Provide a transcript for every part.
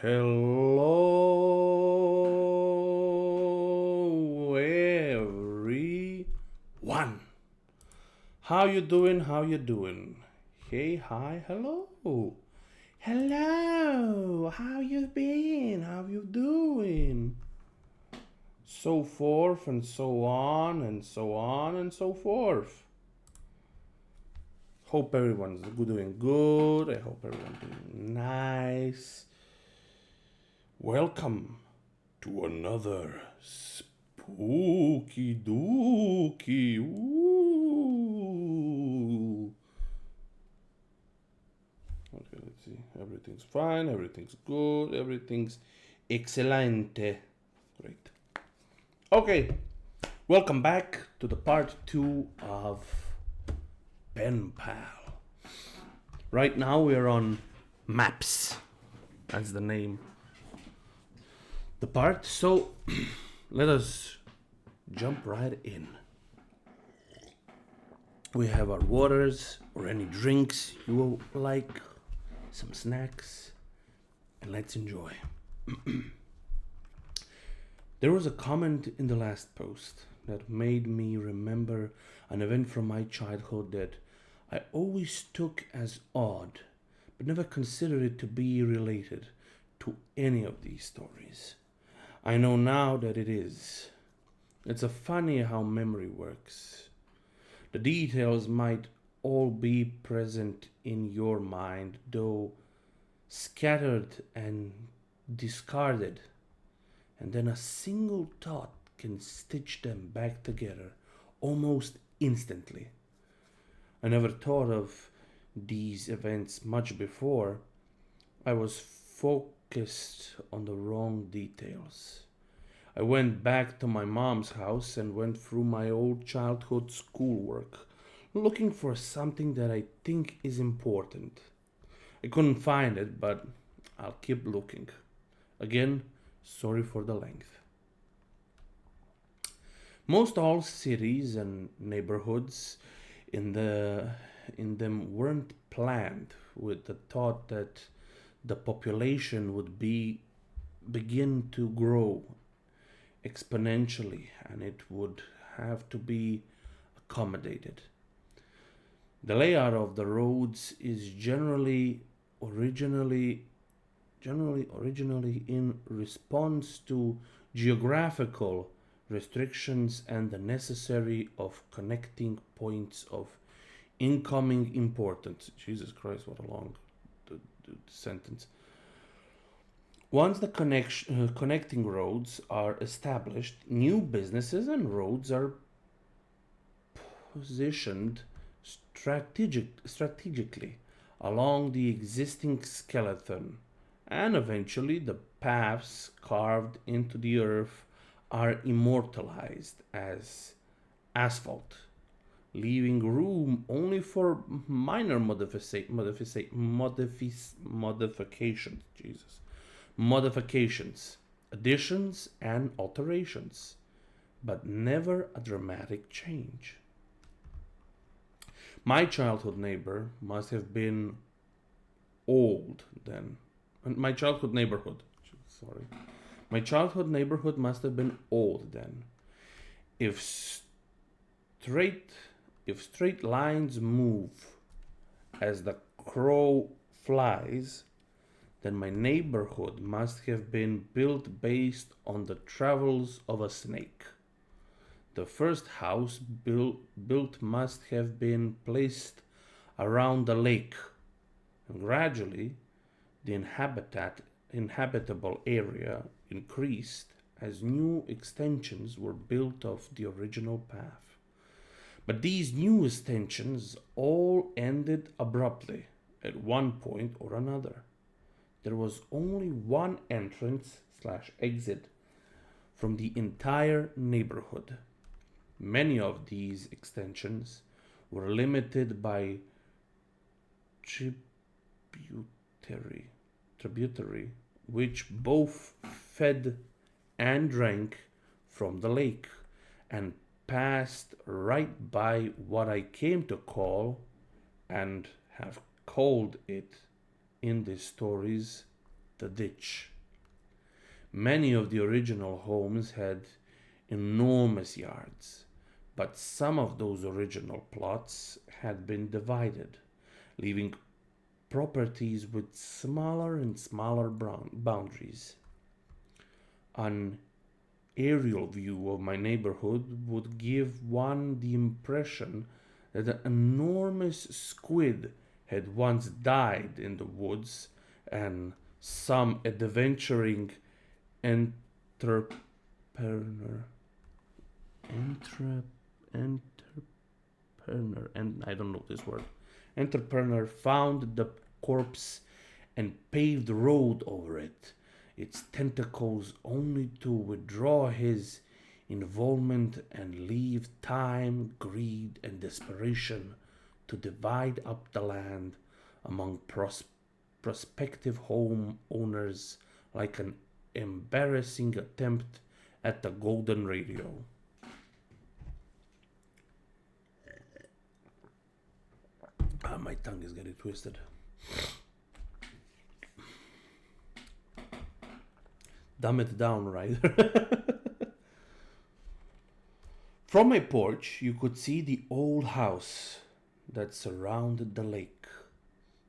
Hello, everyone. How you doing? How you doing? Hey, hi, hello. Hello. How you been? How you doing? So forth and so on and so on and so forth. Hope everyone's doing good. I hope everyone's doing nice. Welcome to another spooky dooky. Ooh. Okay, let's see. Everything's fine. Everything's good. Everything's excelente. Great. Okay. Welcome back to the part 2 of Penpal. Right now we're on maps. That's the name. The part. So let us jump right in. We have our waters or any drinks you will like, some snacks, and let's enjoy. There was a comment in the last post that made me remember an event from my childhood that I always took as odd, but never considered it to be related to any of these stories. I know now that it is. It's a funny how memory works. The details might all be present in your mind, though scattered and discarded, and then a single thought can stitch them back together almost instantly. I never thought of these events much before. I was focused on the wrong details. I went back to my mom's house and went through my old childhood schoolwork, looking for something that I think is important. I couldn't find it, but I'll keep looking. Again, sorry for the length. Most all cities and neighborhoods in them weren't planned with the thought that the population would begin to grow exponentially and it would have to be accommodated. The layout of the roads is originally in response to geographical restrictions and the necessary of connecting points of incoming importance. Jesus Christ, what a long sentence. Once the connecting roads are established, new businesses and roads are positioned strategically along the existing skeleton, and eventually the paths carved into the earth are immortalized as asphalt, leaving room only for minor modifications. Jesus. Modifications, additions, and alterations, but never a dramatic change. My childhood neighbor must have been old then. My childhood neighborhood, sorry. My childhood neighborhood must have been old then. If straight if straight lines move as the crow flies, then my neighborhood must have been built based on the travels of a snake. The first house built must have been placed around the lake, and gradually the inhabitable area increased as new extensions were built of the original path. But these new extensions all ended abruptly at one point or another. There was only one entrance slash exit from the entire neighborhood. Many of these extensions were limited by tributary which both fed and drank from the lake and passed right by what I came to call and have called it in these stories the ditch. Many of the original homes had enormous yards, but some of those original plots had been divided, leaving properties with smaller and smaller boundaries. An aerial view of my neighborhood would give one the impression that an enormous squid had once died in the woods and some adventuring entrepreneur entre, entrepreneur and I don't know this word entrepreneur found the corpse and paved the road over it, its tentacles only to withdraw his involvement and leave time, greed, and desperation to divide up the land among prospective home owners like an embarrassing attempt at the golden radio. My tongue is getting twisted. Dumb it down, right? From my porch, you could see the old house that surrounded the lake.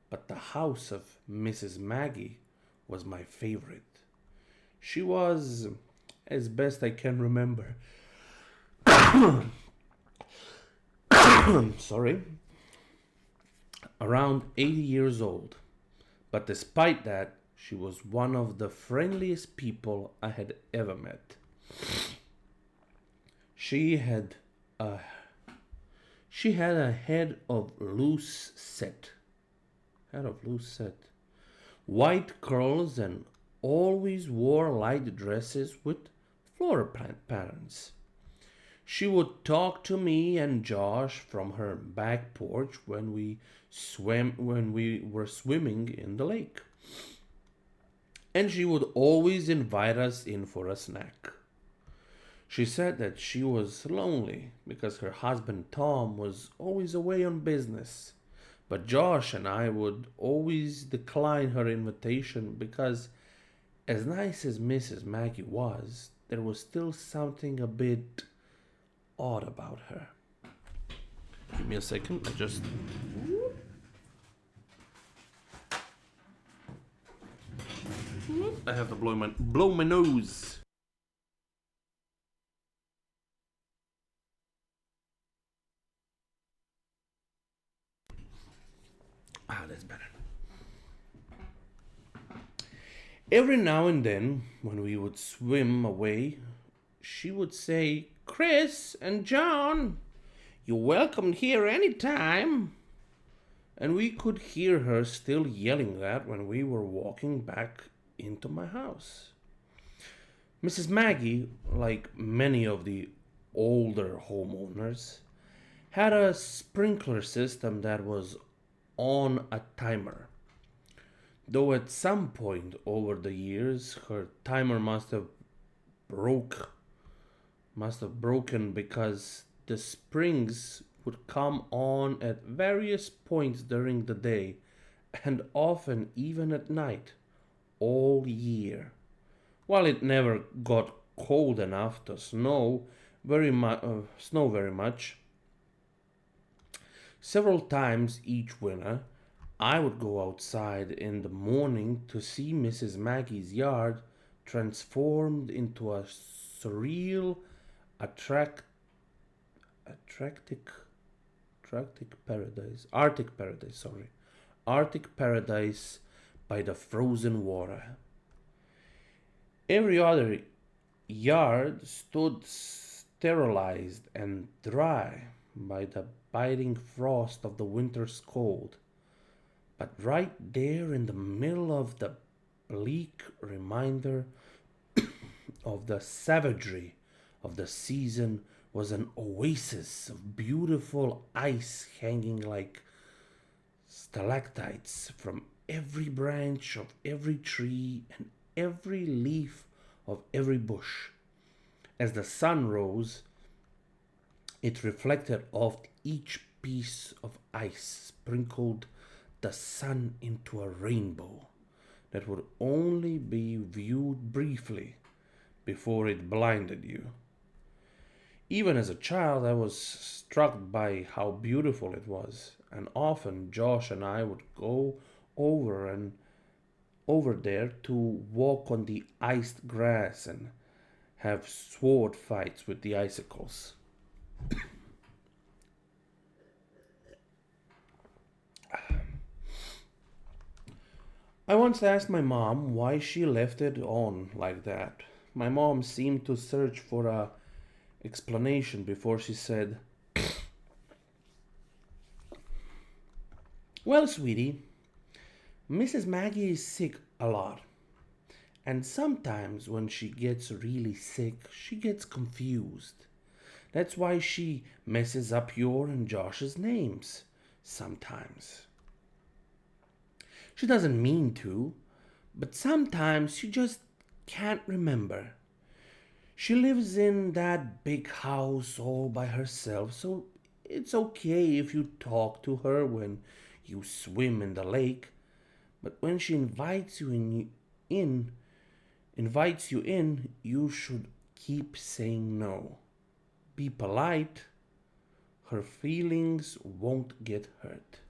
But the house of Mrs. Maggie was my favorite. She was, as best I can remember, sorry, around 80 years old. But despite that, she was one of the friendliest people I had ever met. She had a head of loose set, white curls, and always wore light dresses with floral patterns. She would talk to me and Josh from her back porch when we were swimming in the lake. And she would always invite us in for a snack. She said that she was lonely because her husband Tom was always away on business. But Josh and I would always decline her invitation because, as nice as Mrs. Maggie was, there was still something a bit odd about her. Give me a second, I have to blow my nose. That's better. Every now and then, when we would swim away, she would say, "Chris and John, you're welcome here anytime." And we could hear her still yelling that when we were walking back into my house. Mrs. Maggie, like many of the older homeowners, had a sprinkler system that was on a timer. Though at some point over the years her timer must have broken because the springs would come on at various points during the day and often even at night all year. While it never got cold enough to snow very much, several times each winter I would go outside in the morning to see Mrs. Maggie's yard transformed into a surreal, attractic Arctic paradise by the frozen water. Every other yard stood sterilized and dry by the biting frost of the winter's cold. But right there in the middle of the bleak reminder of the savagery of the season was an oasis of beautiful ice hanging like stalactites from every branch of every tree and every leaf of every bush. As the sun rose, it reflected off each piece of ice, sprinkled the sun into a rainbow, that would only be viewed briefly before it blinded you. Even as a child, I was struck by how beautiful it was, and often Josh and I would go over and over there to walk on the iced grass and have sword fights with the icicles. I once asked my mom why she left it on like that. My mom seemed to search for a explanation before she said, "Well, sweetie, Mrs. Maggie is sick a lot, and sometimes when she gets really sick, she gets confused. That's why she messes up your and Josh's names sometimes. She doesn't mean to, but sometimes she just can't remember. She lives in that big house all by herself, so it's okay if you talk to her when you swim in the lake, but when she in invites you in, you should keep saying no. Be polite. Her feelings won't get hurt.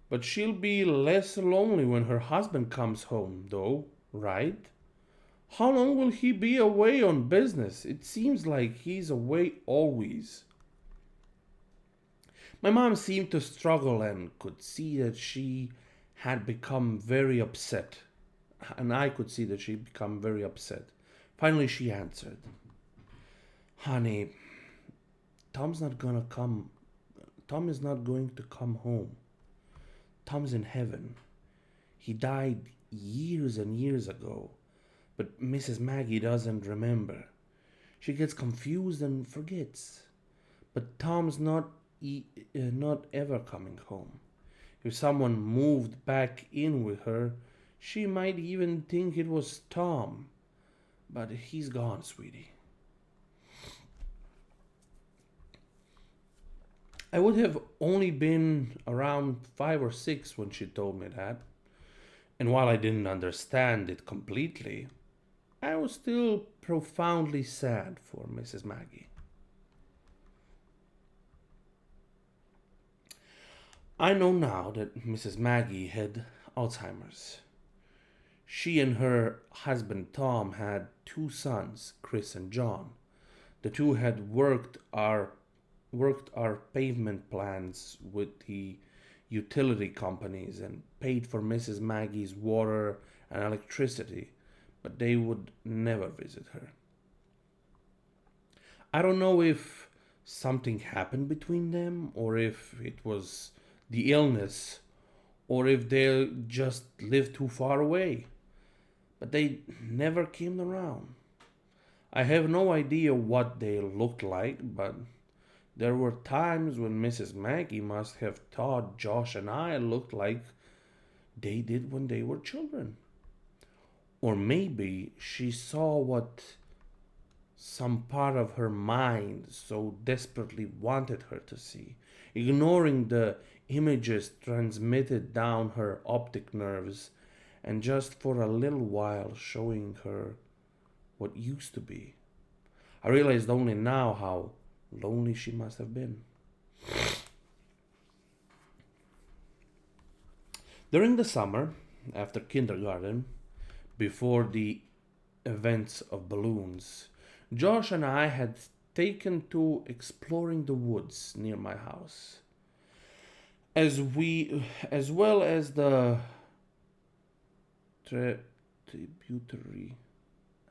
But she'll be less lonely when her husband comes home, though, right? How long will he be away on business? It seems like he's away always." My mom seemed to struggle and could see that she had become very upset. And I could see that she'd become very upset. Finally, she answered, "Honey, Tom's not gonna come. Tom is not going to come home. Tom's in heaven. He died years and years ago, but Mrs. Maggie doesn't remember. She gets confused and forgets. But Tom's not ever coming home. If someone moved back in with her, she might even think it was Tom. But he's gone, sweetie." I would have only been around 5 or 6 when she told me that, and while I didn't understand it completely, I was still profoundly sad for Mrs. Maggie. I know now that Mrs. Maggie had Alzheimer's. She and her husband Tom had 2 sons, Chris and John. The two had worked our pavement plans with the utility companies and paid for Mrs. Maggie's water and electricity, but they would never visit her. I don't know if something happened between them or if it was the illness or if they just lived too far away, but they never came around. I have no idea what they looked like, but there were times when Mrs. Maggie must have thought Josh and I looked like they did when they were children. Or maybe she saw what some part of her mind so desperately wanted her to see, ignoring the images transmitted down her optic nerves and just for a little while showing her what used to be. I realized only now how lonely she must have been. During the summer, after kindergarten, before the events of balloons, Josh and I had taken to exploring the woods near my house, as well as the tributary,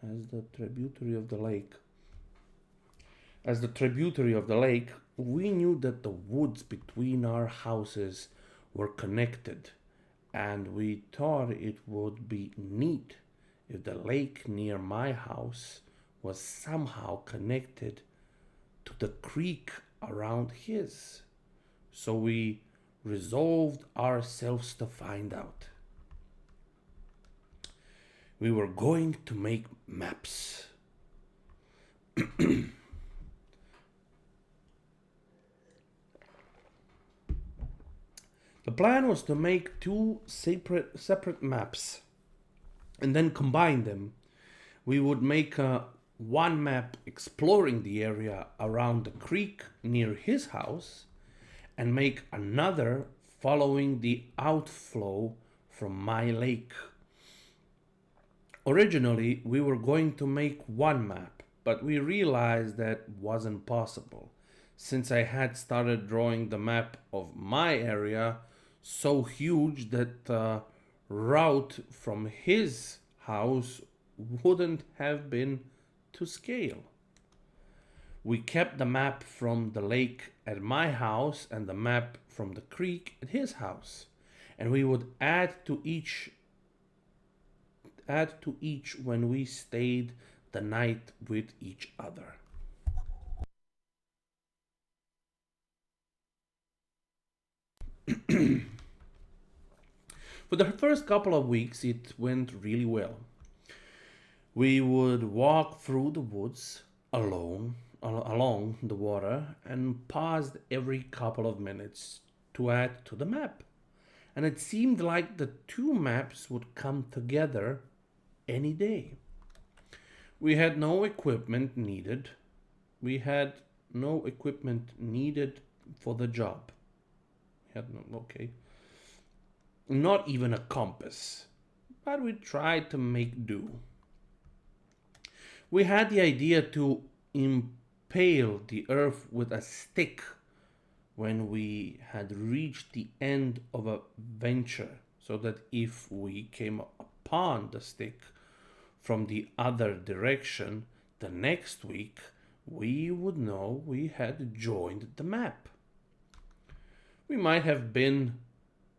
of the lake. As the tributary of the lake, we knew that the woods between our houses were connected, and we thought it would be neat if the lake near my house was somehow connected to the creek around his. So we resolved ourselves to find out. We were going to make maps. The plan was to make two separate maps and then combine them. We would make one map exploring the area around the creek near his house and make another following the outflow from my lake. Originally, we were going to make one map, but we realized that wasn't possible since I had started drawing the map of my area so huge that the route from his house wouldn't have been to scale. We kept the map from the lake at my house and the map from the creek at his house, and we would add to each when we stayed the night with each other. For the first couple of weeks, it went really well. We would walk through the woods alone, along the water, and paused every couple of minutes to add to the map. And it seemed like the two maps would come together any day. We had no equipment needed. We had no equipment needed for the job. We had no, okay. Not even a compass. But we tried to make do. We had the idea to impale the earth with a stick when we had reached the end of a venture, so that if we came upon the stick from the other direction the next week, we would know we had joined the map. We might have been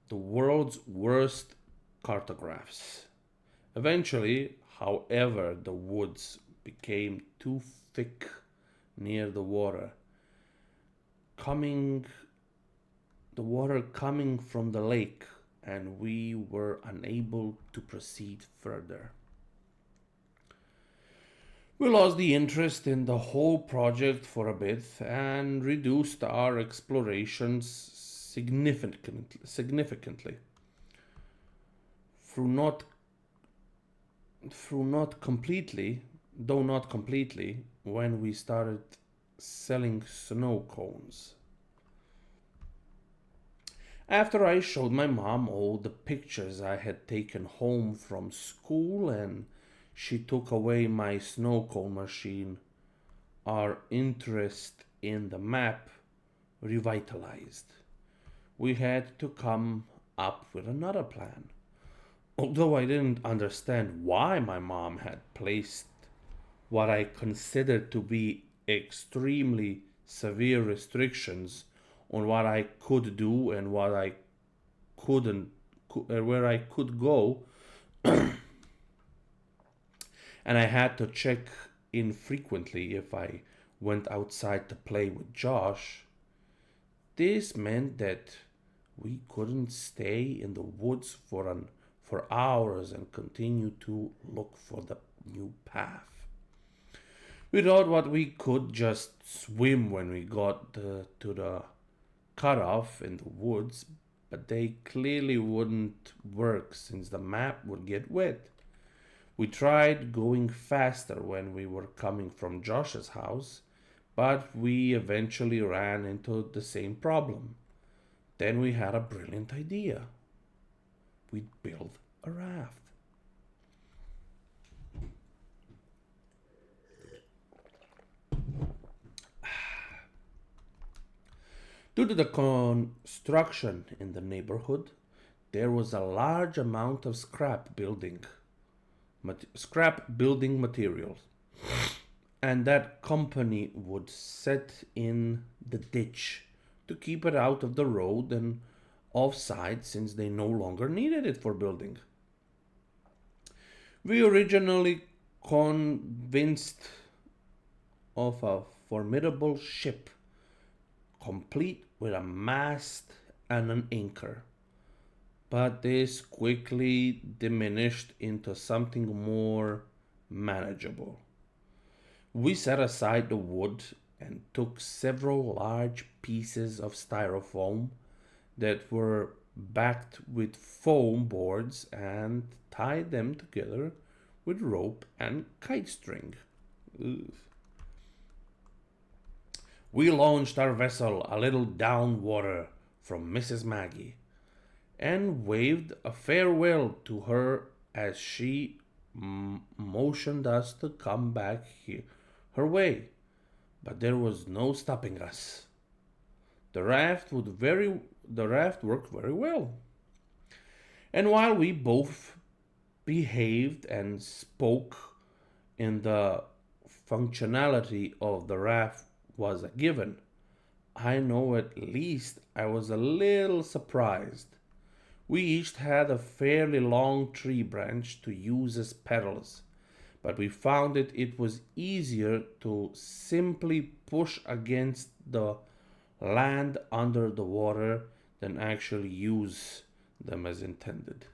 the world's worst cartographs. Eventually, however, the woods became too thick near coming the water coming from the lake, and we were unable to proceed further. We lost the interest in the whole project for a bit and reduced our explorations significantly. Through not through not completely, though not completely, when we started selling snow cones. After I showed my mom all the pictures I had taken home from school and she took away my snow cone machine, our interest in the map revitalized. We had to come up with another plan. Although I didn't understand why my mom had placed what I considered to be extremely severe restrictions on what I could do and what I couldn't, where I could go, and I had to check in frequently if I went outside to play with Josh. This meant that we couldn't stay in the woods for hours and continue to look for the new path. We thought what we could just swim when we got to the cutoff in the woods, but they clearly wouldn't work since the map would get wet. We tried going faster when we were coming from Josh's house, but we eventually ran into the same problem. Then we had a brilliant idea. We'd build a raft. Due to the construction in the neighborhood, there was a large amount of scrap building materials, and that company would set in the ditch to keep it out of the road and off-site since they no longer needed it for building. We originally convinced of a formidable ship complete with a mast and an anchor, but this quickly diminished into something more manageable. We set aside the wood and took several large pieces of styrofoam that were backed with foam boards and tied them together with rope and kite string. Ugh. We launched our vessel a little downwater from Mrs. Maggie and waved a farewell to her as she motioned us to come back her way. But there was no stopping us. The raft worked very well. And while we both behaved and spoke in the functionality of the raft was a given, I know at least I was a little surprised. We each had a fairly long tree branch to use as pedals, but we found it was easier to simply push against the land under the water than actually use them as intended.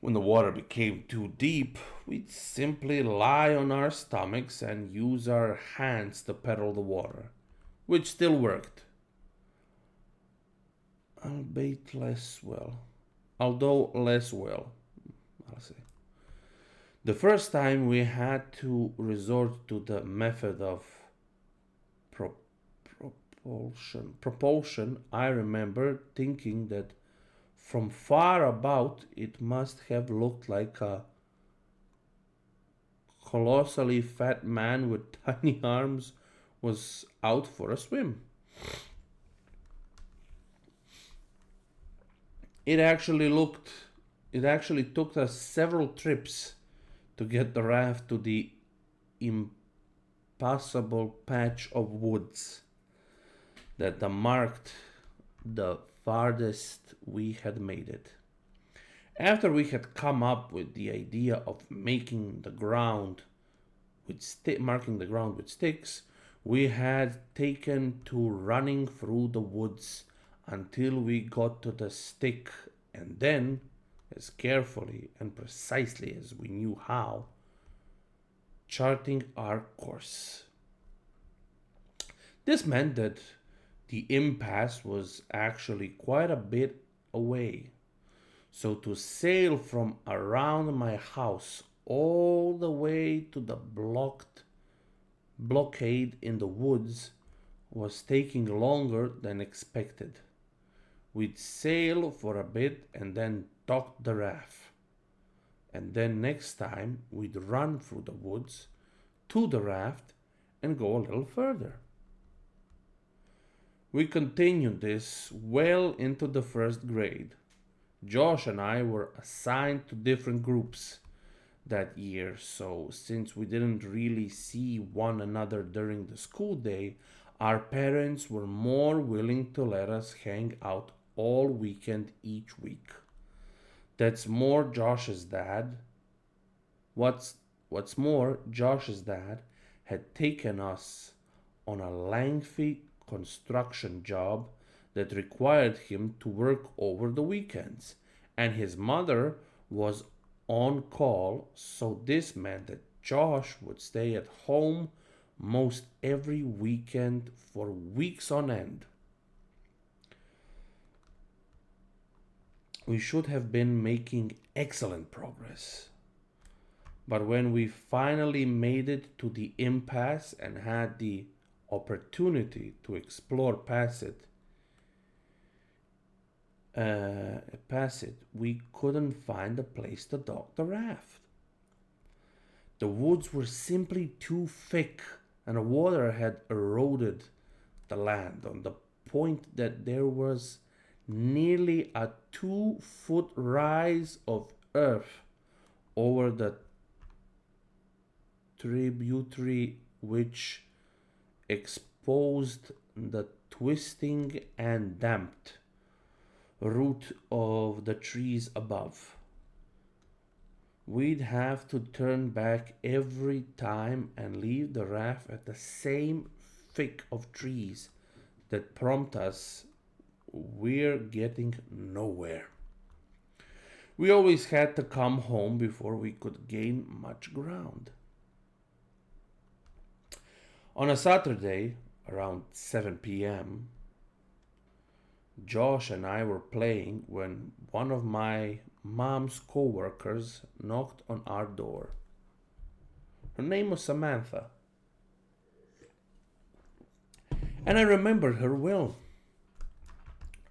When the water became too deep, we'd simply lie on our stomachs and use our hands to pedal the water, which still worked, albeit less well. Although less well, I'll say. The first time we had to resort to the method of propulsion, I remember thinking that from far about it must have looked like a colossally fat man with tiny arms was out for a swim. It actually looked it actually took us several trips to get the raft to the impassable patch of woods that marked the farthest we had made it. After we had come up with the idea of marking the ground with sticks, we had taken to running through the woods until we got to the stick, and then, as carefully and precisely as we knew how, charting our course. This meant that the impasse was actually quite a bit away. So to sail from around my house all the way to the blockade in the woods was taking longer than expected. We'd sail for a bit and then dock the raft. And then next time we'd run through the woods to the raft and go a little further. We continued this well into the first grade. Josh and I were assigned to different groups that year, so since we didn't really see one another during the school day, our parents were more willing to let us hang out all weekend each week. That's more Josh's dad. What's more, Josh's dad had taken us on a lengthy construction job that required him to work over the weekends, and his mother was on call, so this meant that Josh would stay at home most every weekend for weeks on end. We should have been making excellent progress. But when we finally made it to the impasse and had the opportunity to explore past it, we couldn't find a place to dock the raft. The woods were simply too thick, and the water had eroded the land on the point that there was nearly a 2-foot rise of earth over the tributary, which exposed the twisting and damped root of the trees above. We'd have to turn back every time and leave the raft at the same thick of trees that prompt us we're getting nowhere. We always had to come home before we could gain much ground. On a Saturday, around 7 p.m., Josh and I were playing when one of my mom's co-workers knocked on our door. Her name was Samantha, and I remembered her well.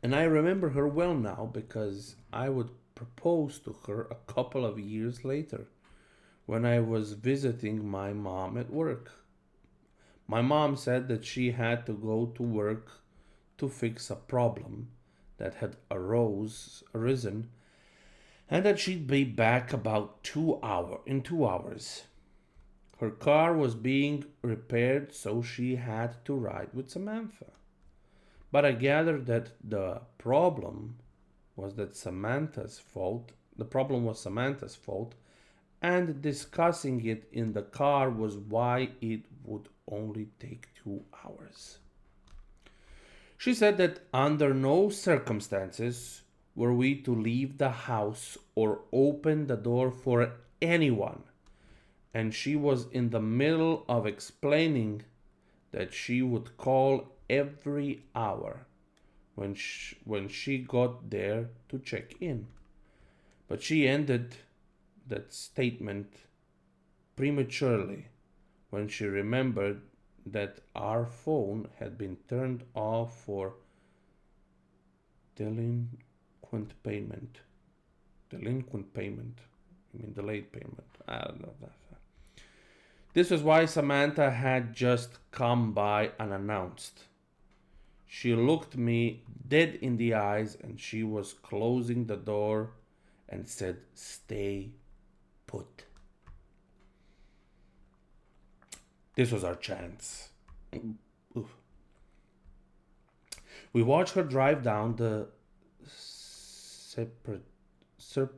And I remember her well now because I would propose to her a couple of years later when I was visiting my mom at work. My mom said that she had to go to work to fix a problem that had arisen, and that she'd be back about 2 hours. Her car was being repaired, so she had to ride with Samantha. But I gathered that the problem was Samantha's fault, and discussing it in the car was why it would only take 2 hours. She said that under no circumstances were we to leave the house or open the door for anyone, and she was in the middle of explaining that she would call every hour when she got there to check in. But she ended that statement prematurely when she remembered that our phone had been turned off for delinquent payment. Delinquent payment. I mean, delayed payment. I don't know that. This was why Samantha had just come by unannounced. She looked me dead in the eyes and she was closing the door and said, "Stay put." This was our chance. Oof. We watched her drive down the separate serp,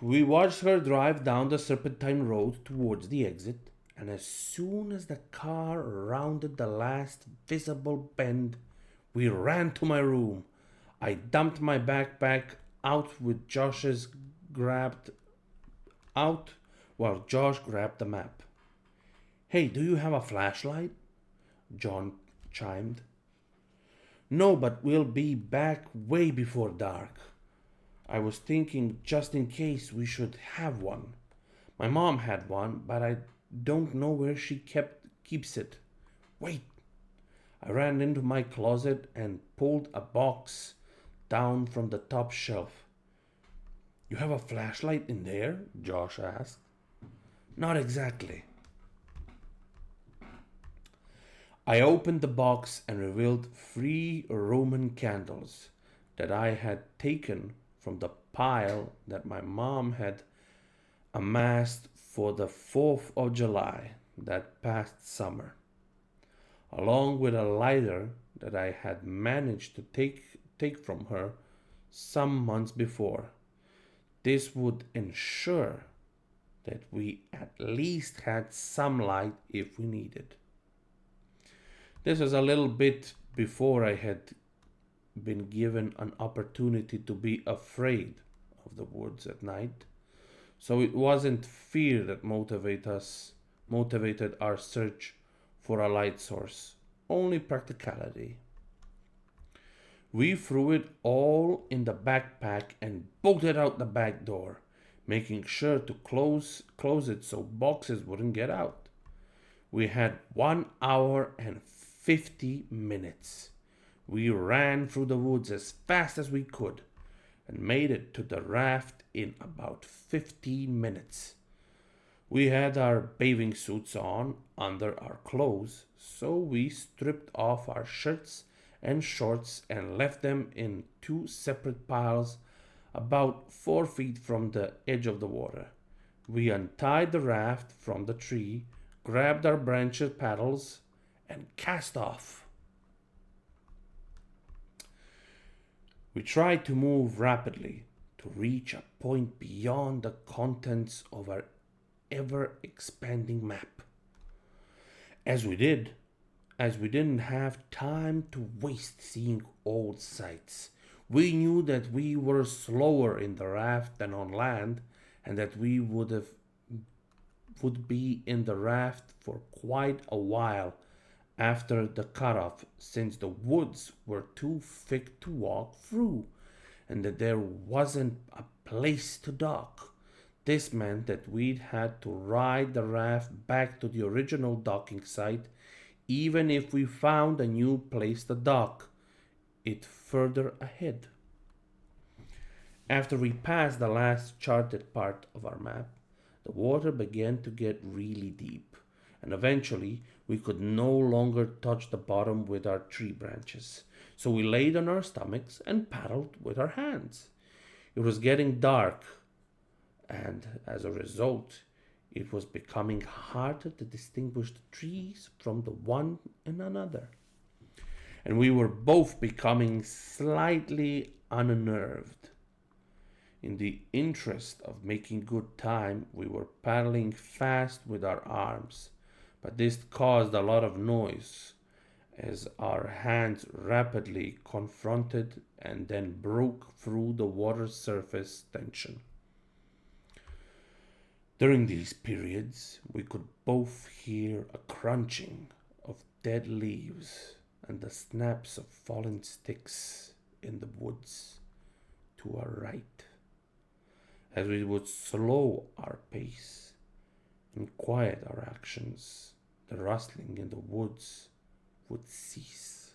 We watched her drive down the serpentine road towards the exit, and as soon as the car rounded the last visible bend, we ran to my room. I dumped my backpack out with Josh's grabbed out while Josh grabbed the map. "Hey, do you have a flashlight?" John chimed. "No, but we'll be back way before dark." I was thinking just in case we should have one. My mom had one, but I don't know where she keeps it. Wait. I ran into my closet and pulled a box down from the top shelf. "You have a flashlight in there?" Josh asked. "Not exactly." I opened the box and revealed 3 Roman candles that I had taken from the pile that my mom had amassed for the 4th of July that past summer, along with a lighter that I had managed to take from her some months before. This would ensure that we at least had some light if we needed. This was a little bit before I had been given an opportunity to be afraid of the woods at night. So it wasn't fear that motivated our search for a light source, only practicality. We threw it all in the backpack and bolted out the back door, making sure to close it so boxes wouldn't get out. We had 1 hour and 50 minutes. We ran through the woods as fast as we could and made it to the raft in about 15 minutes. We had our bathing suits on under our clothes, so we stripped off our shirts and shorts and left them in 2 separate piles about 4 feet from the edge of the water. We untied the raft from the tree, grabbed our branches paddles, and cast off. We tried to move rapidly to reach a point beyond the contents of our ever-expanding map. As we didn't have time to waste seeing old sights, we knew that we were slower in the raft than on land, and that we would be in the raft for quite a while after the cutoff, since the woods were too thick to walk through and that there wasn't a place to dock. This meant that we'd had to ride the raft back to the original docking site, even if we found a new place to dock it further ahead. After we passed the last charted part of our map, the water began to get really deep, and eventually we could no longer touch the bottom with our tree branches. So we laid on our stomachs and paddled with our hands. It was getting dark, and as a result, it was becoming harder to distinguish the trees from the one and another. And we were both becoming slightly unnerved. In the interest of making good time, we were paddling fast with our arms, but this caused a lot of noise as our hands rapidly confronted and then broke through the water's surface tension. During these periods, we could both hear a crunching of dead leaves and the snaps of fallen sticks in the woods to our right. As we would slow our pace and quiet our actions, the rustling in the woods would cease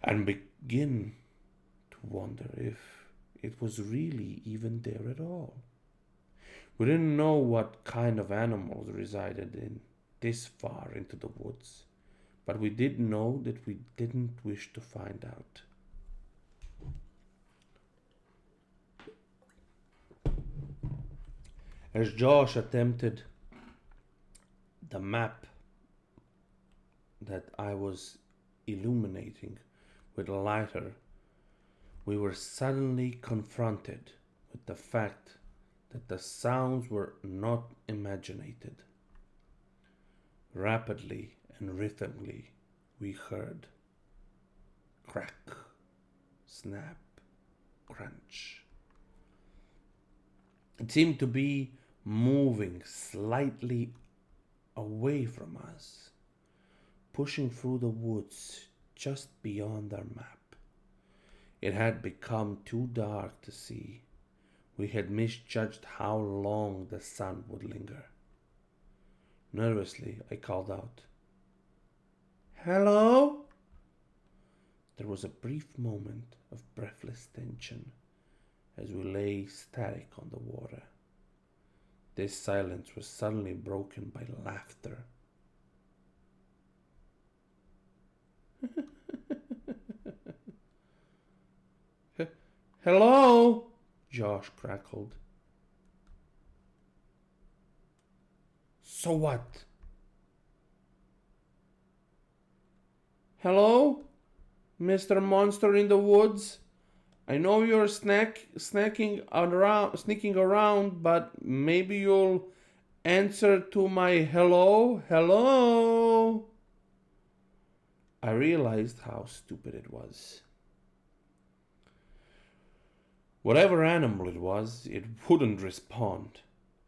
and begin to wonder if it was really even there at all. We didn't know what kind of animals resided in this far into the woods, but we did know that we didn't wish to find out. As Josh attempted the map that I was illuminating with a lighter, we were suddenly confronted with the fact that the sounds were not imaginated. Rapidly and rhythmically, we heard crack, snap, crunch. It seemed to be moving slightly away from us, pushing through the woods just beyond our map. It had become too dark to see. We had misjudged how long the sun would linger. Nervously, I called out, "Hello?" There was a brief moment of breathless tension as we lay static on the water. This silence was suddenly broken by laughter. "Hello?" Josh crackled. "So what?" "Hello, Mr. Monster in the Woods? I know you're sneaking around, but maybe you'll answer to my hello? Hello?" I realized how stupid it was. Whatever animal it was, it wouldn't respond.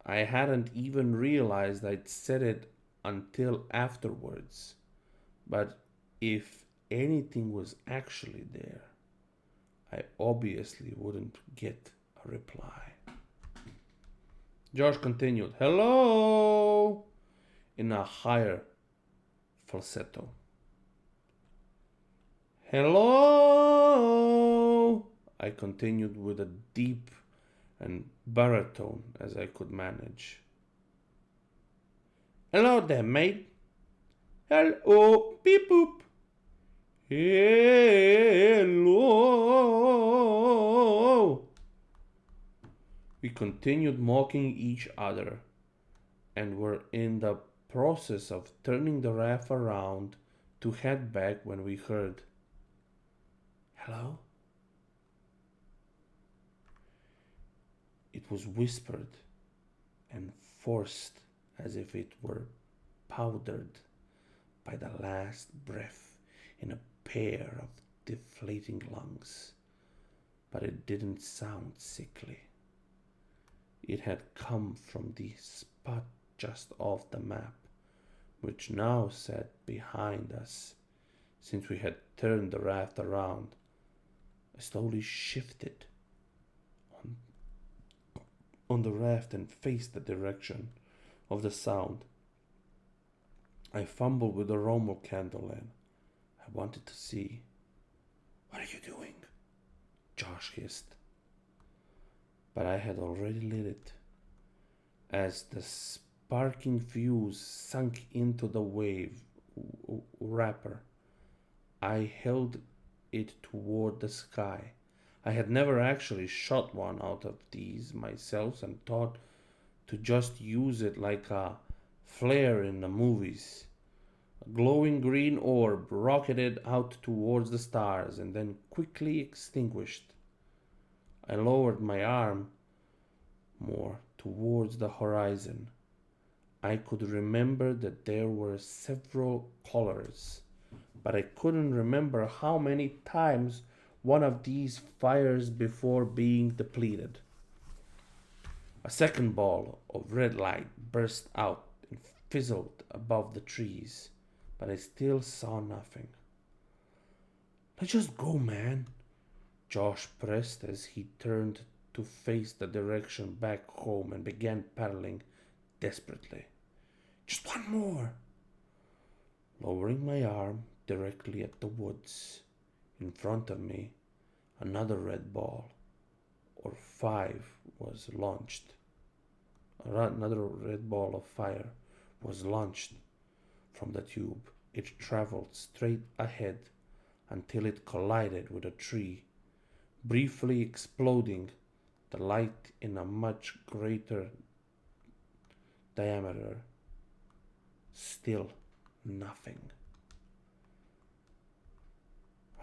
I hadn't even realized I'd said it until afterwards. But if anything was actually there, I obviously wouldn't get a reply. Josh continued, "Hello," in a higher falsetto. "Hello," I continued with a deep and baritone as I could manage. "Hello there, mate." "Hello, beep boop." "Hello." We continued mocking each other and were in the process of turning the raft around to head back when we heard, "Hello?" It was whispered and forced as if it were powdered by the last breath in a pair of deflating lungs, but it didn't sound sickly. It had come from the spot just off the map which now sat behind us. Since we had turned the raft around, I slowly shifted on, on the raft and faced the direction of the sound. I fumbled with the Romo candle and I wanted to see. "What are you doing?" Josh hissed. But I had already lit it. As the sparking fuse sunk into the wave wrapper, I held it toward the sky. I had never actually shot one out of these myself and thought to just use it like a flare in the movies. A glowing green orb rocketed out towards the stars and then quickly extinguished. I lowered my arm more towards the horizon. I could remember that there were several colors, but I couldn't remember how many times one of these fires before being depleted. A second ball of red light burst out and fizzled above the trees, but I still saw nothing. "Let's just go, man," Josh pressed as he turned to face the direction back home and began paddling desperately. "Just one more." Lowering my arm directly at the woods in front of me, another red ball, or 5, was launched. Another red ball of fire was launched from the tube. It traveled straight ahead until it collided with a tree, briefly exploding the light in a much greater diameter. Still nothing.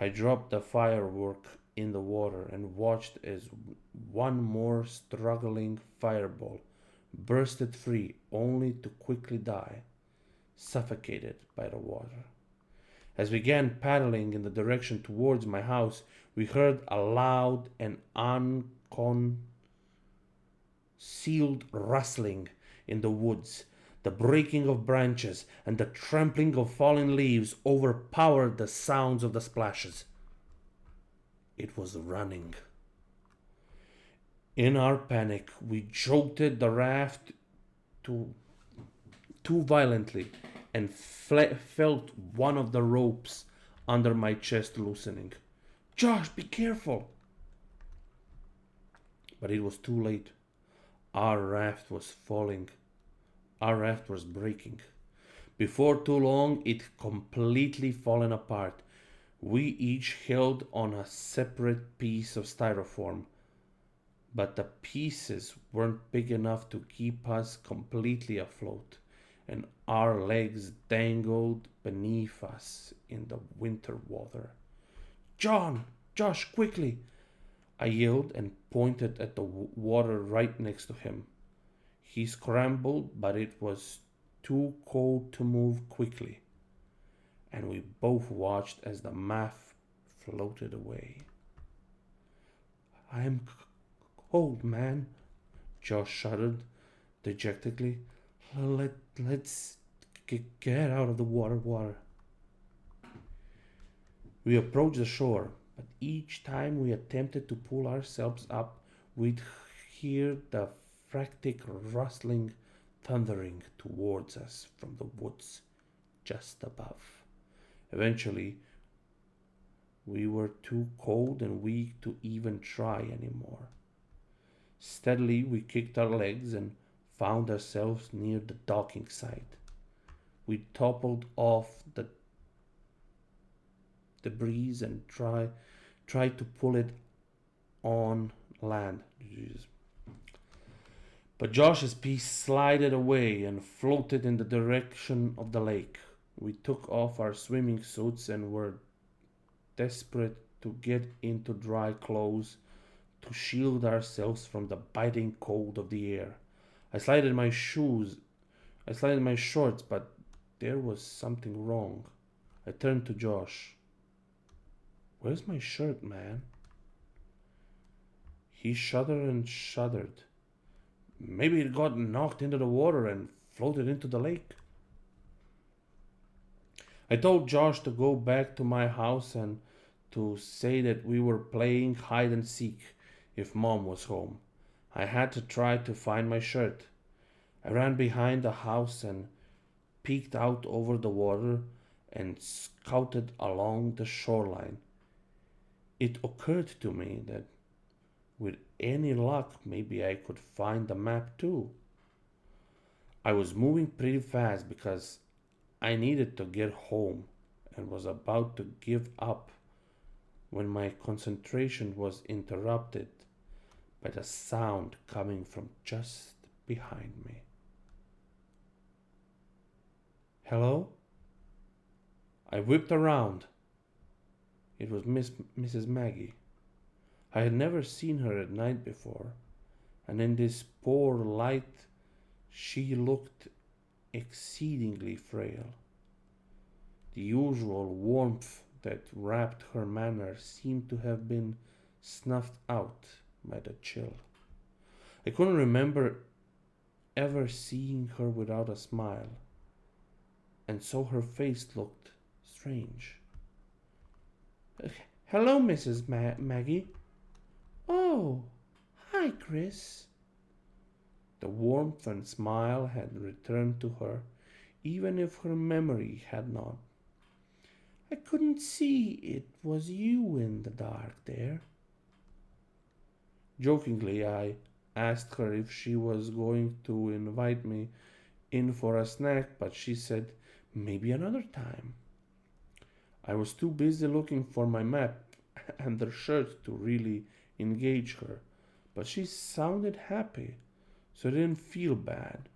I dropped the firework in the water and watched as one more struggling fireball bursted free, only to quickly die, suffocated by the water. As we began paddling in the direction towards my house, we heard a loud and unconcealed rustling in the woods. The breaking of branches and the trampling of falling leaves overpowered the sounds of the splashes. It was running. In our panic, we jolted the raft too violently and felt one of the ropes under my chest loosening. "Josh, be careful!" But it was too late. Our raft was falling. Our raft was breaking. Before too long, it completely fallen apart. We each held on a separate piece of styrofoam, but the pieces weren't big enough to keep us completely afloat, and our legs dangled beneath us in the winter water. Josh, quickly!" I yelled and pointed at the water right next to him. He scrambled, but it was too cold to move quickly, and we both watched as the map floated away. "I'm cold, man," Josh shuddered dejectedly. Let's get out of the water. We approached the shore, but each time we attempted to pull ourselves up, we'd hear the frantic rustling thundering towards us from the woods just above. Eventually, we were too cold and weak to even try anymore. Steadily, we kicked our legs and found ourselves near the docking site. We toppled off the debris and tried to pull it on land. Jesus. But Josh's piece slided away and floated in the direction of the lake. We took off our swimming suits and were desperate to get into dry clothes to shield ourselves from the biting cold of the air. I slided my shorts, but there was something wrong. I turned to Josh. "Where's my shirt, man?" He shuddered. "Maybe it got knocked into the water and floated into the lake." I told Josh to go back to my house and to say that we were playing hide and seek if Mom was home. I had to try to find my shirt. I ran behind the house and peeked out over the water and scouted along the shoreline. It occurred to me that with any luck, maybe I could find the map too. I was moving pretty fast because I needed to get home and was about to give up when my concentration was interrupted by the sound coming from just behind me. Hello? I whipped around. It was Mrs. Maggie. I had never seen her at night before, and in this poor light she looked exceedingly frail. The usual warmth that wrapped her manner seemed to have been snuffed out by the chill. I couldn't remember ever seeing her without a smile, and so her face looked strange. Hello, Mrs. Maggie. Oh, hi, Chris. The warmth and smile had returned to her, even if her memory had not. I couldn't see it was you in the dark there. Jokingly, I asked her if she was going to invite me in for a snack, but she said maybe another time. I was too busy looking for my map and the shirt to really engage her, but she sounded happy, so I didn't feel bad.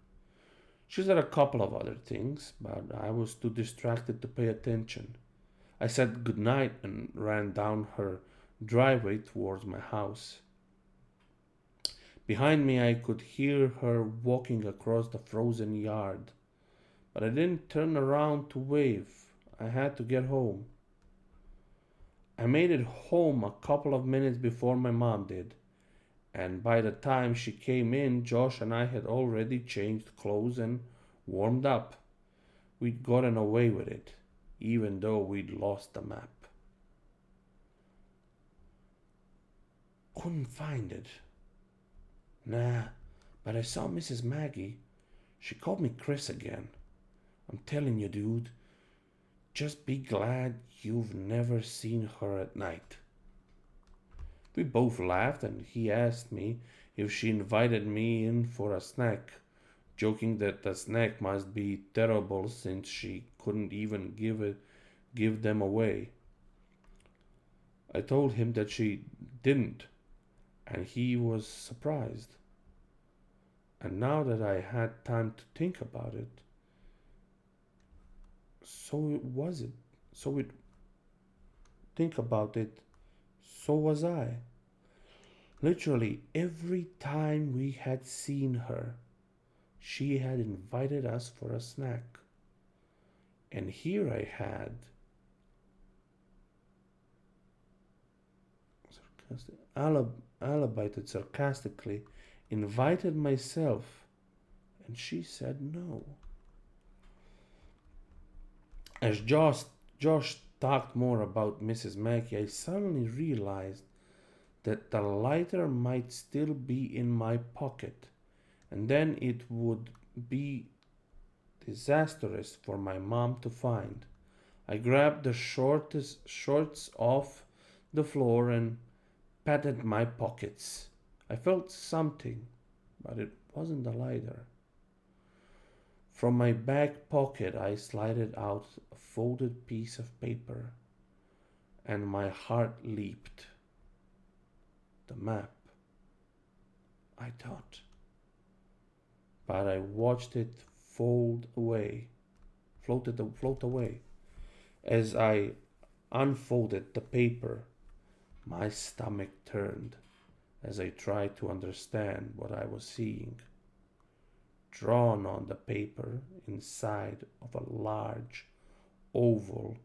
She said a couple of other things, but I was too distracted to pay attention. I said goodnight and ran down her driveway towards my house. Behind me, I could hear her walking across the frozen yard, but I didn't turn around to wave. I had to get home. I made it home a couple of minutes before my mom did, and by the time she came in, Josh and I had already changed clothes and warmed up. We'd gotten away with it, even though we'd lost the map. Couldn't find it. Nah, but I saw Mrs. Maggie. She called me Chris again. I'm telling you, dude, just be glad you've never seen her at night. We both laughed, and he asked me if she invited me in for a snack, joking that the snack must be terrible since she couldn't even give them away. I told him that she didn't, and he was surprised. And now that I had time to think about it, so it was it. So it think about it, so was I. Literally every time we had seen her, she had invited us for a snack. And here I had alibited sarcastically, invited myself, and she said no. As Josh talked more about Mrs. Mackey, I suddenly realized that the lighter might still be in my pocket, and then it would be disastrous for my mom to find. I grabbed the shorts off the floor and patted my pockets. I felt something, but it wasn't the lighter. From my back pocket, I slid out a folded piece of paper, and my heart leaped. The map, I thought. But I watched it float away. As I unfolded the paper, my stomach turned as I tried to understand what I was seeing. Drawn on the paper inside of a large oval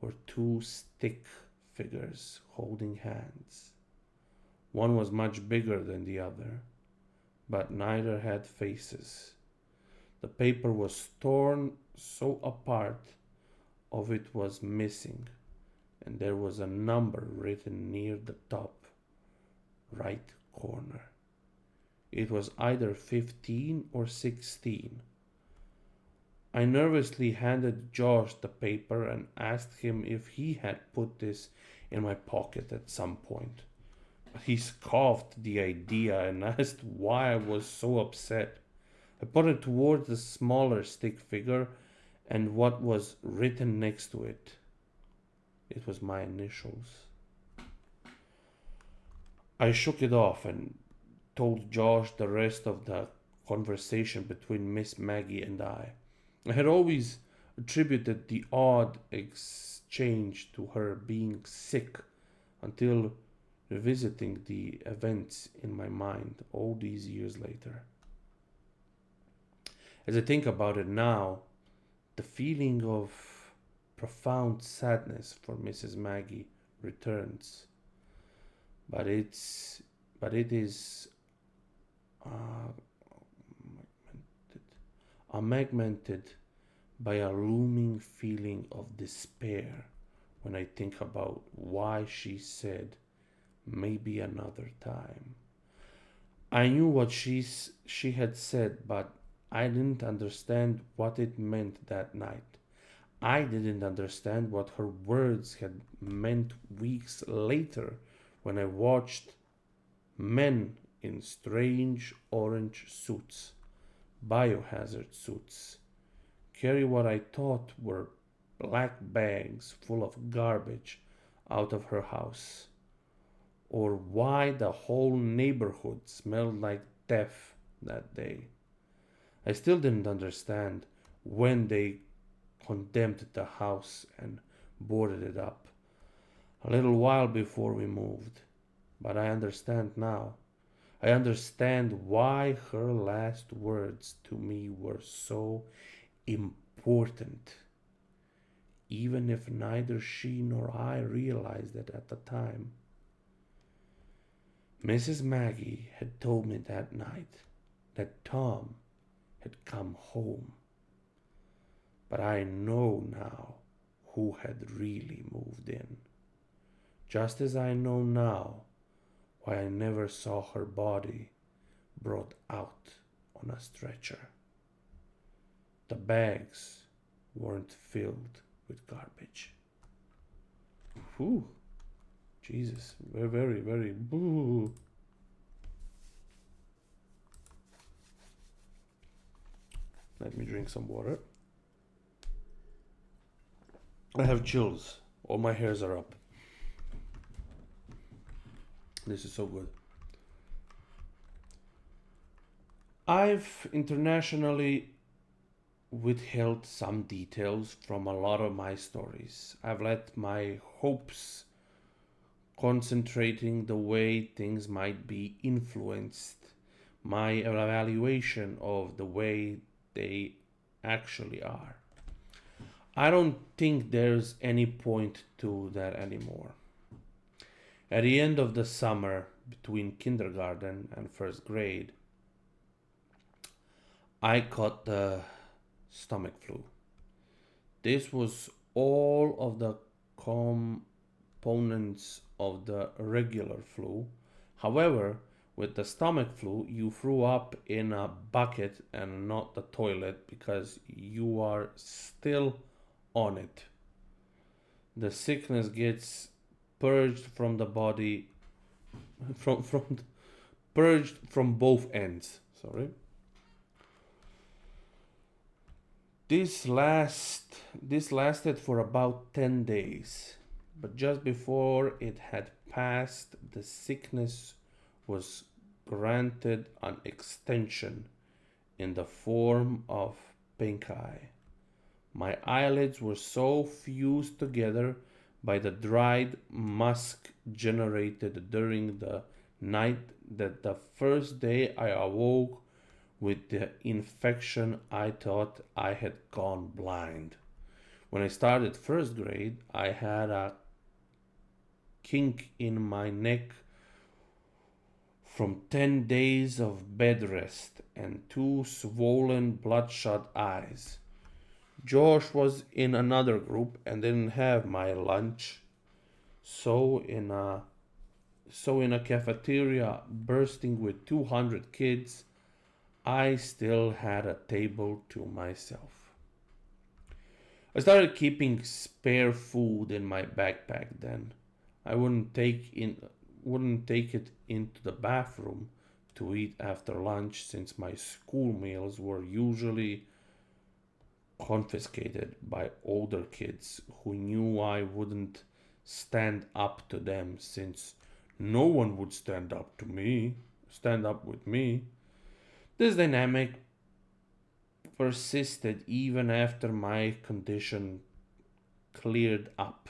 were two stick figures holding hands. One was much bigger than the other, but neither had faces. The paper was torn so apart of it was missing, and there was a number written near the top right corner. It was either 15 or 16. I nervously handed Josh the paper and asked him if he had put this in my pocket at some point. He scoffed the idea and asked why I was so upset. I pointed towards the smaller stick figure and what was written next to it. It was my initials. I shook it off and told Josh the rest of the conversation between Miss Maggie and I. I had always attributed the odd exchange to her being sick until revisiting the events in my mind all these years later. As I think about it now, the feeling of profound sadness for Mrs. Maggie returns, but it is uh, augmented by a looming feeling of despair when I think about why she said maybe another time. I knew what she had said, but I didn't understand what it meant that night. I didn't understand what her words had meant weeks later when I watched men in strange orange suits, biohazard suits, carry what I thought were black bags full of garbage out of her house, or why the whole neighborhood smelled like death that day. I still didn't understand when they condemned the house and boarded it up a little while before we moved, but I understand now. I understand why her last words to me were so important, even if neither she nor I realized it at the time. Mrs. Maggie had told me that night that Tom had come home, but I know now who had really moved in, just as I know now why I never saw her body brought out on a stretcher. The bags weren't filled with garbage. Whew. Jesus, very, very, very boo. Let me drink some water. I have chills. All my hairs are up. This is so good. I've internationally withheld some details from a lot of my stories. I've let my hopes concentrating the way things might be influenced my evaluation of the way they actually are. I don't think there's any point to that anymore. At the end of the summer, between kindergarten and first grade, I caught the stomach flu. This was all of the components of the regular flu. However, with the stomach flu, you threw up in a bucket and not the toilet because you are still on it. The sickness gets purged from the body, from purged from both ends. Sorry. This lasted for about 10 days, but just before it had passed, the sickness was granted an extension in the form of pink eye. My eyelids were so fused together by the dried musk generated during the night that the first day I awoke with the infection, I thought I had gone blind. When I started first grade, I had a kink in my neck from 10 days of bed rest and two swollen, bloodshot eyes. Josh was in another group and didn't have my lunch. So in a cafeteria bursting with 200 kids, I still had a table to myself. I started keeping spare food in my backpack then. I wouldn't take it into the bathroom to eat after lunch since my school meals were usually confiscated by older kids who knew I wouldn't stand up to them since no one would stand up with me. This dynamic persisted even after my condition cleared up,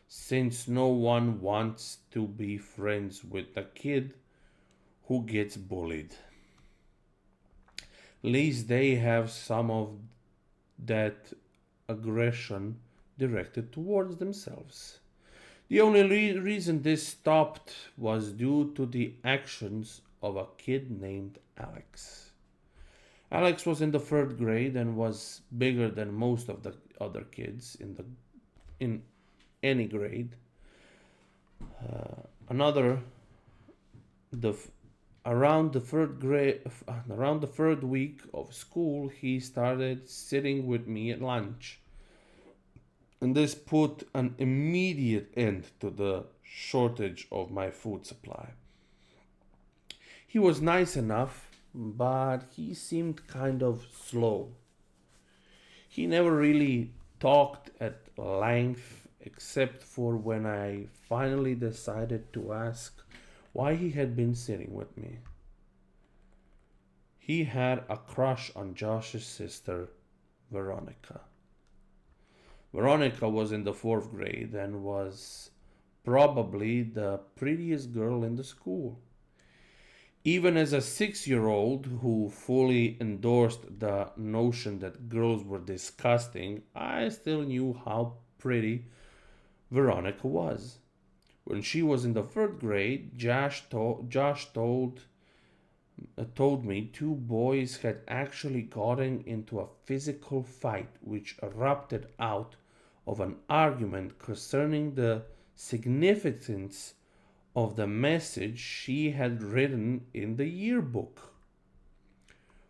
since no one wants to be friends with a kid who gets bullied. At least they have some of that aggression directed towards themselves. The only reason this stopped was due to the actions of a kid named Alex. Alex was in the third grade and was bigger than most of the other kids in any grade. Another the around the third grade around the third week of school, he started sitting with me at lunch, and this put an immediate end to the shortage of my food supply. He was nice enough, but he seemed kind of slow. He never really talked at length except for when I finally decided to ask why he had been sitting with me. He had a crush on Josh's sister, Veronica. Veronica was in the fourth grade and was probably the prettiest girl in the school. Even as a 6 year old who fully endorsed the notion that girls were disgusting, I still knew how pretty Veronica was. When she was in the third grade, Josh told me two boys had actually gotten into a physical fight which erupted out of an argument concerning the significance of the message she had written in the yearbook.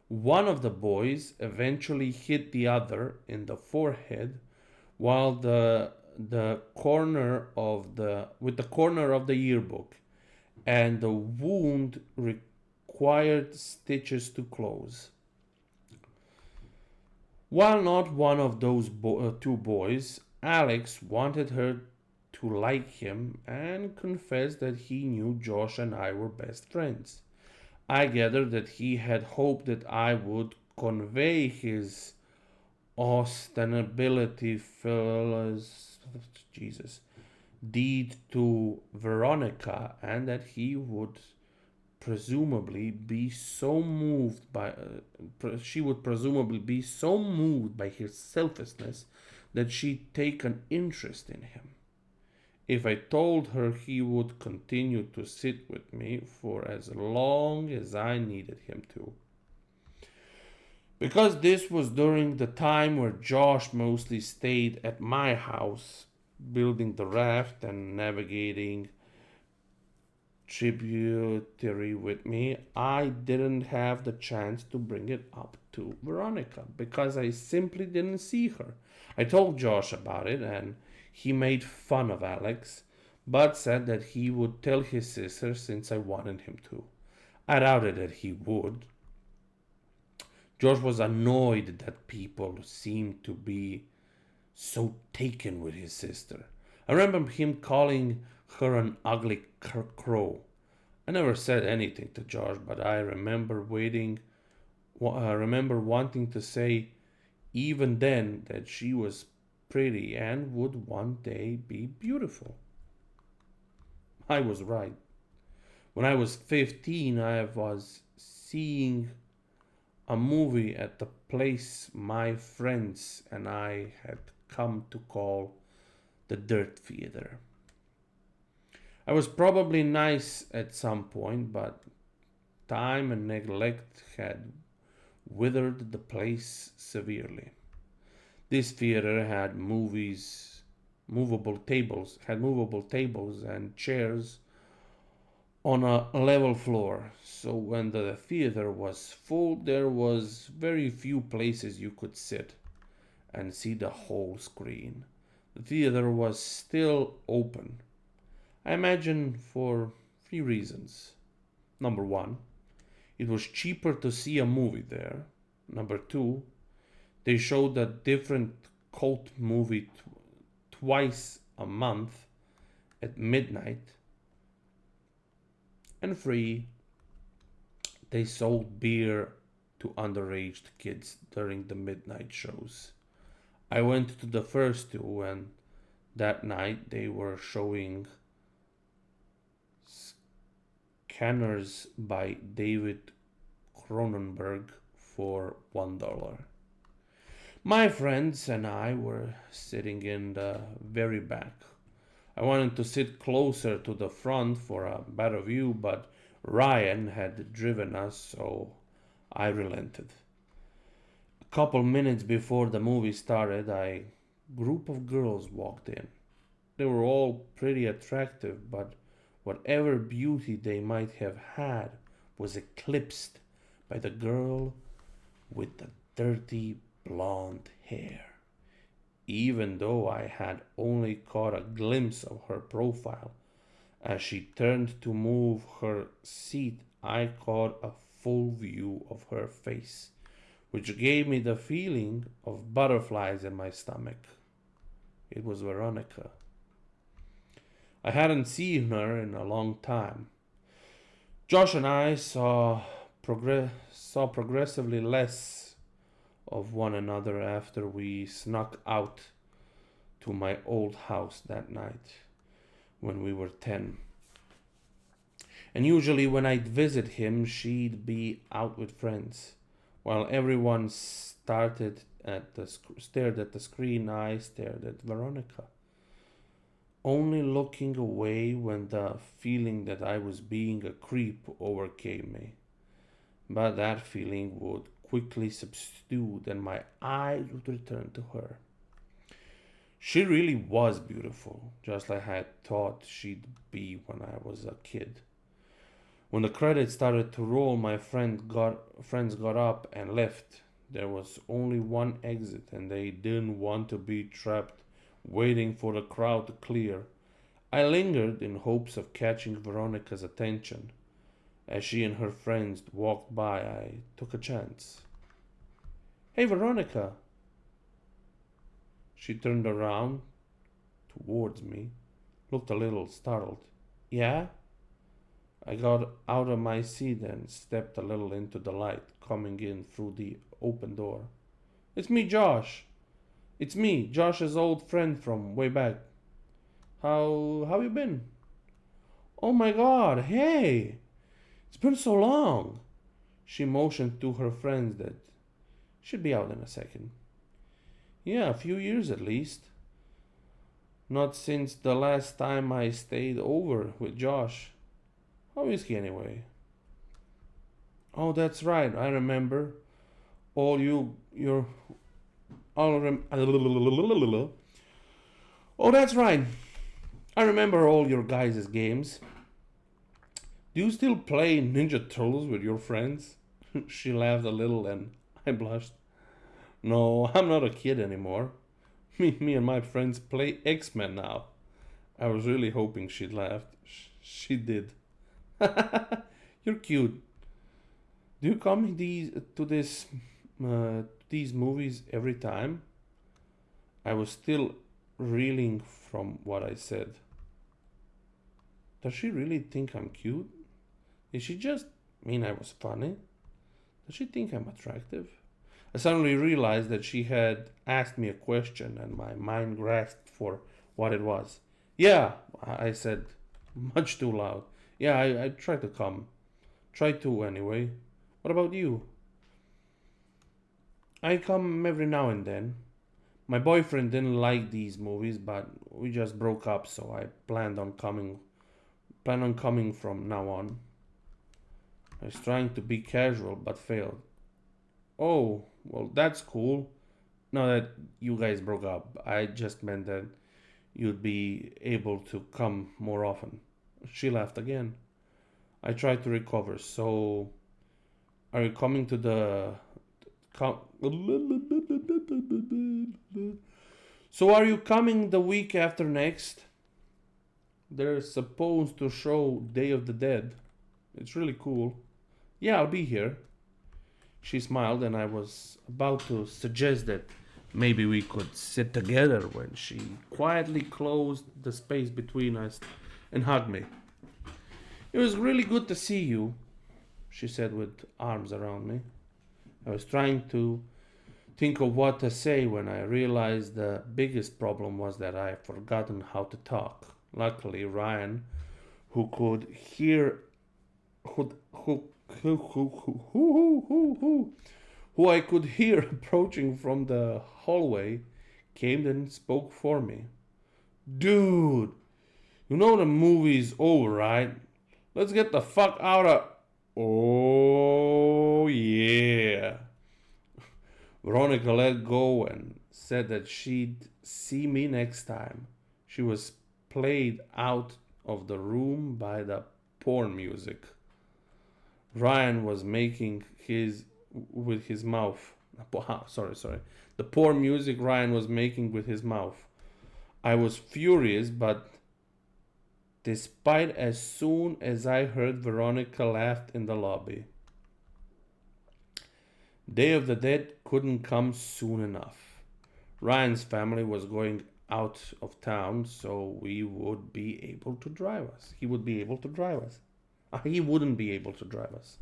One of the boys eventually hit the other in the forehead while the corner of the with the corner of the yearbook, and the wound required stitches to close. While not one of those two boys, Alex wanted her to like him and confessed that he knew Josh and I were best friends. I gathered that he had hoped that I would convey his ostensibility Jesus deed to Veronica, and that he would presumably be so moved by she would presumably be so moved by his selflessness that she'd take an interest in him. If I told her he would continue to sit with me for as long as I needed him to. Because this was during the time where Josh mostly stayed at my house, building the raft and navigating tributary with me, I didn't have the chance to bring it up to Veronica because I simply didn't see her. I told Josh about it and he made fun of Alex, but said that he would tell his sister since I wanted him to. I doubted that he would. Josh was annoyed that people seemed to be so taken with his sister. I remember him calling her an ugly crow. I never said anything to Josh, but I remember wanting to say even then that she was pretty and would one day be beautiful. I was right. When I was 15, I was seeing a movie at the place my friends and I had come to call the Dirt Theater. I was probably nice at some point, but time and neglect had withered the place severely. This theater had movable tables and chairs on a level floor. So when the theater was full, there was very few places you could sit and see the whole screen. The theater was still open. I imagine for three reasons. Number one, it was cheaper to see a movie there. Number two, they showed a different cult movie twice a month at midnight. And three, they sold beer to underage kids during the midnight shows. I went to the first two, and that night they were showing Scanners by David Cronenberg for $1. My friends and I were sitting in the very back. I wanted to sit closer to the front for a better view, but Ryan had driven us, so I relented. A couple minutes before the movie started, a group of girls walked in. They were all pretty attractive, but whatever beauty they might have had was eclipsed by the girl with the dirty blonde hair. Even though I had only caught a glimpse of her profile, as she turned to move her seat, I caught a full view of her face, which gave me the feeling of butterflies in my stomach. It was Veronica. I hadn't seen her in a long time. Josh and I saw progressively less of one another after we snuck out to my old house that night when we were 10. And usually when I'd visit him, she'd be out with friends. While everyone stared at the screen, I stared at Veronica, only looking away when the feeling that I was being a creep overcame me. But that feeling would quickly subside and my eyes would return to her. She really was beautiful, just like I had thought she'd be when I was a kid. When the credits started to roll, my friends got up and left. There was only one exit, and they didn't want to be trapped waiting for the crowd to clear. I lingered in hopes of catching Veronica's attention. As she and her friends walked by, I took a chance. "Hey, Veronica!" She turned around towards me, looked a little startled. "Yeah?" I got out of my seat and stepped a little into the light coming in through the open door. "It's me, Josh. It's me, Josh's old friend from way back. How you been?" "Oh my God, hey! It's been so long." She motioned to her friends that she'd be out in a second. "Yeah, a few years at least. Not since the last time I stayed over with Josh. How is he anyway?" "Oh, that's right. I remember. All you your all rem- Oh, that's right. I remember all your guys' games. Do you still play Ninja Turtles with your friends?" She laughed a little and I blushed. "No, I'm not a kid anymore. Me and my friends play X-Men now." I was really hoping she'd laugh. She did. "You're cute. Do you come these movies every time?" I was still reeling from what I said. Does she really think I'm cute? Did she just mean I was funny? Does she think I'm attractive? I suddenly realized that she had asked me a question and my mind grasped for what it was. "Yeah," I said, much too loud. "Yeah, I try to come. Try to, anyway. What about you?" "I come every now and then. My boyfriend didn't like these movies, but we just broke up, so I plan on coming from now on." I was trying to be casual, but failed. "Oh, well, that's cool. Not that you guys broke up. I just meant that you'd be able to come more often. She laughed again. I tried to recover. So, are you coming to the. Com- so, are you coming the week after next? They're supposed to show Day of the Dead. It's really cool. Yeah, I'll be here. She smiled, and I was about to suggest that maybe we could sit together when she quietly closed the space between us and hugged me. It was really good to see you, she said with arms around me. I was trying to think of what to say when I realized the biggest problem was that I had forgotten how to talk. Luckily, Ryan, who could hear, who, who, who I could hear approaching from the hallway, came and spoke for me. Dude, you know the movie's over, right? Let's get the fuck out of. Oh, yeah. Veronica let go and said that she'd see me next time. She was played out of the room by the porn music Ryan was making his with his mouth. Sorry. The poor music Ryan was making with his mouth. I was furious, but despite as soon as I heard Veronica laughed in the lobby. Day of the Dead couldn't come soon enough. Ryan's family was going out of town, so we would be able to drive us. He would be able to drive us. He wouldn't be able to drive us.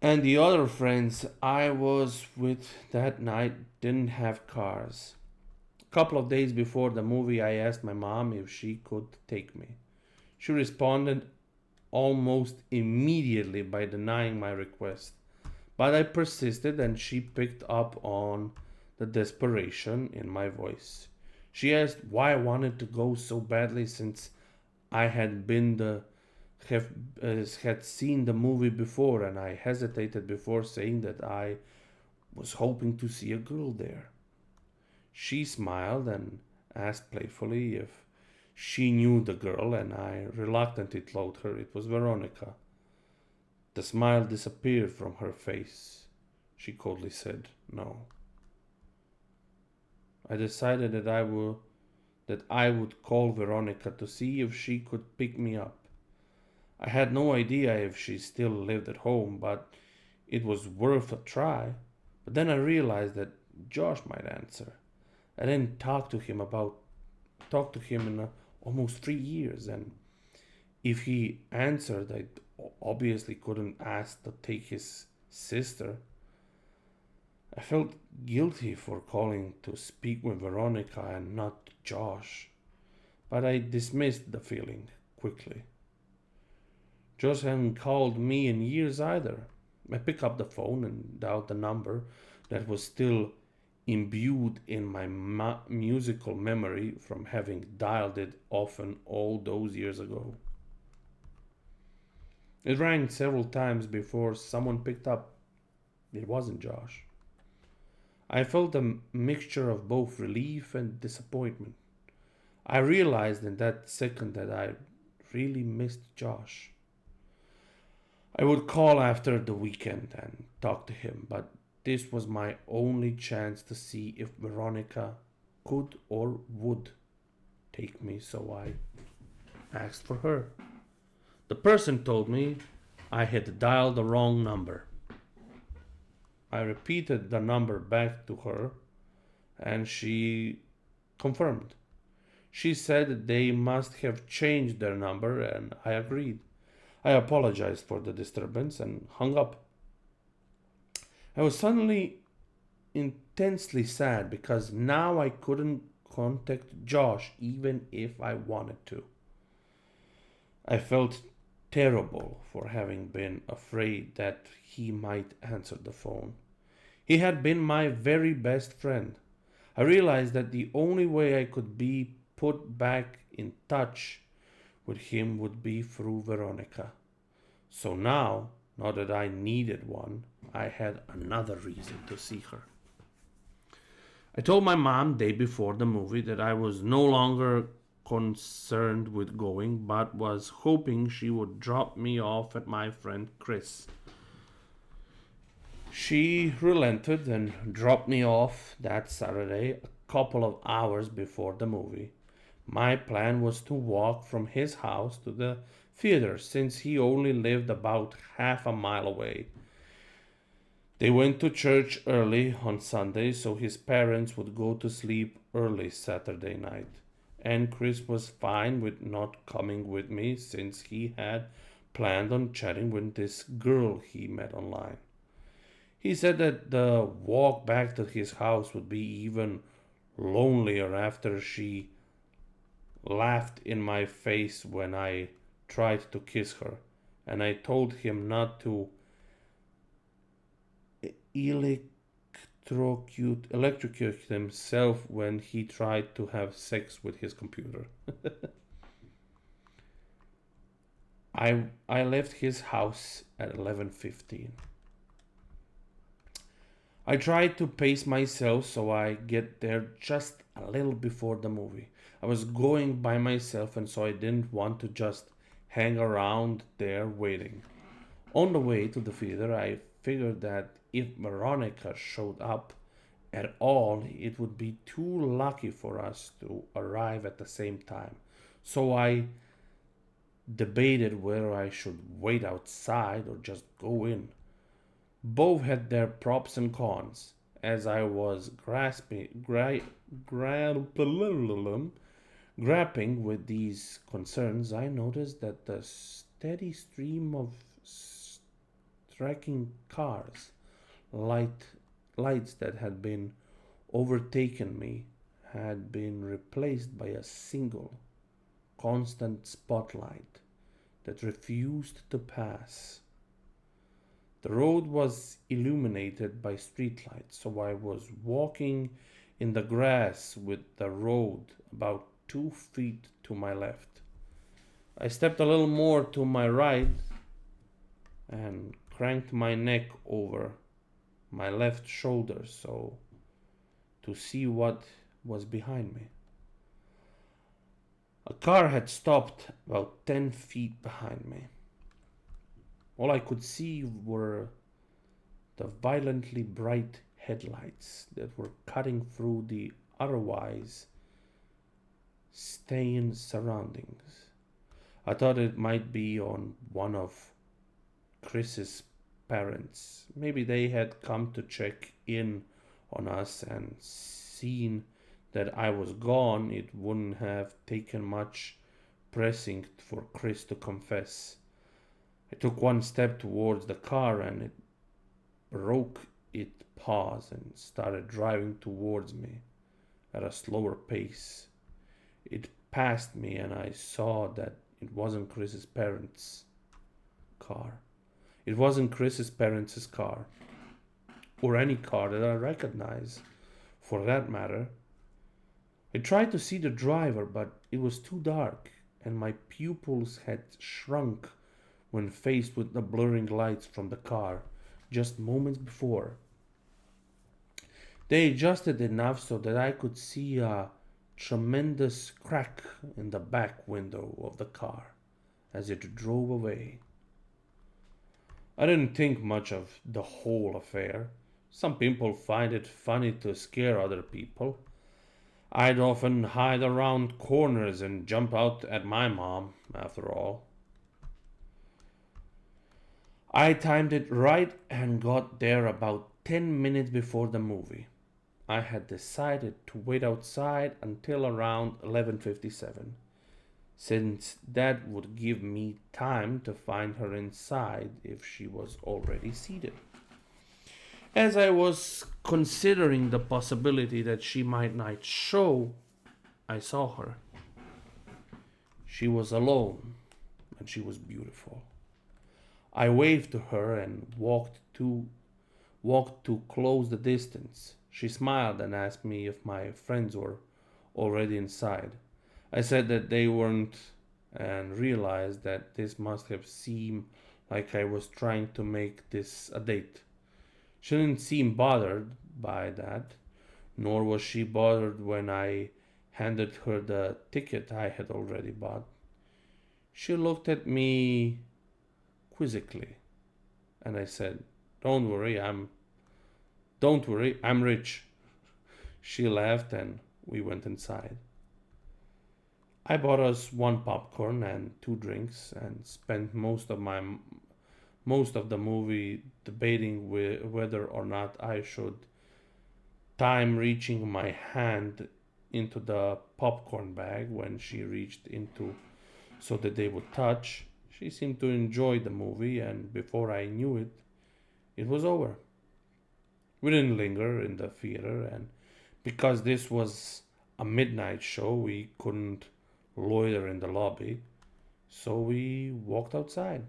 And the other friends I was with that night didn't have cars. A couple of days before the movie, I asked my mom if she could take me. She responded almost immediately by denying my request. But I persisted and she picked up on the desperation in my voice. She asked why I wanted to go so badly since I had been the have had seen the movie before, and I hesitated before saying that I was hoping to see a girl there. She smiled and asked playfully if she knew the girl, and I reluctantly told her it was Veronica. The smile disappeared from her face. She coldly said no. I decided that I would call Veronica to see if she could pick me up. I had no idea if she still lived at home, but it was worth a try. But then I realized that Josh might answer. I didn't talk to him in almost 3 years, and if he answered, I obviously couldn't ask to take his sister. I felt guilty for calling to speak with Veronica and not Josh, but I dismissed the feeling quickly. Josh hadn't called me in years either. I picked up the phone and dialed the number that was still imbued in my musical memory from having dialed it often all those years ago. It rang several times before someone picked up. It wasn't Josh. I felt a mixture of both relief and disappointment. I realized in that second that I really missed Josh. I would call after the weekend and talk to him, but this was my only chance to see if Veronica could or would take me, so I asked for her. The person told me I had dialed the wrong number. I repeated the number back to her and she confirmed. She said they must have changed their number and I agreed. I apologized for the disturbance and hung up. I was suddenly intensely sad because now I couldn't contact Josh even if I wanted to. I felt terrible for having been afraid that he might answer the phone. He had been my very best friend. I realized that the only way I could be put back in touch with him would be through Veronica. So now that I needed one, I had another reason to see her. I told my mom day before the movie that I was no longer concerned with going, but was hoping she would drop me off at my friend Chris. She relented and dropped me off that Saturday, a couple of hours before the movie. My plan was to walk from his house to the theater since he only lived about half a mile away. They went to church early on Sunday so his parents would go to sleep early Saturday night. And Chris was fine with not coming with me since he had planned on chatting with this girl he met online. He said that the walk back to his house would be even lonelier after she laughed in my face when I tried to kiss her, and I told him not to electrocute himself when he tried to have sex with his computer. I left his house at 11:15. I tried to pace myself so I get there just a little before the movie. I was going by myself and so I didn't want to just hang around there waiting. On the way to the theater, I figured that if Veronica showed up at all, it would be too lucky for us to arrive at the same time. So I debated whether I should wait outside or just go in. Both had their props and cons. As I was grappling with these concerns, I noticed that the steady stream of striking cars, light, lights that had been overtaken me, had been replaced by a single, constant spotlight that refused to pass. The road was illuminated by streetlights, so I was walking in the grass with the road about 2 feet to my left. I stepped a little more to my right and cranked my neck over my left shoulder so to see what was behind me. A car had stopped about 10 feet behind me. All I could see were the violently bright headlights that were cutting through the otherwise stained surroundings. I thought it might be on one of Chris's parents. Maybe they had come to check in on us and seen that I was gone. It wouldn't have taken much pressing for Chris to confess. I took one step towards the car and it broke its pause and started driving towards me at a slower pace. It passed me and I saw that it wasn't Chris's parents' car. It wasn't Chris's parents' car, or any car that I recognize, for that matter. I tried to see the driver, but it was too dark, and my pupils had shrunk when faced with the blurring lights from the car just moments before. They adjusted enough so that I could see a tremendous crack in the back window of the car as it drove away. I didn't think much of the whole affair. Some people find it funny to scare other people. I'd often hide around corners and jump out at my mom, after all. I timed it right and got there about 10 minutes before the movie. I had decided to wait outside until around 11:57, since that would give me time to find her inside if she was already seated. As I was considering the possibility that she might not show, I saw her. She was alone and she was beautiful. I waved to her and walked to close the distance. She smiled and asked me if my friends were already inside. I said that they weren't and realized that this must have seemed like I was trying to make this a date. She didn't seem bothered by that, nor was she bothered when I handed her the ticket I had already bought. She looked at me quizzically, and I said, "Don't worry, I'm rich." She laughed and we went inside. I bought us one popcorn and two drinks and spent most of the movie debating whether or not I should time reaching my hand into the popcorn bag when she reached into so that they would touch. She seemed to enjoy the movie, and before I knew it, it was over. We didn't linger in the theater, and because this was a midnight show, we couldn't loiter in the lobby, so we walked outside.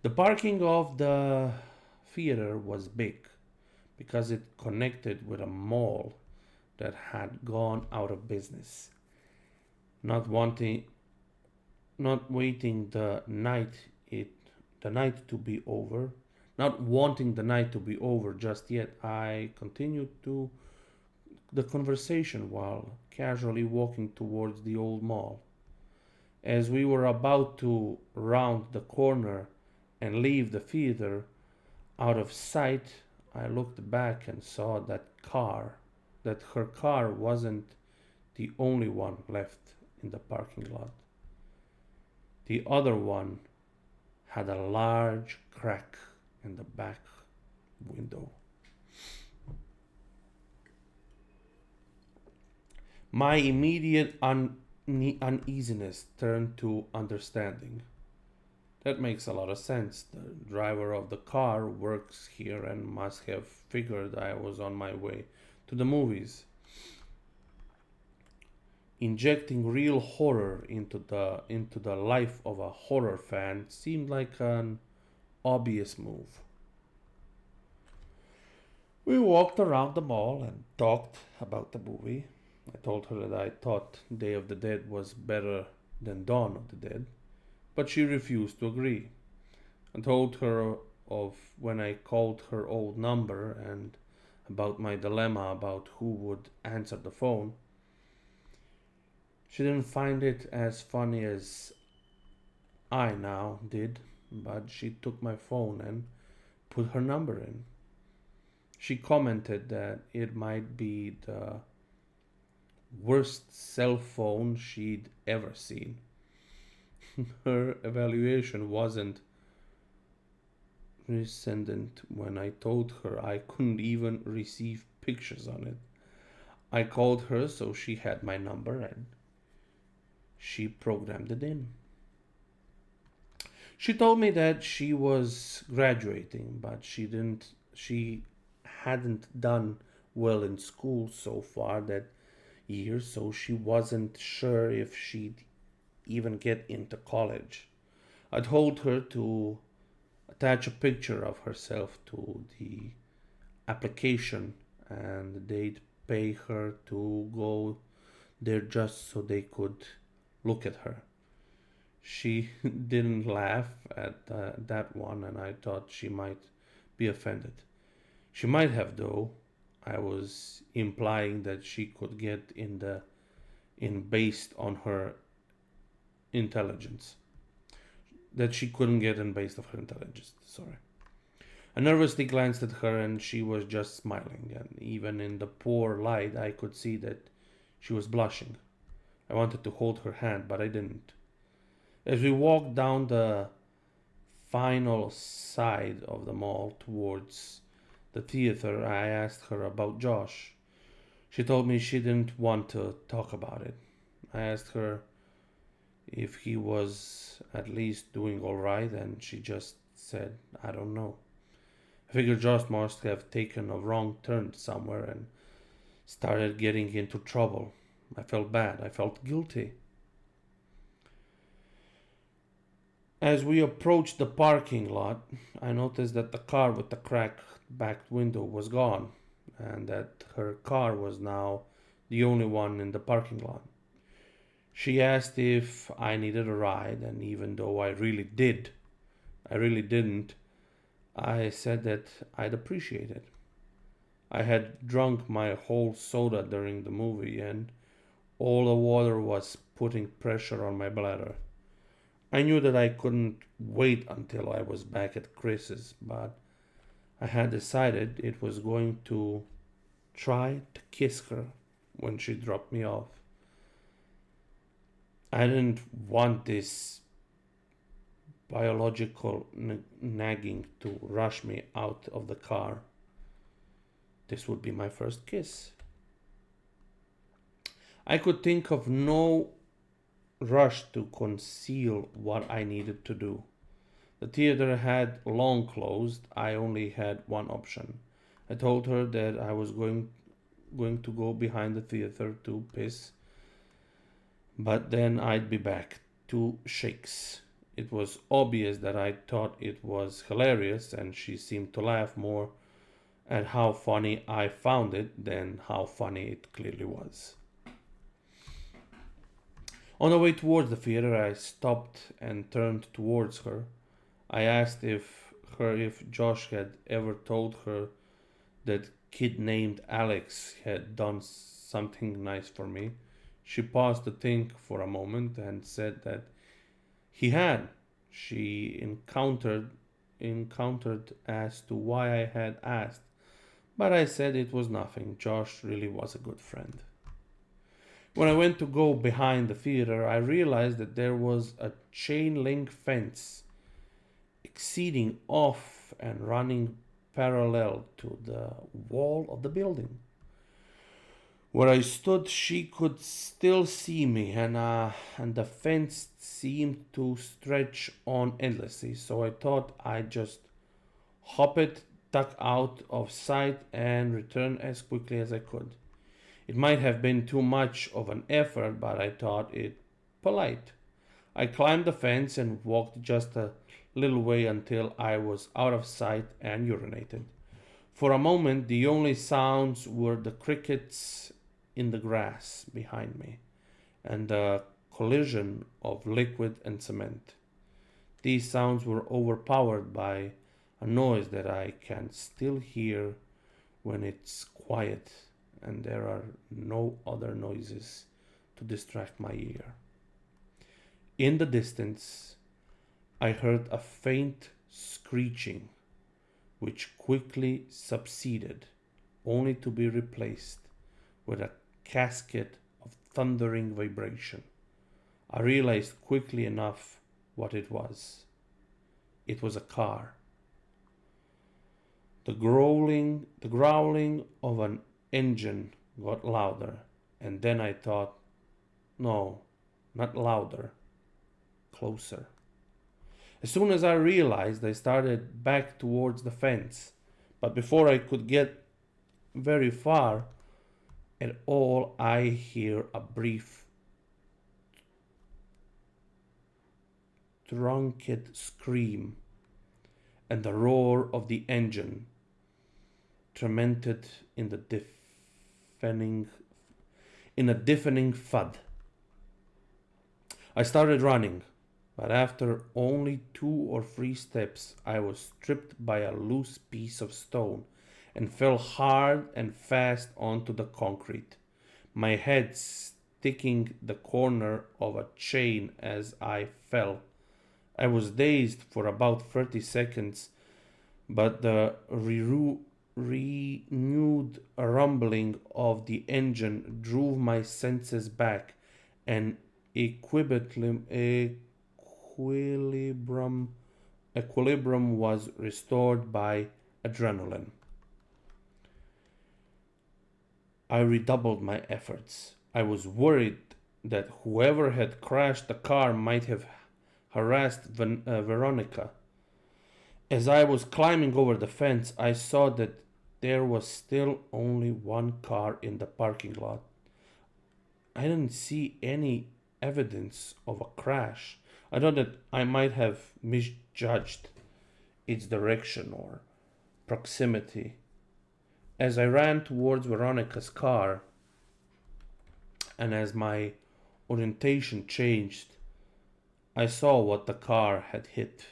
The parking of the theater was big because it connected with a mall that had gone out of business. Not wanting not waiting it the night to be over, not wanting the night to be over just yet, I continued to the conversation while casually walking towards the old mall. As we were about to round the corner and leave the theater out of sight, I looked back and saw that her car wasn't the only one left in the parking lot. The other one had a large crack in the back window. My immediate uneasiness turned to understanding. That makes a lot of sense. The driver of the car works here and must have figured I was on my way to the movies. Injecting real horror into the life of a horror fan seemed like an obvious move. We walked around the mall and talked about the movie. I told her that I thought Day of the Dead was better than Dawn of the Dead, but she refused to agree. I told her of when I called her old number and about my dilemma about who would answer the phone. She didn't find it as funny as I now did, but she took my phone and put her number in. She commented that it might be the worst cell phone she'd ever seen. Her evaluation wasn't rescindent when I told her I couldn't even receive pictures on it. I called her so she had my number and she programmed it in. She told me that she was graduating, but she hadn't done well in school so far that year, so she wasn't sure if she'd even get into college. I told her to attach a picture of herself to the application and they'd pay her to go there just so they could look at her. She didn't laugh at that one, and I thought she might be offended. She might have, though. I was implying that she could get in based on her intelligence. That she couldn't get in based on her intelligence. Sorry. I nervously glanced at her, and she was just smiling. And even in the poor light, I could see that she was blushing. I wanted to hold her hand, but I didn't. As we walked down the final side of the mall towards the theater, I asked her about Josh. She told me she didn't want to talk about it. I asked her if he was at least doing all right, and she just said, "I don't know." I figured Josh must have taken a wrong turn somewhere and started getting into trouble. I felt bad. I felt guilty. As we approached the parking lot, I noticed that the car with the cracked back window was gone, and that her car was now the only one in the parking lot. She asked if I needed a ride, and even though I really didn't, I said that I'd appreciate it. I had drunk my whole soda during the movie, and all the water was putting pressure on my bladder. I knew that I couldn't wait until I was back at Chris's, but I had decided it was going to try to kiss her when she dropped me off. I didn't want this biological nagging to rush me out of the car. This would be my first kiss. I could think of no rush to conceal what I needed to do. The theater had long closed. I only had one option. I told her that I was going to go behind the theater to piss, but then I'd be back. 2 shakes. It was obvious that I thought it was hilarious, and she seemed to laugh more at how funny I found it than how funny it clearly was. On the way towards the theater, I stopped and turned towards her. I asked if Josh had ever told her that kid named Alex had done something nice for me. She paused to think for a moment and said that he had. She encountered as to why I had asked, but I said it was nothing. Josh really was a good friend. When I went to go behind the theater, I realized that there was a chain link fence exceeding off and running parallel to the wall of the building. Where I stood, she could still see me, and the fence seemed to stretch on endlessly. So I thought I'd just hop it, duck out of sight, and return as quickly as I could. It might have been too much of an effort, but I thought it polite. I climbed the fence and walked just a little way until I was out of sight and urinated. For a moment, the only sounds were the crickets in the grass behind me and the collision of liquid and cement. These sounds were overpowered by a noise that I can still hear when it's quiet and there are no other noises to distract my ear. In the distance, I heard a faint screeching, which quickly subsided, only to be replaced with a cascade of thundering vibration. I realized quickly enough what it was. It was a car. The growling of an engine got louder, and then I thought, no, not louder, closer. As soon as I realized, I started back towards the fence, but before I could get very far at all, I hear a brief, truncated scream and the roar of the engine, tremended in a deafening thud. I started running, but after only 2 or 3 steps, I was tripped by a loose piece of stone and fell hard and fast onto the concrete, my head sticking the corner of a chain as I fell. I was dazed for about 30 seconds, but the renewed rumbling of the engine drove my senses back, and equilibrium was restored by adrenaline. I redoubled my efforts. I was worried that whoever had crashed the car might have harassed Veronica. As I was climbing over the fence, I saw that there was still only one car in the parking lot. I didn't see any evidence of a crash. I thought that I might have misjudged its direction or proximity. As I ran towards Veronica's car, and as my orientation changed, I saw what the car had hit.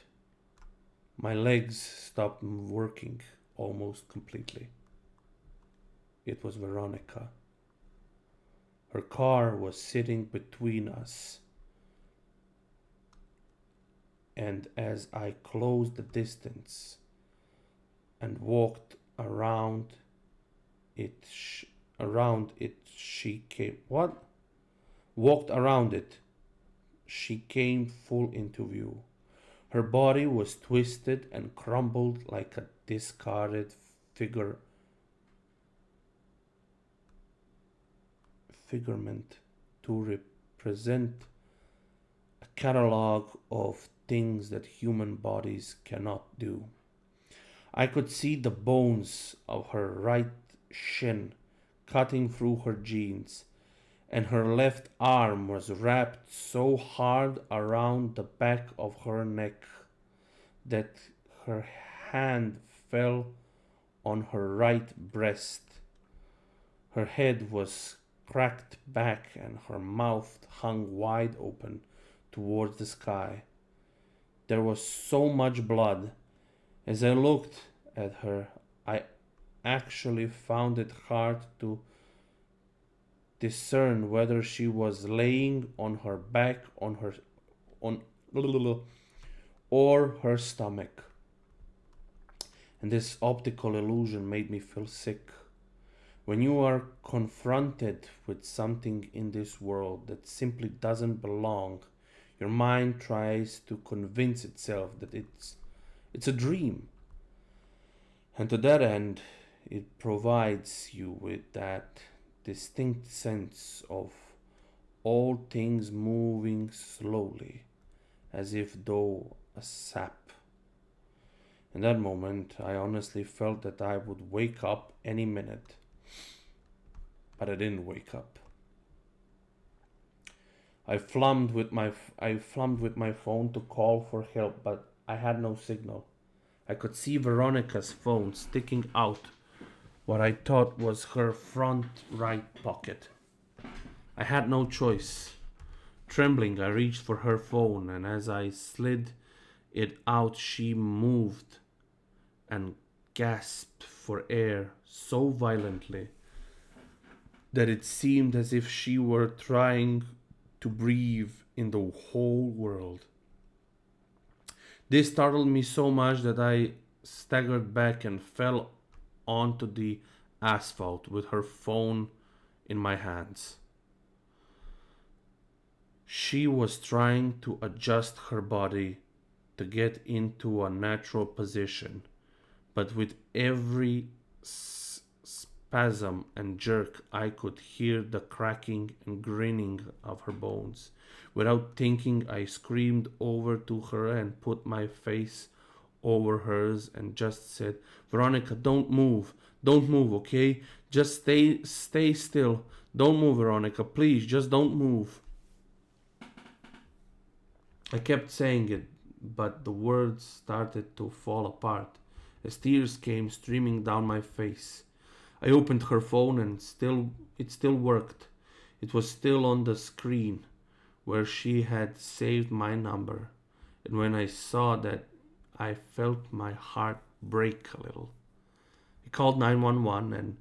My legs stopped working almost completely. it was Veronica. Her car was sitting between us, and as I closed the distance and walked it, around it, she came. What? Walked around it, she came full into view. Her body was twisted and crumbled like a discarded figure figurement to represent a catalog of things that human bodies cannot do. I could see the bones of her right shin cutting through her jeans, and her left arm was wrapped so hard around the back of her neck that her hand fell on her right breast. Her head was cracked back and her mouth hung wide open towards the sky. There was so much blood. As I looked at her, I actually found it hard to discern whether she was laying on her back on or her stomach. And this optical illusion made me feel sick. When you are confronted with something in this world that simply doesn't belong, your mind tries to convince itself that it's a dream. And to that end, it provides you with that distinct sense of all things moving slowly, as if though a sap. In that moment, I honestly felt that I would wake up any minute. But I didn't wake up. I flummed with my phone to call for help, but I had no signal. I could see Veronica's phone sticking out what I thought was her front right pocket. I had no choice. Trembling, I reached for her phone, and as I slid it out, she moved and gasped for air so violently that it seemed as if she were trying to breathe in the whole world. This startled me so much that I staggered back and fell onto the asphalt with her phone in my hands. She was trying to adjust her body to get into a natural position, but with every spasm and jerk, I could hear the cracking and grinning of her bones. Without thinking, I screamed over to her and put my face over hers and just said, "Veronica, don't move. Don't move, okay? Just stay still. Don't move, Veronica. Please, just don't move." I kept saying it, but the words started to fall apart as tears came streaming down my face. I opened her phone and it still worked. It was still on the screen where she had saved my number. And when I saw that, I felt my heart break a little. I called 911 and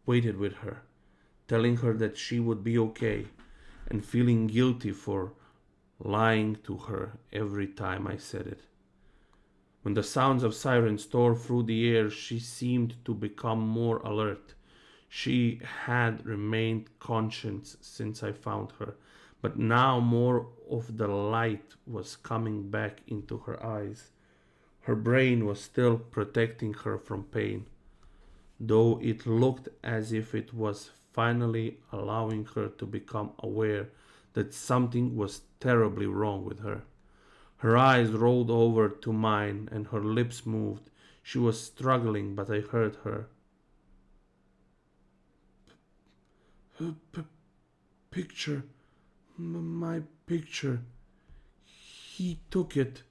waited with her, telling her that she would be okay and feeling guilty for lying to her every time I said it. When the sounds of sirens tore through the air, she seemed to become more alert. She had remained conscious since I found her, but now more of the light was coming back into her eyes. Her brain was still protecting her from pain, though it looked as if it was finally allowing her to become aware that something was terribly wrong with her. Her eyes rolled over to mine and her lips moved. She was struggling, but I heard her. Picture. My picture. He took it.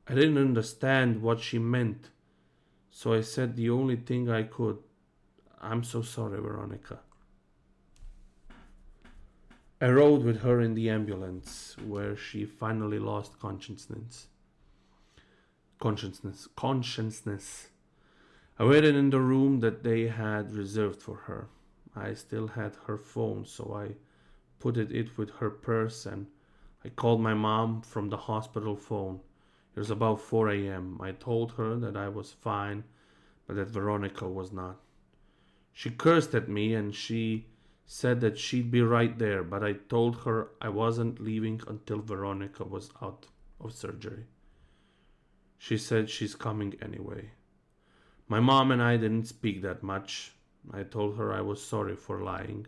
I didn't understand what she meant, so I said the only thing I could. "I'm so sorry, Veronica." I rode with her in the ambulance, where she finally lost consciousness. I waited in the room that they had reserved for her. I still had her phone, so I put it with her purse and I called my mom from the hospital phone. It was about 4 a.m. I told her that I was fine, but that Veronica was not. She cursed at me and she said that she'd be right there, but I told her I wasn't leaving until Veronica was out of surgery. She said she's coming anyway. My mom and I didn't speak that much. I told her I was sorry for lying,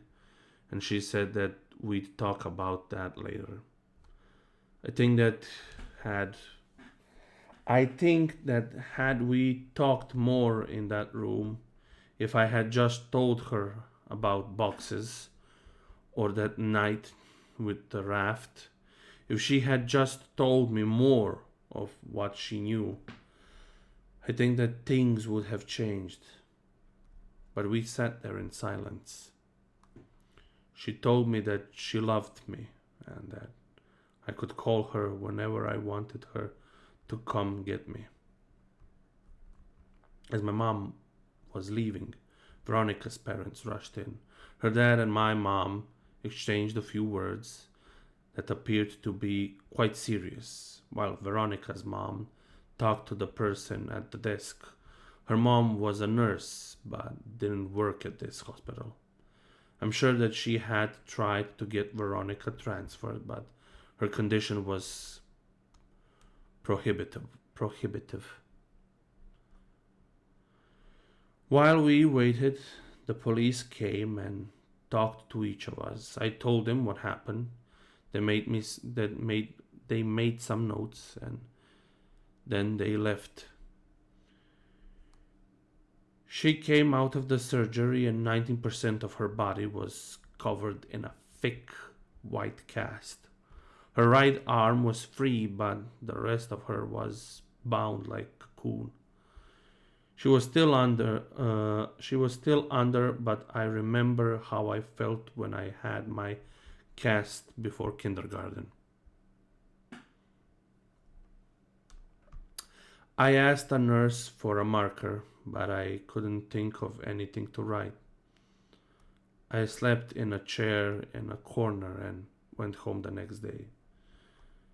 and she said that we'd talk about that later. I think that had I think that had we talked more in that room, if I had just told her about boxes or that night with the raft, if she had just told me more of what she knew, I think that things would have changed. But we sat there in silence. She told me that she loved me and that I could call her whenever I wanted her to come get me. As my mom was leaving, Veronica's parents rushed in. Her dad and my mom exchanged a few words that appeared to be quite serious, while Veronica's mom talked to the person at the desk. Her mom was a nurse, but didn't work at this hospital. I'm sure that she had tried to get Veronica transferred, but her condition was prohibitive. While we waited, the police came and talked to each of us. I told them what happened. They made some notes and then they left. She came out of the surgery and 19% of her body was covered in a thick white cast. Her right arm was free, but the rest of her was bound like a cocoon. She was still under, but I remember how I felt when I had my cast before kindergarten. I asked a nurse for a marker, but I couldn't think of anything to write. I slept in a chair in a corner and went home the next day.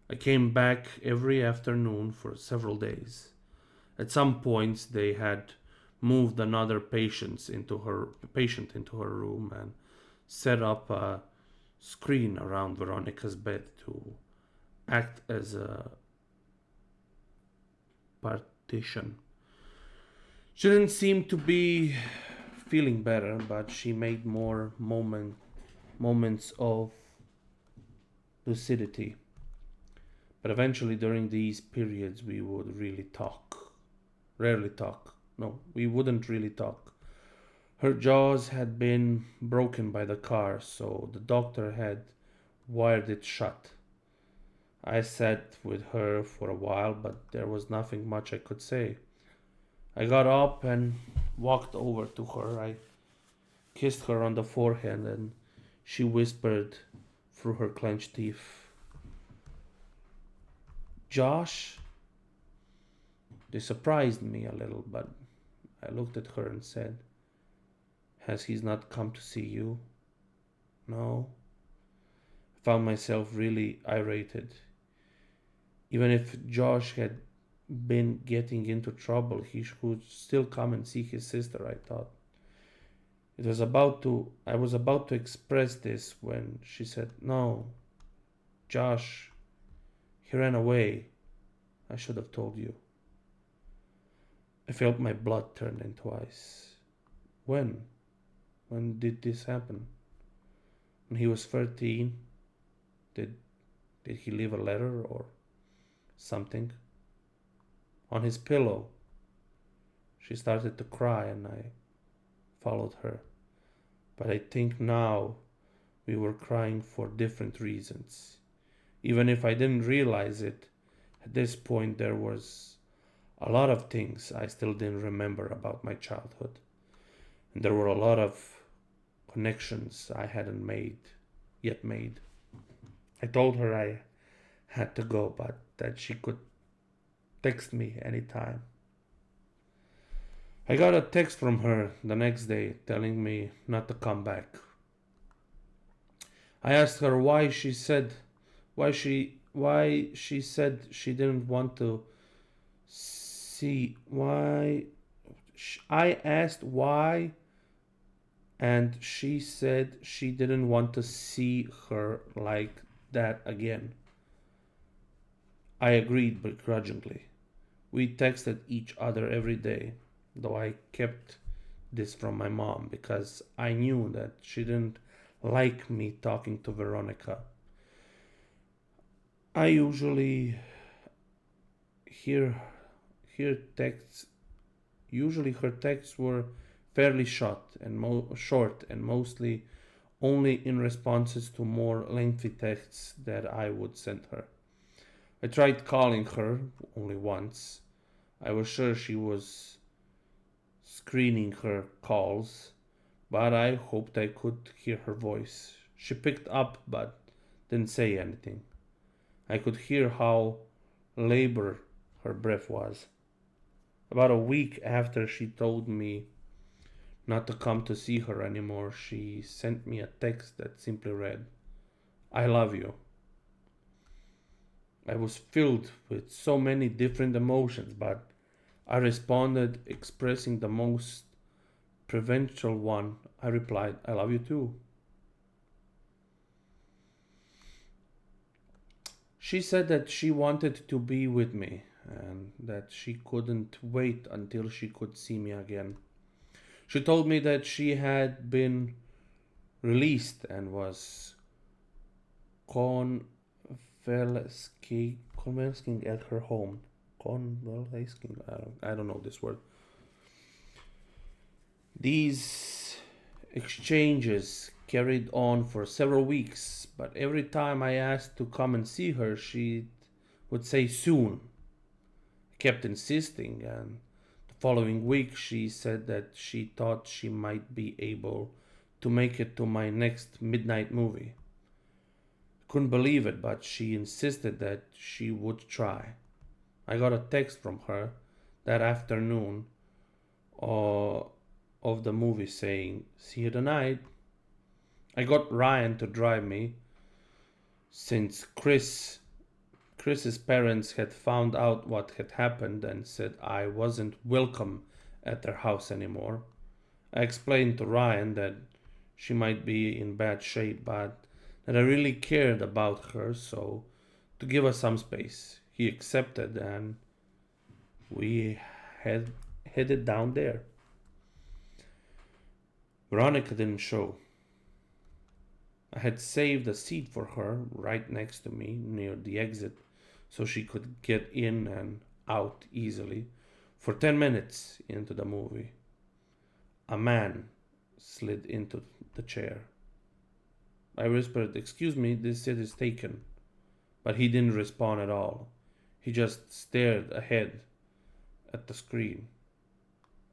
I came back every afternoon for several days. At some points, they had moved another patient into her room and set up a screen around Veronica's bed to act as a partition. She didn't seem to be feeling better, but she made more moments of lucidity. But eventually, during these periods, we would really talk. Rarely talk. No, we wouldn't really talk. Her jaws had been broken by the car, so the doctor had wired it shut. I sat with her for a while, but there was nothing much I could say. I got up and walked over to her. I kissed her on the forehead and she whispered through her clenched teeth, "Josh?" This surprised me a little, but I looked at her and said, "Has he not come to see you?" "No." I found myself really irritated. Even if Josh had been getting into trouble, he could still come and see his sister, I thought. I was about to express this when she said, "No, Josh, he ran away. I should have told you." I felt my blood turn into ice. When? When did this happen? When he was 13? Did he leave a letter or something? On his pillow. She started to cry and I followed her. But I think now we were crying for different reasons. Even if I didn't realize it, at this point there was a lot of things I still didn't remember about my childhood. And there were a lot of connections I hadn't yet made. I told her I had to go, but that she could text me anytime. I got a text from her the next day telling me not to come back. I asked her why she said she didn't want to see why I asked why, and she said she didn't want to see her like that again. I agreed begrudgingly. We texted each other every day, though I kept this from my mom because I knew that she didn't like me talking to Veronica. I usually hear hear texts. Usually her texts were fairly short and mostly only in responses to more lengthy texts that I would send her. I tried calling her only once. I was sure she was screening her calls, but I hoped I could hear her voice. She picked up but didn't say anything. I could hear how labored her breath was. About a week after she told me not to come to see her anymore, she sent me a text that simply read, I love you. I was filled with so many different emotions, but I responded expressing the most provincial one. I replied, I love you too. She said that she wanted to be with me and that she couldn't wait until she could see me again. She told me that she had been released and was convalescing at her home. Convalescing, I don't know this word. These exchanges carried on for several weeks, but every time I asked to come and see her, she would say soon. I kept insisting, and the following week she said that she thought she might be able to make it to my next midnight movie. I couldn't believe it, but she insisted that she would try. I got a text from her that afternoon uh, of the movie saying, see you tonight. I got Ryan to drive me since Chris's parents had found out what had happened and said I wasn't welcome at their house anymore. I explained to Ryan that she might be in bad shape, but that I really cared about her, so to give us some space. He accepted and we had headed down there. Veronica didn't show. I had saved a seat for her right next to me near the exit so she could get in and out easily. For 10 minutes into the movie, a man slid into the chair. I whispered, excuse me, this seat is taken. But he didn't respond at all. He just stared ahead at the screen.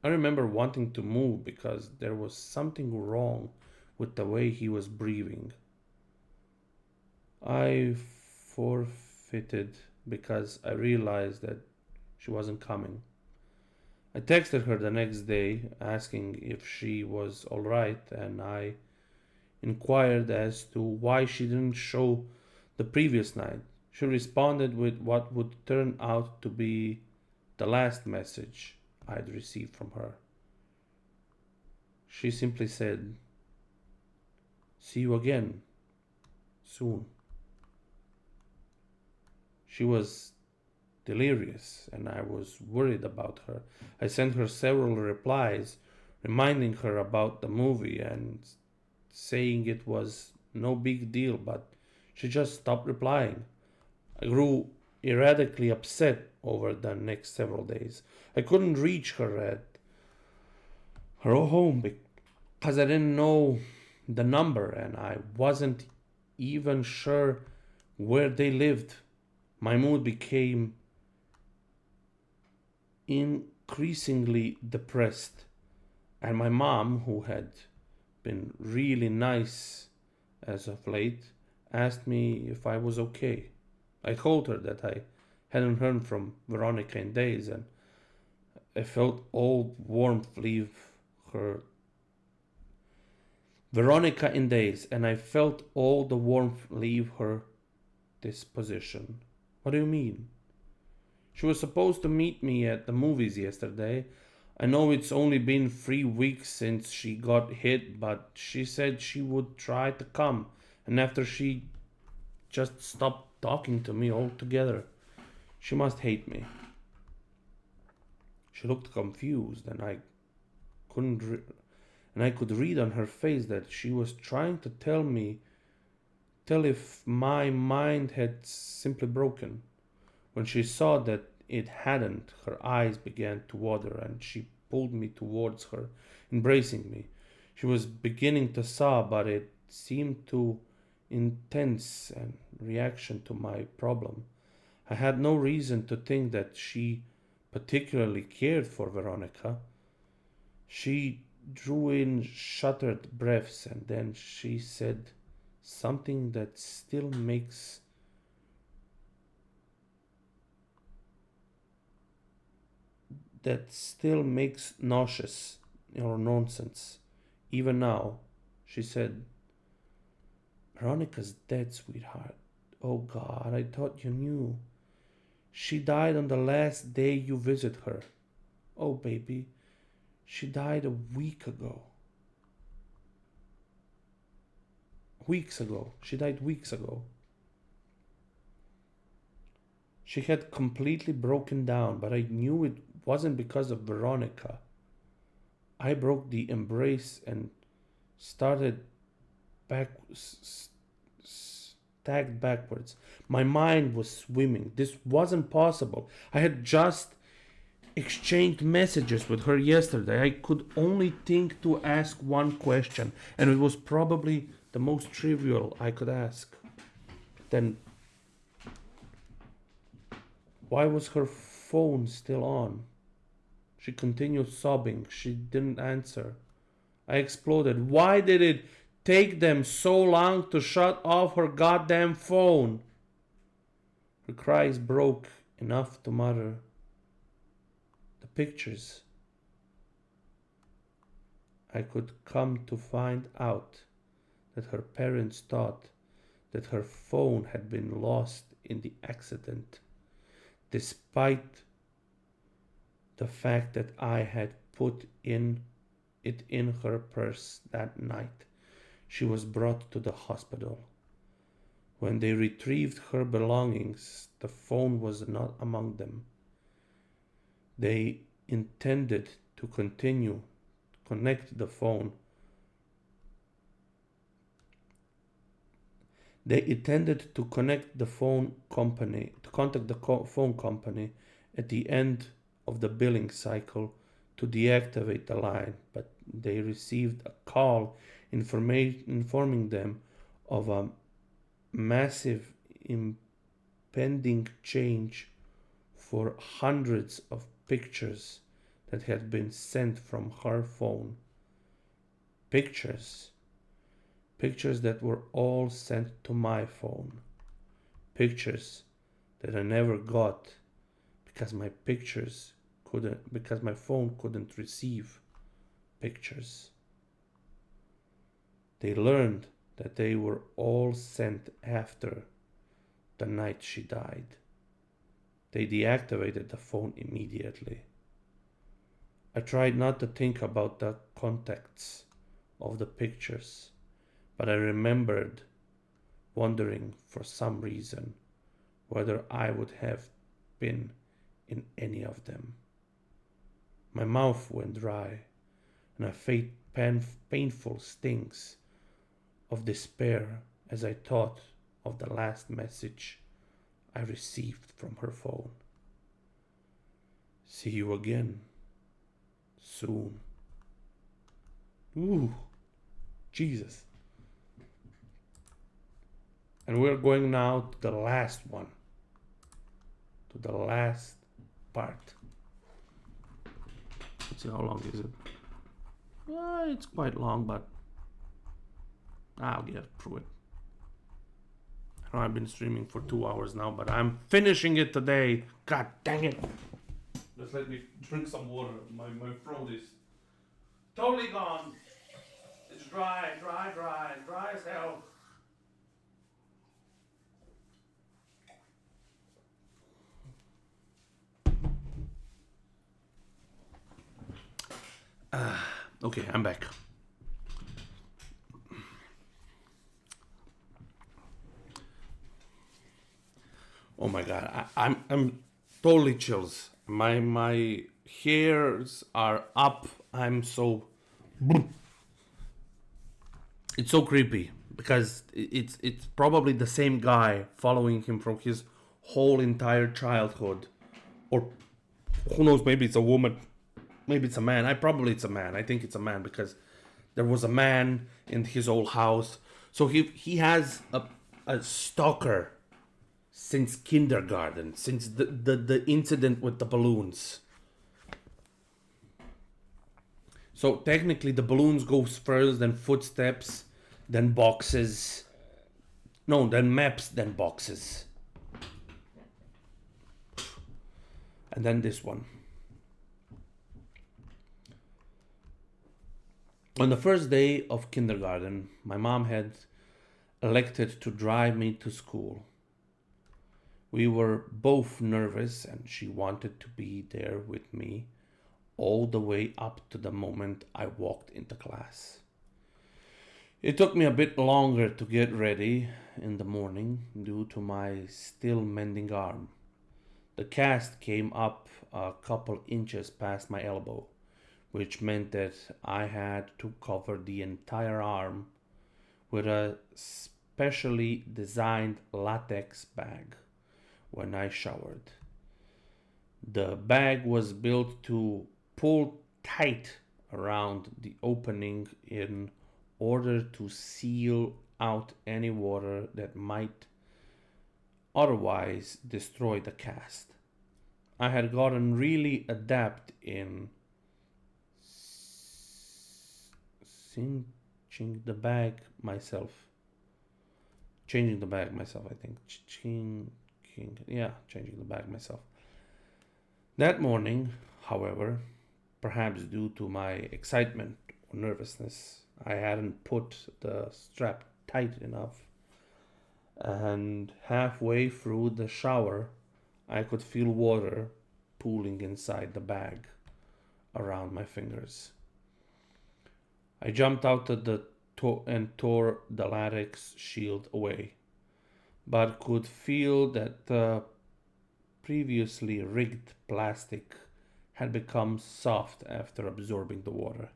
I remember wanting to move because there was something wrong with the way he was breathing. I forfeited because I realized that she wasn't coming. I texted her the next day asking if she was alright, and I inquired as to why she didn't show the previous night. She responded with what would turn out to be the last message I'd received from her. She simply said, see you again soon. She was delirious and I was worried about her. I sent her several replies reminding her about the movie and saying it was no big deal, but she just stopped replying. I grew erratically upset over the next several days. I couldn't reach her at her home because I didn't know the number and I wasn't even sure where they lived. My mood became increasingly depressed, and my mom, who had been really nice as of late, asked me if I was okay. I told her that I hadn't heard from Veronica in days and I felt all warmth leave her Veronica in days, and I felt all the warmth leave her disposition. What do you mean? She was supposed to meet me at the movies yesterday. I know it's only been 3 weeks since she got hit, but she said she would try to come, and after she just stopped talking to me altogether. She must hate me. She looked confused, and I could read on her face that she was trying to tell if my mind had simply broken. When she saw that it hadn't, her eyes began to water, and she pulled me towards her, embracing me. She was beginning to sob, but it seemed too intense a reaction to my problem. I had no reason to think that she particularly cared for Veronica. She drew in shuttered breaths, and then she said something that still makes nauseous or nonsense. Even now, she said, Veronica's dead, sweetheart. Oh God, I thought you knew. She died on the last day you visit her. Oh baby, she died a week ago. Weeks ago. She died weeks ago. She had completely broken down, but I knew it wasn't because of Veronica. I broke the embrace and started back, stagged backwards. My mind was swimming. This wasn't possible. I had just exchanged messages with her yesterday. I could only think to ask one question, and it was probably the most trivial I could ask. Then, why was her phone still on? She continued sobbing. She didn't answer. I exploded. Why did it take them so long to shut off her goddamn phone? Her cries broke enough to mutter. The pictures. I could come to find out that her parents thought that her phone had been lost in the accident, despite the fact that I had put it in her purse that night. She was brought to the hospital. When they retrieved her belongings, the phone was not among them. They intended to connect the phone. They intended to connect the phone company, to contact the phone company at the end of the billing cycle to deactivate the line, but they received a call informing them of a massive impending change for hundreds of pictures that had been sent from her phone. Pictures that were all sent to my phone. Pictures that I never got because my phone couldn't receive pictures. They learned that they were all sent after the night she died. They deactivated the phone immediately. I tried not to think about the contexts of the pictures, but I remembered wondering for some reason whether I would have been in any of them. My mouth went dry, and I felt painful stings of despair as I thought of the last message I received from her phone. See you again soon. Ooh, Jesus. And we're going now to the last one, to the last part. Let's see, how long is it? It's quite long, but I'll get through it. I know I've been streaming for 2 hours now, but I'm finishing it today. God dang it. Just let me drink some water. My throat is totally gone. It's dry, dry, dry, dry as hell. Okay, I'm back. Oh my god, I'm totally chills. My hairs are up. I'm so it's so creepy because it's probably the same guy following him from his whole entire childhood, or who knows? Maybe it's a woman, maybe it's a man. It's a man. I think it's a man because there was a man in his old house. So he has a stalker since kindergarten, since the incident with the balloons. So technically, the balloons goes first, then footsteps, then boxes. No, then maps, then boxes, and then this one. On the first day of kindergarten, my mom had elected to drive me to school. We were both nervous, and she wanted to be there with me all the way up to the moment I walked into class. It took me a bit longer to get ready in the morning due to my still mending arm. The cast came up a couple inches past my elbow, which meant that I had to cover the entire arm with a specially designed latex bag when I showered. The bag was built to pull tight around the opening in order to seal out any water that might otherwise destroy the cast. I had gotten really adept in cinching the bag myself. Changing the bag myself, I think. Changing the bag myself. That morning, however, perhaps due to my excitement or nervousness, I hadn't put the strap tight enough, and halfway through the shower, I could feel water pooling inside the bag around my fingers. I jumped out of the and tore the latex shield away, but could feel that the previously rigged plastic had become soft after absorbing the water.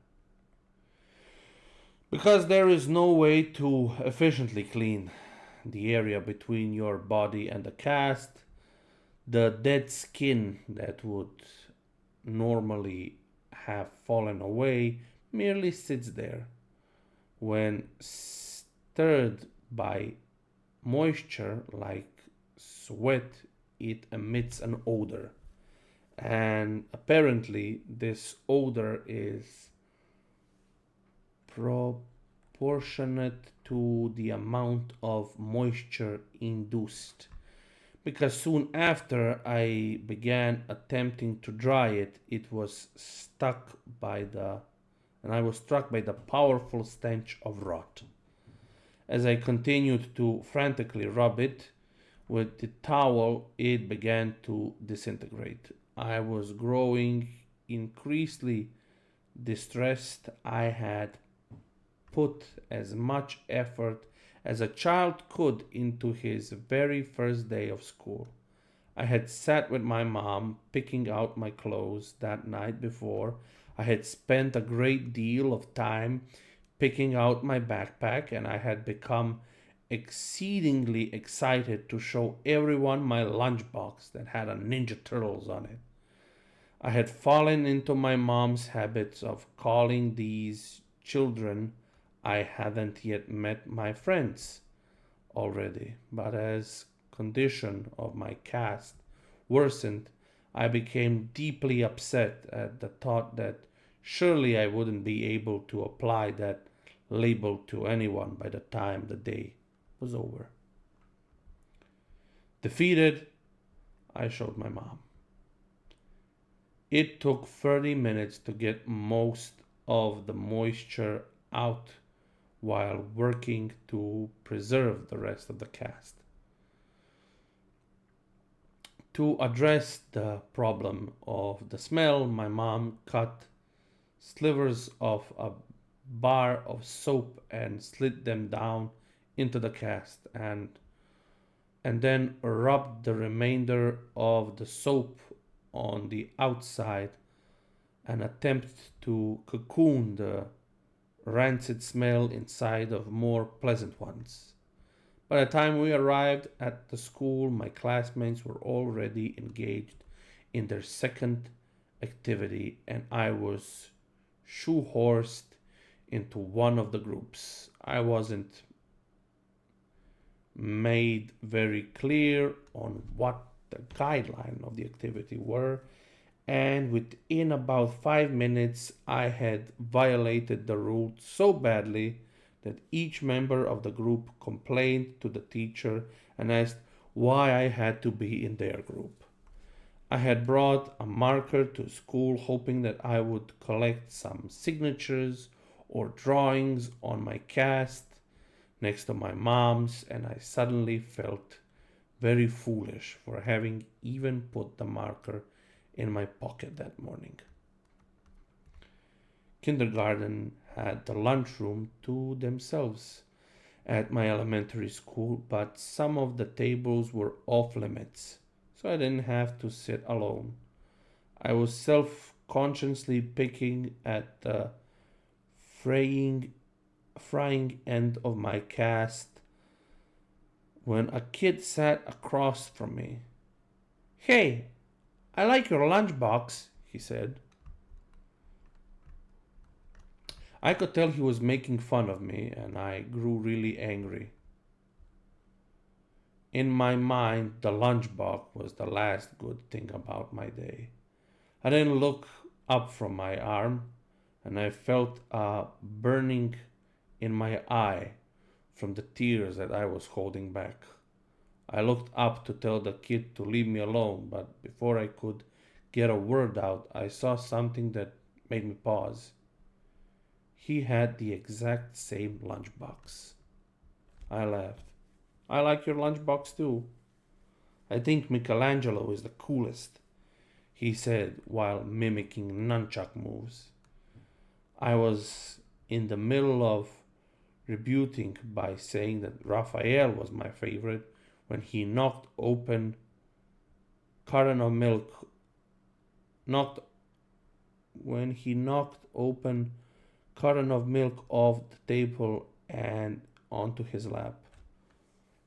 Because there is no way to efficiently clean the area between your body and the cast, the dead skin that would normally have fallen away merely sits there. When stirred by moisture like sweat, it emits an odor. And apparently, this odor is proportionate to the amount of moisture induced. Because soon after I began attempting to dry it, I was struck by the powerful stench of rot. As I continued to frantically rub it with the towel, it began to disintegrate. I was growing increasingly distressed. I had put as much effort as a child could into his very first day of school. I had sat with my mom picking out my clothes that night before. I had spent a great deal of time picking out my backpack, and I had become exceedingly excited to show everyone my lunchbox that had a Ninja Turtles on it. I had fallen into my mom's habits of calling these children I hadn't yet met my friends already, but as condition of my cast worsened, I became deeply upset at the thought that surely I wouldn't be able to apply that label to anyone by the time the day was over. Defeated, I showed my mom. It took 30 minutes to get most of the moisture out while working to preserve the rest of the cast. To address the problem of the smell, my mom cut slivers of a bar of soap and slid them down into the cast and then rubbed the remainder of the soap on the outside and attempt to cocoon the rancid smell inside of more pleasant ones. By the time we arrived at the school, my classmates were already engaged in their second activity, and I was shoehorsed into one of the groups. I wasn't made very clear on what the guideline of the activity were, and within about 5 minutes I had violated the rule so badly that each member of the group complained to the teacher and asked why I had to be in their group. I had brought a marker to school hoping that I would collect some signatures or drawings on my cast next to my mom's, and I suddenly felt very foolish for having even put the marker in my pocket that morning. Kindergarten had the lunchroom to themselves at my elementary school, but some of the tables were off limits, so I didn't have to sit alone. I was self consciously picking at the fraying, frying end of my cast when a kid sat across from me. "Hey, I like your lunchbox," he said. I could tell he was making fun of me, and I grew really angry. In my mind, the lunchbox was the last good thing about my day. I didn't look up from my arm, and I felt a burning in my eye from the tears that I was holding back. I looked up to tell the kid to leave me alone, but before I could get a word out, I saw something that made me pause. He had the exact same lunchbox. I laughed. "I like your lunchbox too. I think Michelangelo is the coolest," he said while mimicking nunchuck moves. I was in the middle of rebuting by saying that Raphael was my favorite when he carton of milk knocked knocked open carton of milk off the table and onto his lap.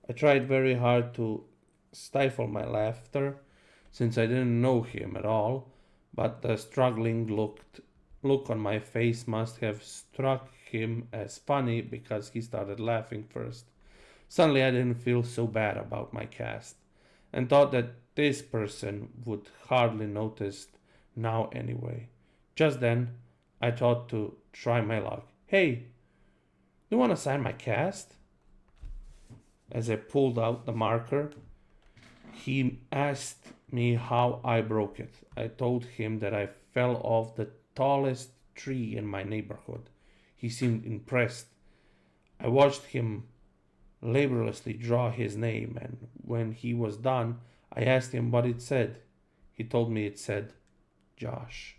I tried very hard to stifle my laughter since I didn't know him at all, but the struggling look on my face must have struck him as funny because he started laughing first. Suddenly I didn't feel so bad about my cast and thought that this person would hardly notice now anyway. Just then I thought to try my luck. "Hey, do you want to sign my cast?" As I pulled out the marker, he asked me how I broke it. I told him that I fell off the tallest tree in my neighborhood. He seemed impressed. I watched him laboriously draw his name, and when he was done, I asked him what it said. He told me it said Josh.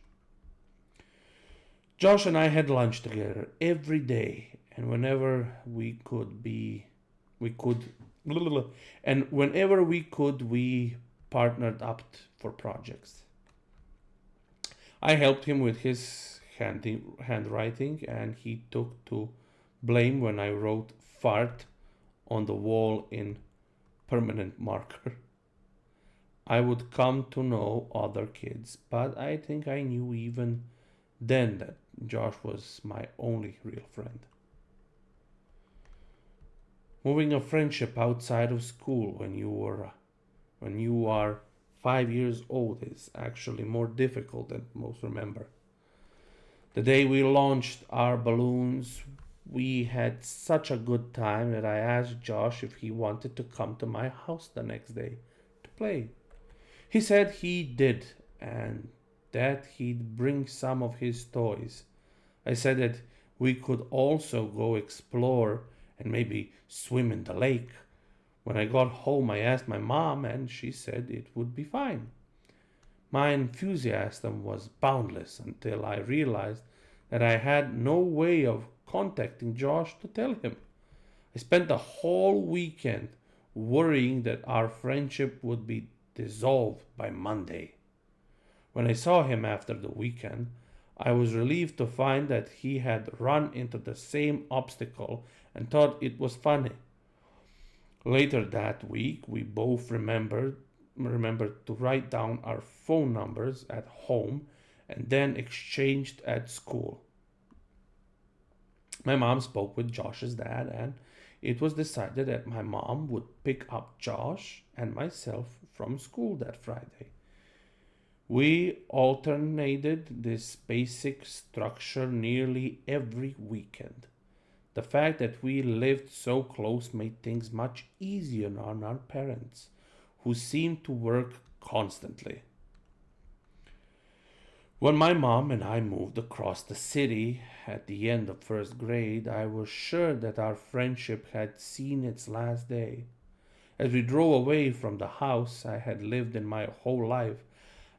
Josh and I had lunch together every day, and whenever we could, we partnered up for projects. I helped him with his handwriting, and he took to blame when I wrote fart on the wall in permanent marker. I would come to know other kids, but I think I knew even then that Josh was my only real friend. Moving a friendship outside of school when you are 5 years old is actually more difficult than most remember. The day we launched our balloons, we had such a good time that I asked Josh if he wanted to come to my house the next day to play. He said he did, and that he'd bring some of his toys. I said that we could also go explore and maybe swim in the lake. When I got home, I asked my mom, and she said it would be fine. My enthusiasm was boundless until I realized that I had no way of contacting Josh to tell him. I spent the whole weekend worrying that our friendship would be dissolved by Monday. When I saw him after the weekend, I was relieved to find that he had run into the same obstacle and thought it was funny. Later that week, we both remembered to write down our phone numbers at home and then exchanged at school. My mom spoke with Josh's dad, and it was decided that my mom would pick up Josh and myself from school that Friday. We alternated this basic structure nearly every weekend. The fact that we lived so close made things much easier on our parents, who seemed to work constantly. When my mom and I moved across the city at the end of first grade, I was sure that our friendship had seen its last day. As we drove away from the house I had lived in my whole life,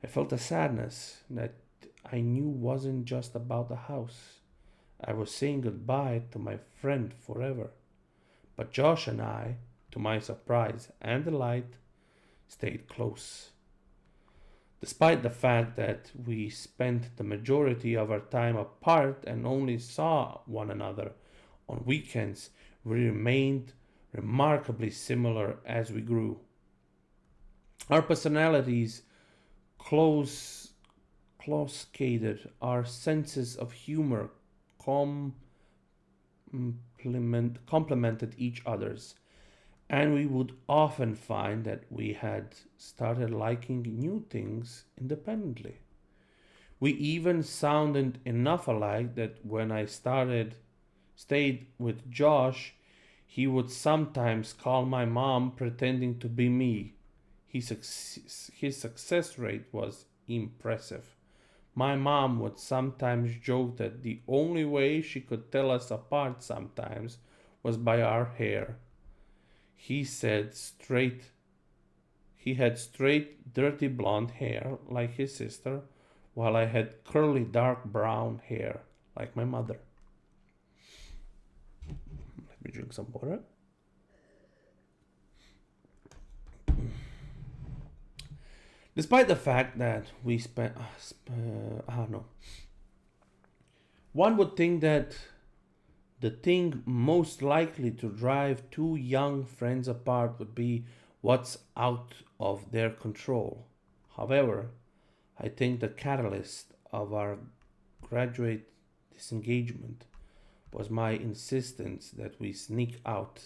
I felt a sadness that I knew wasn't just about the house. I was saying goodbye to my friend forever. But Josh and I, to my surprise and delight, stayed close. Despite the fact that we spent the majority of our time apart and only saw one another on weekends, we remained remarkably similar as we grew. Our personalities close cascaded, our senses of humor complemented each other's, and we would often find that we had started liking new things independently. We even sounded enough alike that when I started stayed with Josh, he would sometimes call my mom pretending to be me. His success rate was impressive. My mom would sometimes joke that the only way she could tell us apart sometimes was by our hair. He said straight he had straight, dirty blonde hair like his sister, while I had curly dark brown hair like my mother. Let me drink some water. Despite the fact that we spent, no, one would think that the thing most likely to drive two young friends apart would be what's out of their control. However, I think the catalyst of our graduate disengagement was my insistence that we sneak out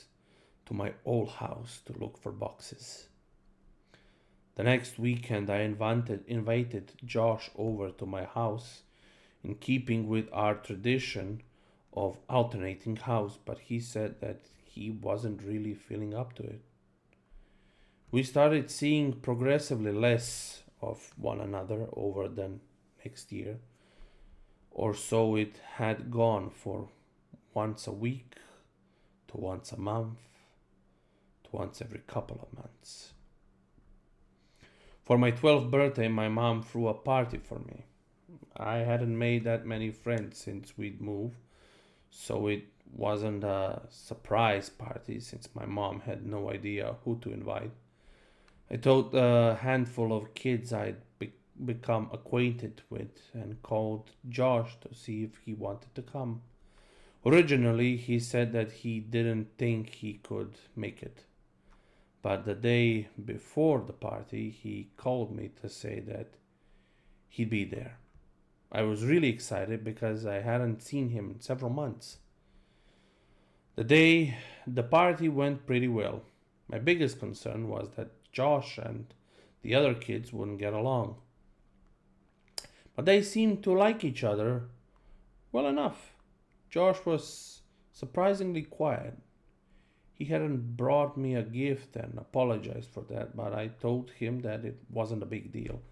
to my old house to look for boxes. The next weekend, I invited Josh over to my house in keeping with our tradition of alternating house, but he said that he wasn't really feeling up to it. We started seeing progressively less of one another over the next year or so. It had gone for once a week to once a month to once every couple of months. For my 12th birthday, my mom threw a party for me. I hadn't made that many friends since we'd moved, so it wasn't a surprise party since my mom had no idea who to invite. I told a handful of kids become acquainted with and called Josh to see if he wanted to come. Originally, he said that he didn't think he could make it, but the day before the party, he called me to say that he'd be there. I was really excited because I hadn't seen him in several months. The party went pretty well. My biggest concern was that Josh and the other kids wouldn't get along. But they seemed to like each other well enough. Josh was surprisingly quiet. He hadn't brought me a gift and apologized for that, but I told him that it wasn't a big deal.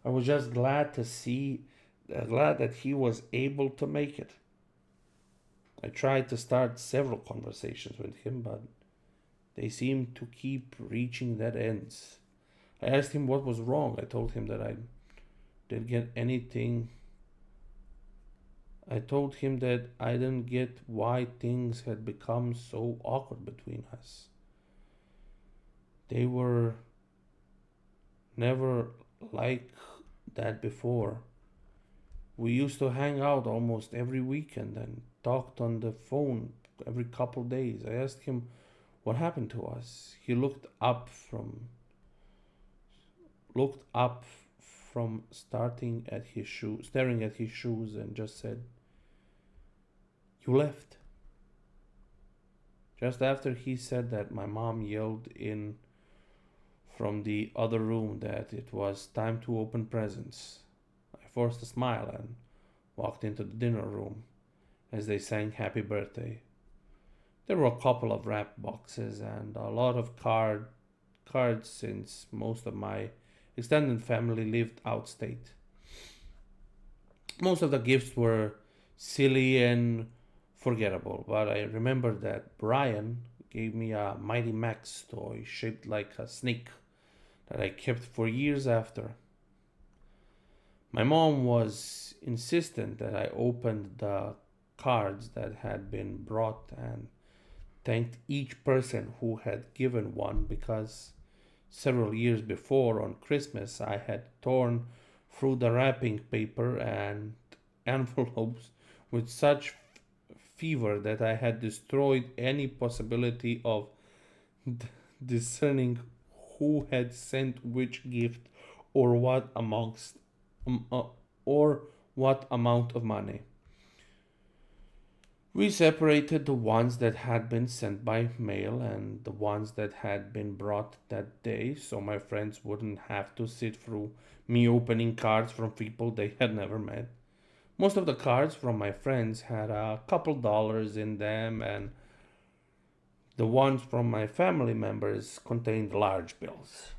I was just glad that he was able to make it. I tried to start several conversations with him, but they seemed to keep reaching dead ends. I asked him what was wrong. I told him that I didn't get anything. I told him that I didn't get why things had become so awkward between us. They were never like that before. We used to hang out almost every weekend and talked on the phone every couple days. I asked him what happened to us. He looked up from staring at his shoes, and just said, "You left." Just after he said that, my mom yelled in from the other room that it was time to open presents. I forced a smile and walked into the dinner room as they sang happy birthday. There were a couple of wrapped boxes and a lot of cards since most of my extended family lived outstate. Most of the gifts were silly and forgettable, but I remember that Brian gave me a Mighty Max toy shaped like a snake that I kept for years after. My mom was insistent that I opened the cards that had been brought and thanked each person who had given one, because several years before on Christmas I had torn through the wrapping paper and envelopes with such fever that I had destroyed any possibility of discerning who had sent which gift or what amongst or what amount of money. We separated the ones that had been sent by mail and the ones that had been brought that day so my friends wouldn't have to sit through me opening cards from people they had never met. Most of the cards from my friends had a couple dollars in them, and the ones from my family members contained large bills.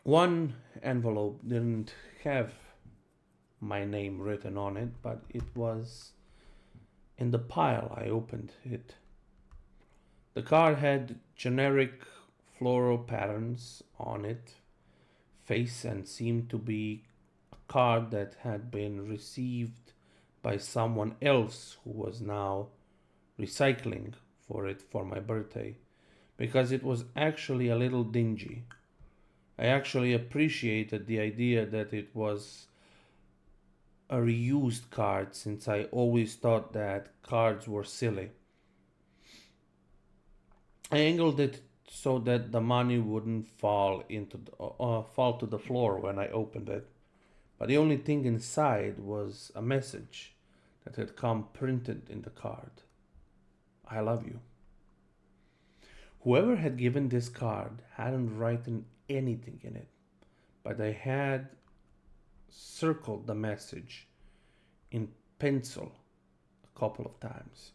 One envelope didn't have my name written on it, but it was in the pile. I opened it. The card had generic floral patterns on it, face, and seemed to be a card that had been received by someone else who was now recycling for it for my birthday, because it was actually a little dingy. I actually appreciated the idea that it was a reused card, since I always thought that cards were silly. I angled it so that the money wouldn't fall to the floor when I opened it. But the only thing inside was a message that had come printed in the card. I love you. Whoever had given this card hadn't written anything in it, but I had circled the message in pencil a couple of times.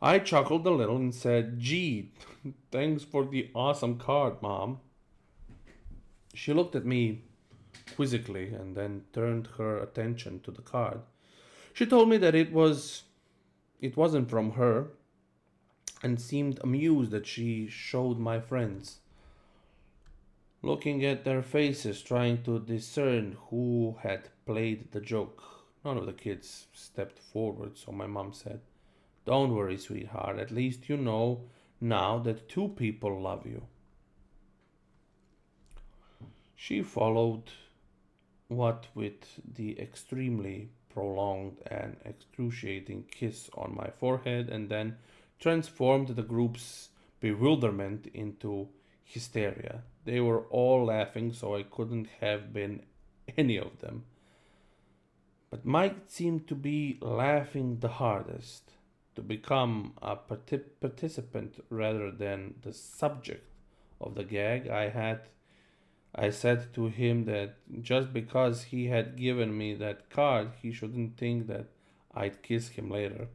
I chuckled a little and said, "Gee, thanks for the awesome card, Mom." She looked at me quizzically and then turned her attention to the card. She told me that it wasn't from her, and seemed amused that she showed my friends, looking at their faces, trying to discern who had played the joke. None of the kids stepped forward, so my mom said, "Don't worry, sweetheart. At least you know now that two people love you." She followed what with the extremely prolonged and excruciating kiss on my forehead, and then transformed the group's bewilderment into hysteria. They were all laughing, so I couldn't have been any of them. But Mike seemed to be laughing the hardest. To become a participant rather than the subject of the gag, I said to him that just because he had given me that card, he shouldn't think that I'd kiss him later.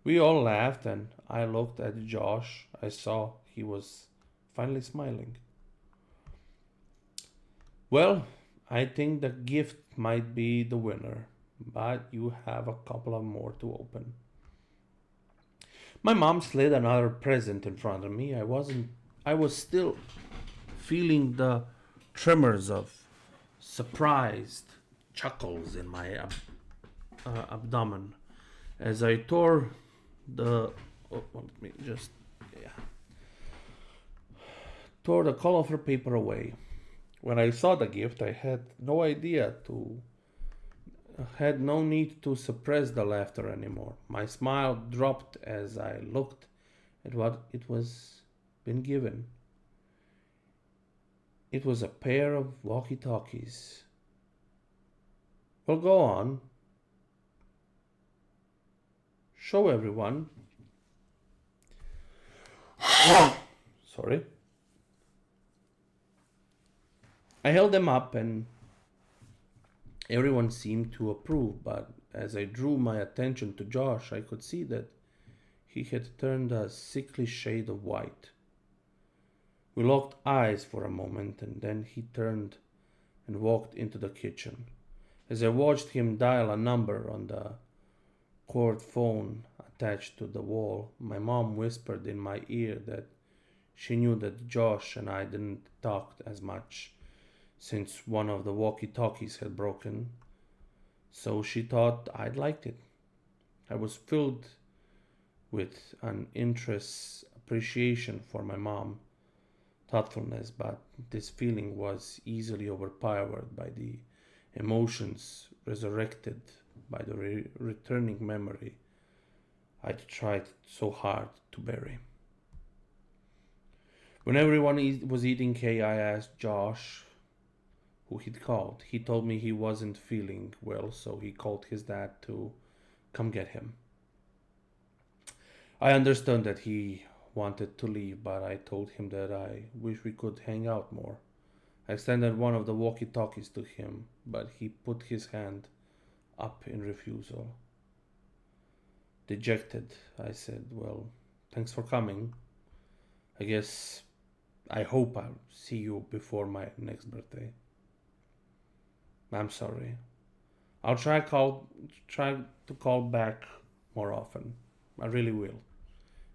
We all laughed, and I looked at Josh. I saw he was finally smiling. Well, I think the gift might be the winner, but you have a couple of more to open. My mom slid another present in front of me. I was still feeling the tremors of surprised chuckles in my abdomen as I tore the let me just yeah, tore the colorful paper away. When I saw the gift, I had no need to suppress the laughter anymore. My smile dropped as I looked at what it was been given. It was a pair of walkie-talkies. Well, go on. Show everyone. Sorry. I held them up and everyone seemed to approve, but as I drew my attention to Josh, I could see that he had turned a sickly shade of white. We locked eyes for a moment and then he turned and walked into the kitchen. As I watched him dial a number on the cord phone attached to the wall, my mom whispered in my ear that she knew that Josh and I didn't talk as much since one of the walkie-talkies had broken, so she thought I'd liked it. I was filled with an interest appreciation for my mom thoughtfulness, but this feeling was easily overpowered by the emotions resurrected by the returning memory I'd tried so hard to bury. When everyone was eating cake, I asked Josh who he'd called. He told me he wasn't feeling well, so he called his dad to come get him. I understood that he wanted to leave, but I told him that I wish we could hang out more. I extended one of the walkie-talkies to him, but he put his hand up in refusal. Dejected, I said, well, thanks for coming. I hope I'll see you before my next birthday. I'm sorry. I'll try to call back more often. I really will,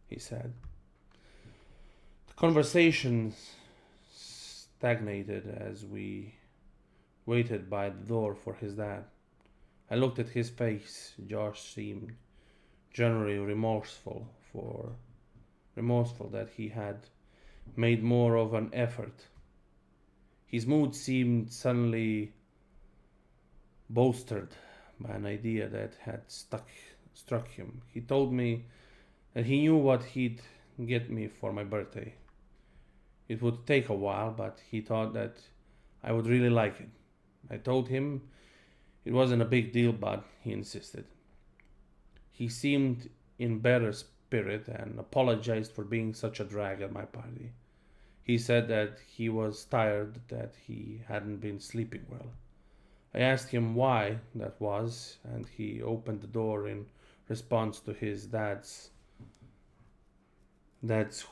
he said. The conversation stagnated as we waited by the door for his dad. I looked at his face. Josh seemed generally remorseful that he had made more of an effort. His mood seemed suddenly bolstered by an idea that had struck him. He told me that he knew what he'd get me for my birthday. It would take a while, but he thought that I would really like it. I told him it wasn't a big deal, but he insisted. He seemed in better spirit and apologized for being such a drag at my party. He said that he was tired, that he hadn't been sleeping well. I asked him why that was, and he opened the door in response to his dad's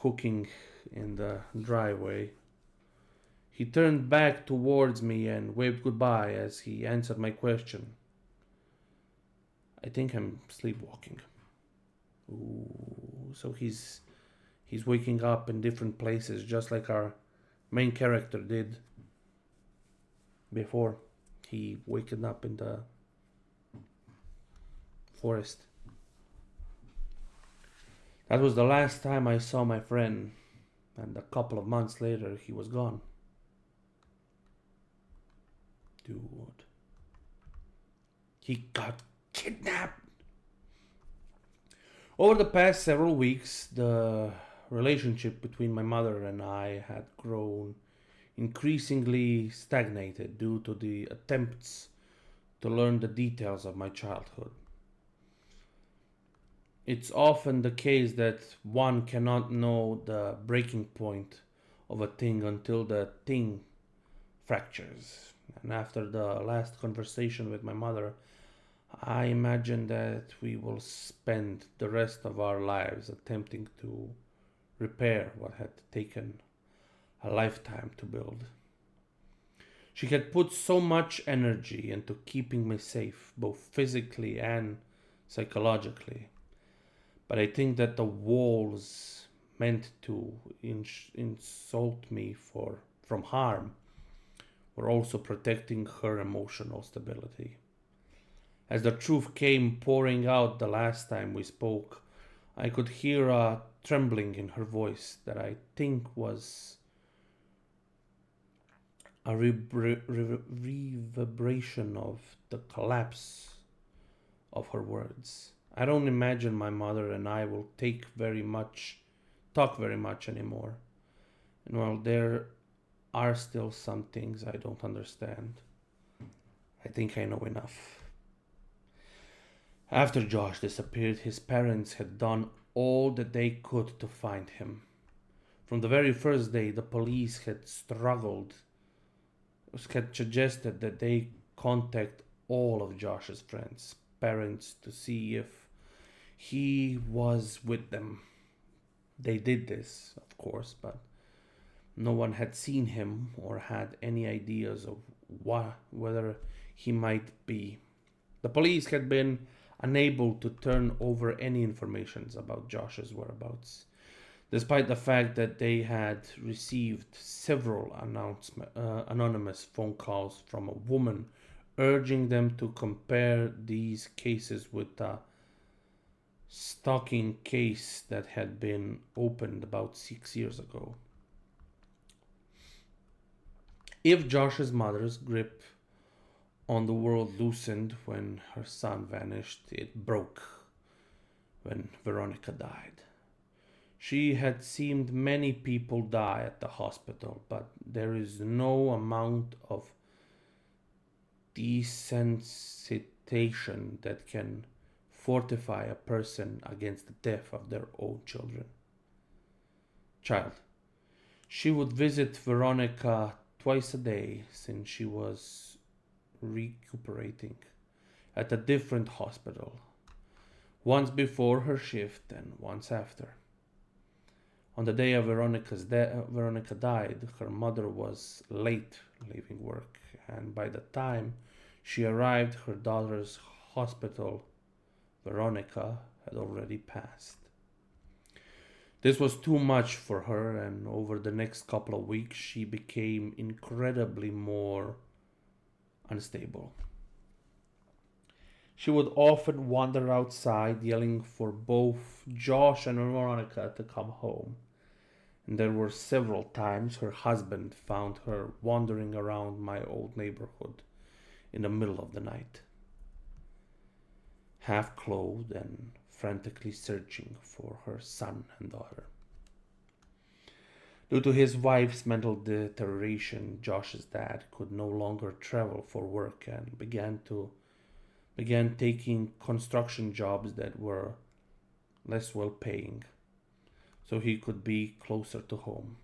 hooking in the driveway. He turned back towards me and waved goodbye as he answered my question. I think I'm sleepwalking. Ooh, so he's waking up in different places just like our main character did before. He wakened up in the forest. That was the last time I saw my friend, and a couple of months later he was gone. Dude. He got kidnapped. Over the past several weeks, the relationship between my mother and I had grown increasingly stagnated due to the attempts to learn the details of my childhood. It's often the case that one cannot know the breaking point of a thing until the thing fractures. And after the last conversation with my mother, I imagine that we will spend the rest of our lives attempting to repair what had taken a lifetime to build. She had put so much energy into keeping me safe, both physically and psychologically. But I think that the walls meant to insult me from harm were also protecting her emotional stability. As the truth came pouring out the last time we spoke, I could hear a trembling in her voice that I think was a reverberation of the collapse of her words. I don't imagine my mother and I will talk very much anymore. And while there are still some things I don't understand, I think I know enough. After Josh disappeared, his parents had done all that they could to find him. From the very first day, the police had suggested that they contact all of Josh's friends' parents to see if he was with them. They did this, of course, but no one had seen him or had any ideas of whether he might be. The police had been unable to turn over any information about Josh's whereabouts, despite the fact that they had received several anonymous phone calls from a woman urging them to compare these cases with a stalking case that had been opened about 6 years ago. If Josh's mother's grip on the world loosened when her son vanished, it broke when Veronica died. She had seen many people die at the hospital, but there is no amount of desensitization that can fortify a person against the death of their own child. She would visit Veronica twice a day since she was recuperating at a different hospital, once before her shift and once after. On the day of Veronica died, her mother was late leaving work, and by the time she arrived, her daughter's hospital, Veronica, had already passed. This was too much for her, and over the next couple of weeks, she became incredibly more unstable. She would often wander outside, yelling for both Josh and Veronica to come home. And there were several times her husband found her wandering around my old neighborhood in the middle of the night, half clothed and frantically searching for her son and daughter. Due to his wife's mental deterioration, Josh's dad could no longer travel for work and began taking construction jobs that were less well paying, so he could be closer to home.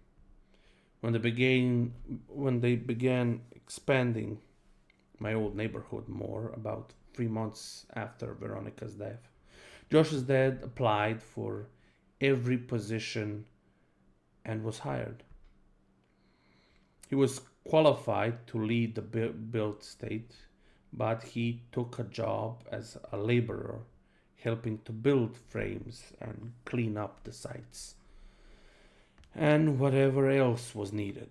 When they began expanding my old neighborhood more, about 3 months after Veronica's death, Josh's dad applied for every position and was hired. He was qualified to lead the build state, but he took a job as a laborer, helping to build frames and clean up the sites, and whatever else was needed.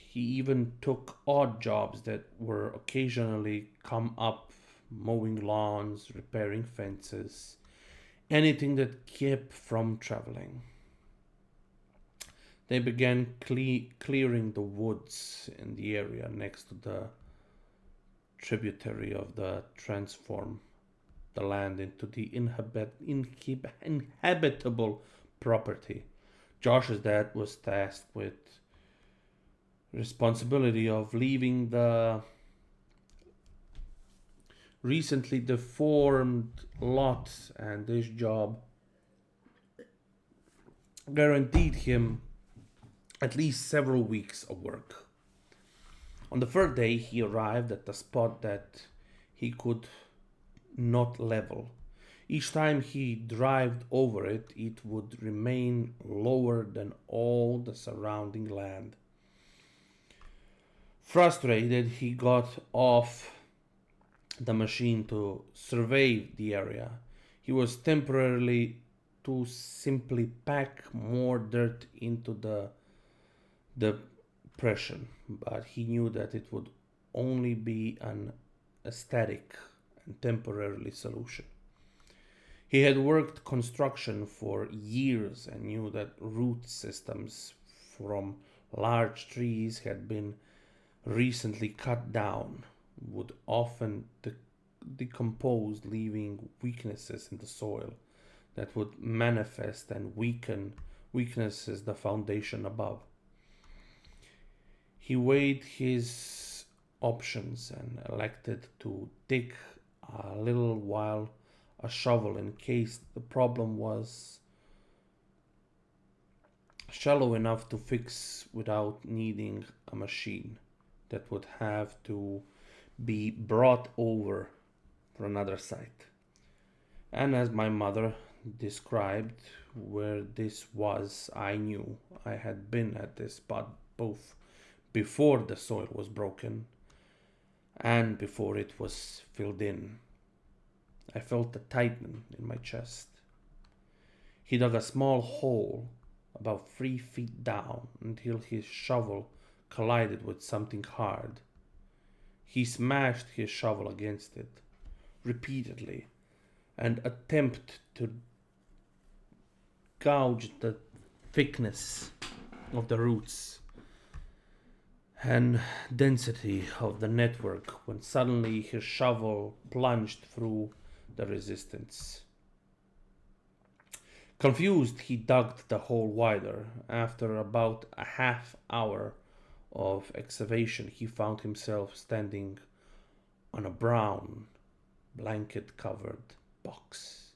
He even took odd jobs that were occasionally come up, mowing lawns, repairing fences, anything that kept from traveling. They began clearing the woods in the area next to the tributary of the transform the land into the inhabitable property. Josh's dad was tasked with responsibility of leaving the recently deformed lot, and this job guaranteed him at least several weeks of work. On the third day, he arrived at the spot that he could not level. Each time he drove over it, it would remain lower than all the surrounding land. Frustrated, he got off the machine to survey the area. He was temporarily to simply pack more dirt into the depression, but he knew that it would only be an aesthetic and temporary solution. He had worked construction for years and knew that root systems from large trees had been recently cut down would often decompose, leaving weaknesses in the soil that would manifest and weaknesses the foundation above. He weighed his options and elected to dig a little while a shovel in case the problem was shallow enough to fix without needing a machine that would have to be brought over from another site. And as my mother described where this was, I knew I had been at this spot both before the soil was broken and before it was filled in. I felt a tightening in my chest. He dug a small hole about 3 feet down until his shovel collided with something hard. He smashed his shovel against it repeatedly and attempted to gouge the thickness of the roots and density of the network when suddenly his shovel plunged through the resistance. Confused, he dug the hole wider. After about a half hour of excavation, he found himself standing on a brown, blanket covered box,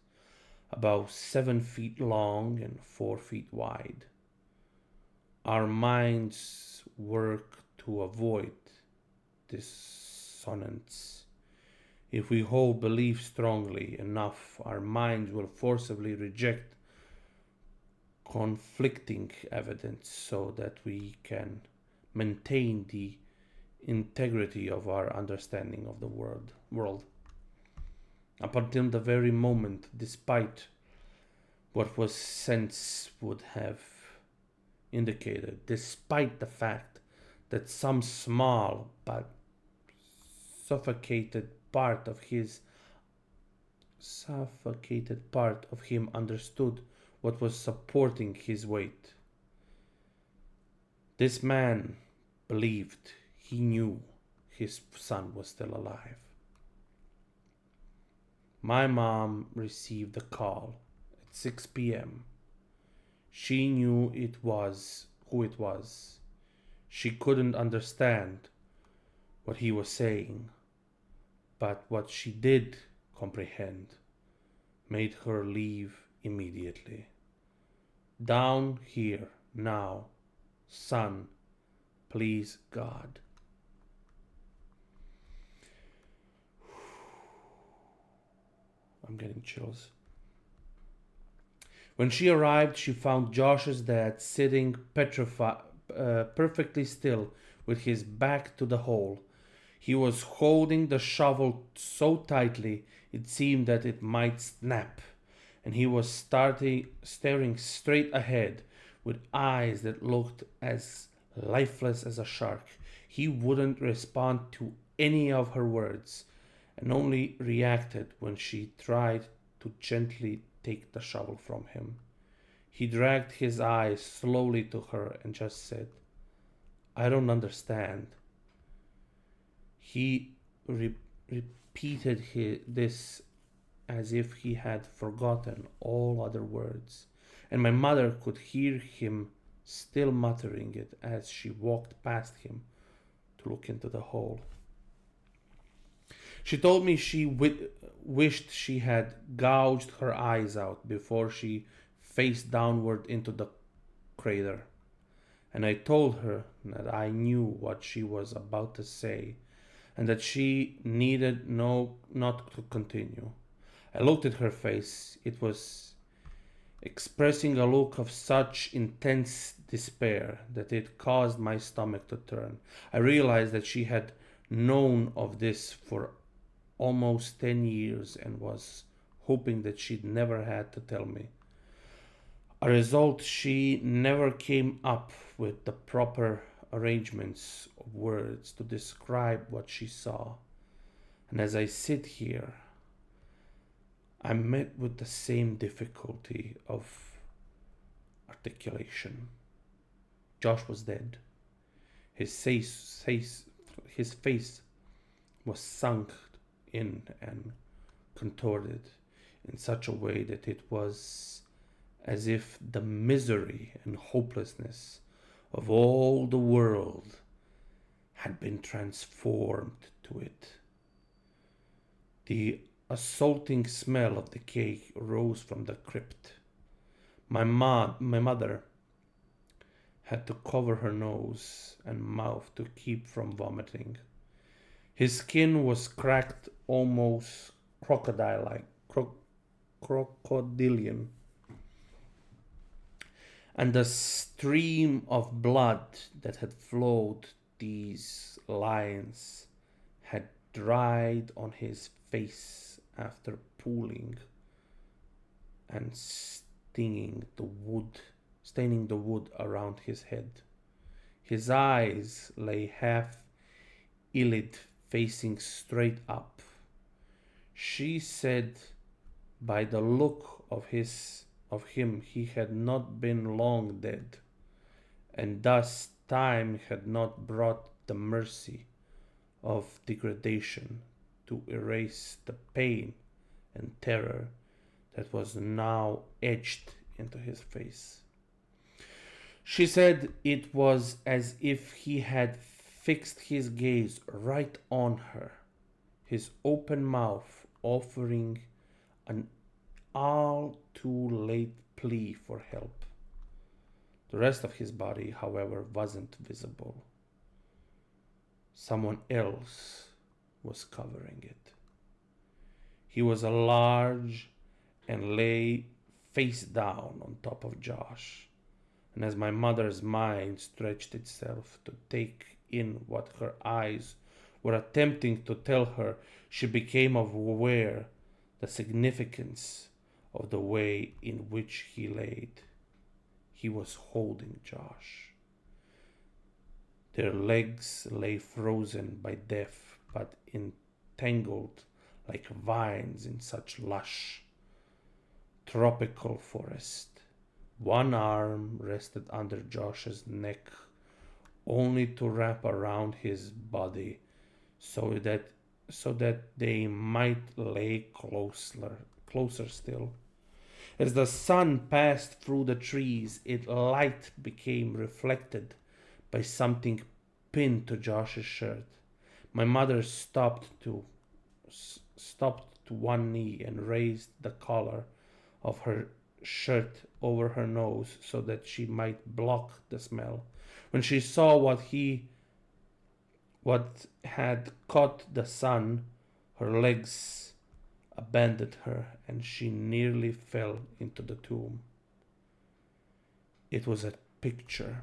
about 7 feet long and 4 feet wide. Our minds work to avoid dissonance. If we hold belief strongly enough, our minds will forcibly reject conflicting evidence so that we can maintain the integrity of our understanding of the world. Up until the very moment, despite what was sense would have indicated, despite the fact that some small but suffocated part of him understood what was supporting his weight. This man believed he knew his son was still alive. My mom received a call at 6 p.m. She knew who it was. She couldn't understand what he was saying, but what she did comprehend made her leave immediately. Down here now, son, please God. I'm getting chills. When she arrived, she found Josh's dad sitting perfectly still with his back to the hole. He was holding the shovel so tightly it seemed that it might snap, and he was staring straight ahead with eyes that looked as lifeless as a shark. He wouldn't respond to any of her words and only reacted when she tried to gently take the shovel from him. He dragged his eyes slowly to her and just said, "I don't understand." He repeated this as if he had forgotten all other words, and my mother could hear him still muttering it as she walked past him to look into the hole. She told me she wished she had gouged her eyes out before she faced downward into the crater, and I told her that I knew what she was about to say and that she needed not to continue. I looked at her face. It was expressing a look of such intense despair that it caused my stomach to turn. I realized that she had known of this for almost 10 years and was hoping that she'd never had to tell me. A result, she never came up with the proper arrangements of words to describe what she saw. And as I sit here, I'm met with the same difficulty of articulation. Josh was dead. His face was sunk in and contorted in such a way that it was as if the misery and hopelessness of all the world had been transformed to it. The assaulting smell of decay rose from the crypt. My mother had to cover her nose and mouth to keep from vomiting. His skin was cracked almost crocodile-like, crocodilian, and the stream of blood that had flowed these lines had dried on his face after pooling and staining the wood around his head. His eyes lay half-eyelid, facing straight up. She said by the look of him he had not been long dead, and thus time had not brought the mercy of degradation to erase the pain and terror that was now etched into his face. She said it was as if he had fixed his gaze right on her, his open mouth offering an all too late plea for help. The rest of his body, however, wasn't visible. Someone else was covering it. He was large and lay face down on top of Josh. And as my mother's mind stretched itself to take in what her eyes were attempting to tell her, she became aware the significance of the way in which he laid. He was holding Josh. Their legs lay frozen by death, but entangled like vines in such lush tropical forest. One arm rested under Josh's neck, only to wrap around his body so that they might lay closer still. As the sun passed through the trees, its light became reflected by something pinned to Josh's shirt. My mother stopped to one knee and raised the collar of her shirt over her nose so that she might block the smell. When she saw what had caught the sun, her legs abandoned her and she nearly fell into the tomb. It was a picture.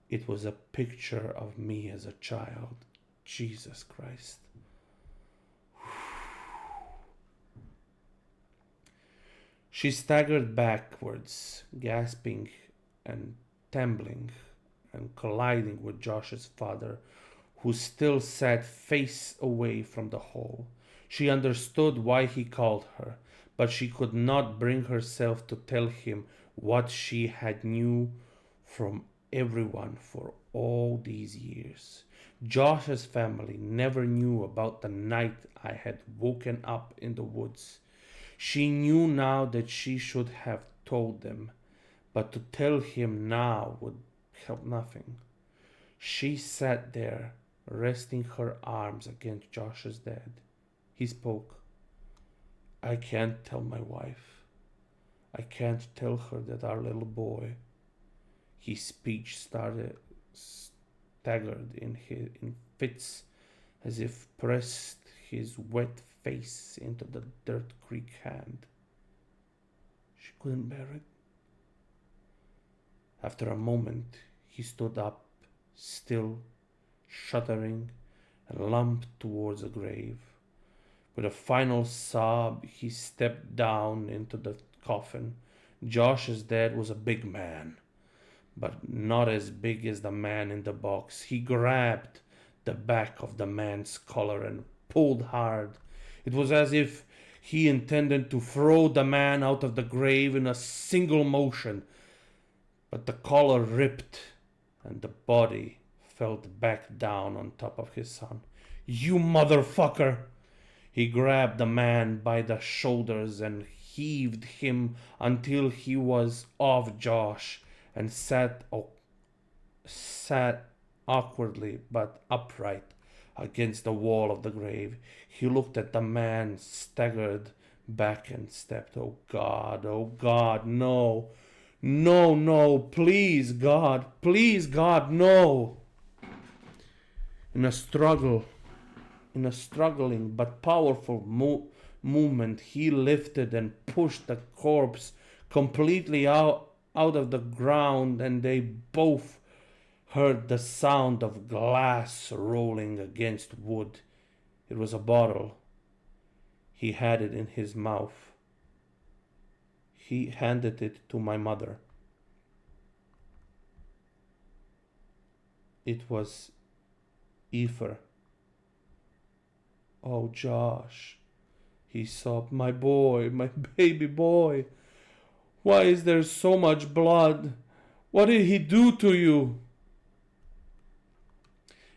It was a picture of me as a child. Jesus Christ. She staggered backwards, gasping and trembling and colliding with Josh's father, who still sat face away from the hole. She understood why he called her, but she could not bring herself to tell him what she had knew from everyone for all these years. Josh's family never knew about the night I had woken up in the woods. She knew now that she should have told them, but to tell him now would help nothing. She sat there, resting her arms against Josh's dad. He spoke. I can't tell my wife. I can't tell her that our little boy. His speech staggered in fits, as if pressed his wet face into the dirt creek hand. She couldn't bear it. After a moment, he stood up, still, shuddering, and lumped towards the grave. With a final sob, he stepped down into the coffin. Josh's dad was a big man, but not as big as the man in the box. He grabbed the back of the man's collar and pulled hard. It was as if he intended to throw the man out of the grave in a single motion, but the collar ripped and the body fell back down on top of his son. "You motherfucker!" He grabbed the man by the shoulders and heaved him until he was off Josh and sat awkwardly but upright against the wall of the grave. He looked at the man, staggered back and stepped. Oh God, no. No, please God, no. In a struggling but powerful movement, he lifted and pushed the corpse completely out of the ground, and they both heard the sound of glass rolling against wood. It was a bottle. He had it in his mouth. He handed it to my mother. It was ether. "Oh, Josh," he sobbed, "my boy, my baby boy. Why is there so much blood? What did he do to you?"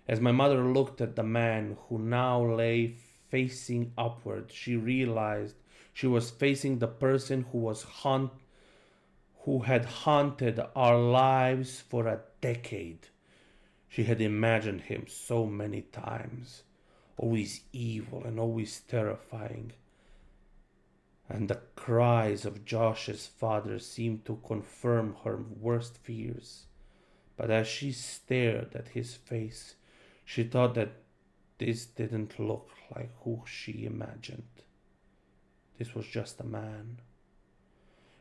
As my mother looked at the man who now lay facing upward, she realized she was facing the person who had haunted our lives for a decade. She had imagined him so many times, always evil and always terrifying. And the cries of Josh's father seemed to confirm her worst fears. But as she stared at his face, she thought that this didn't look like who she imagined. This was just a man.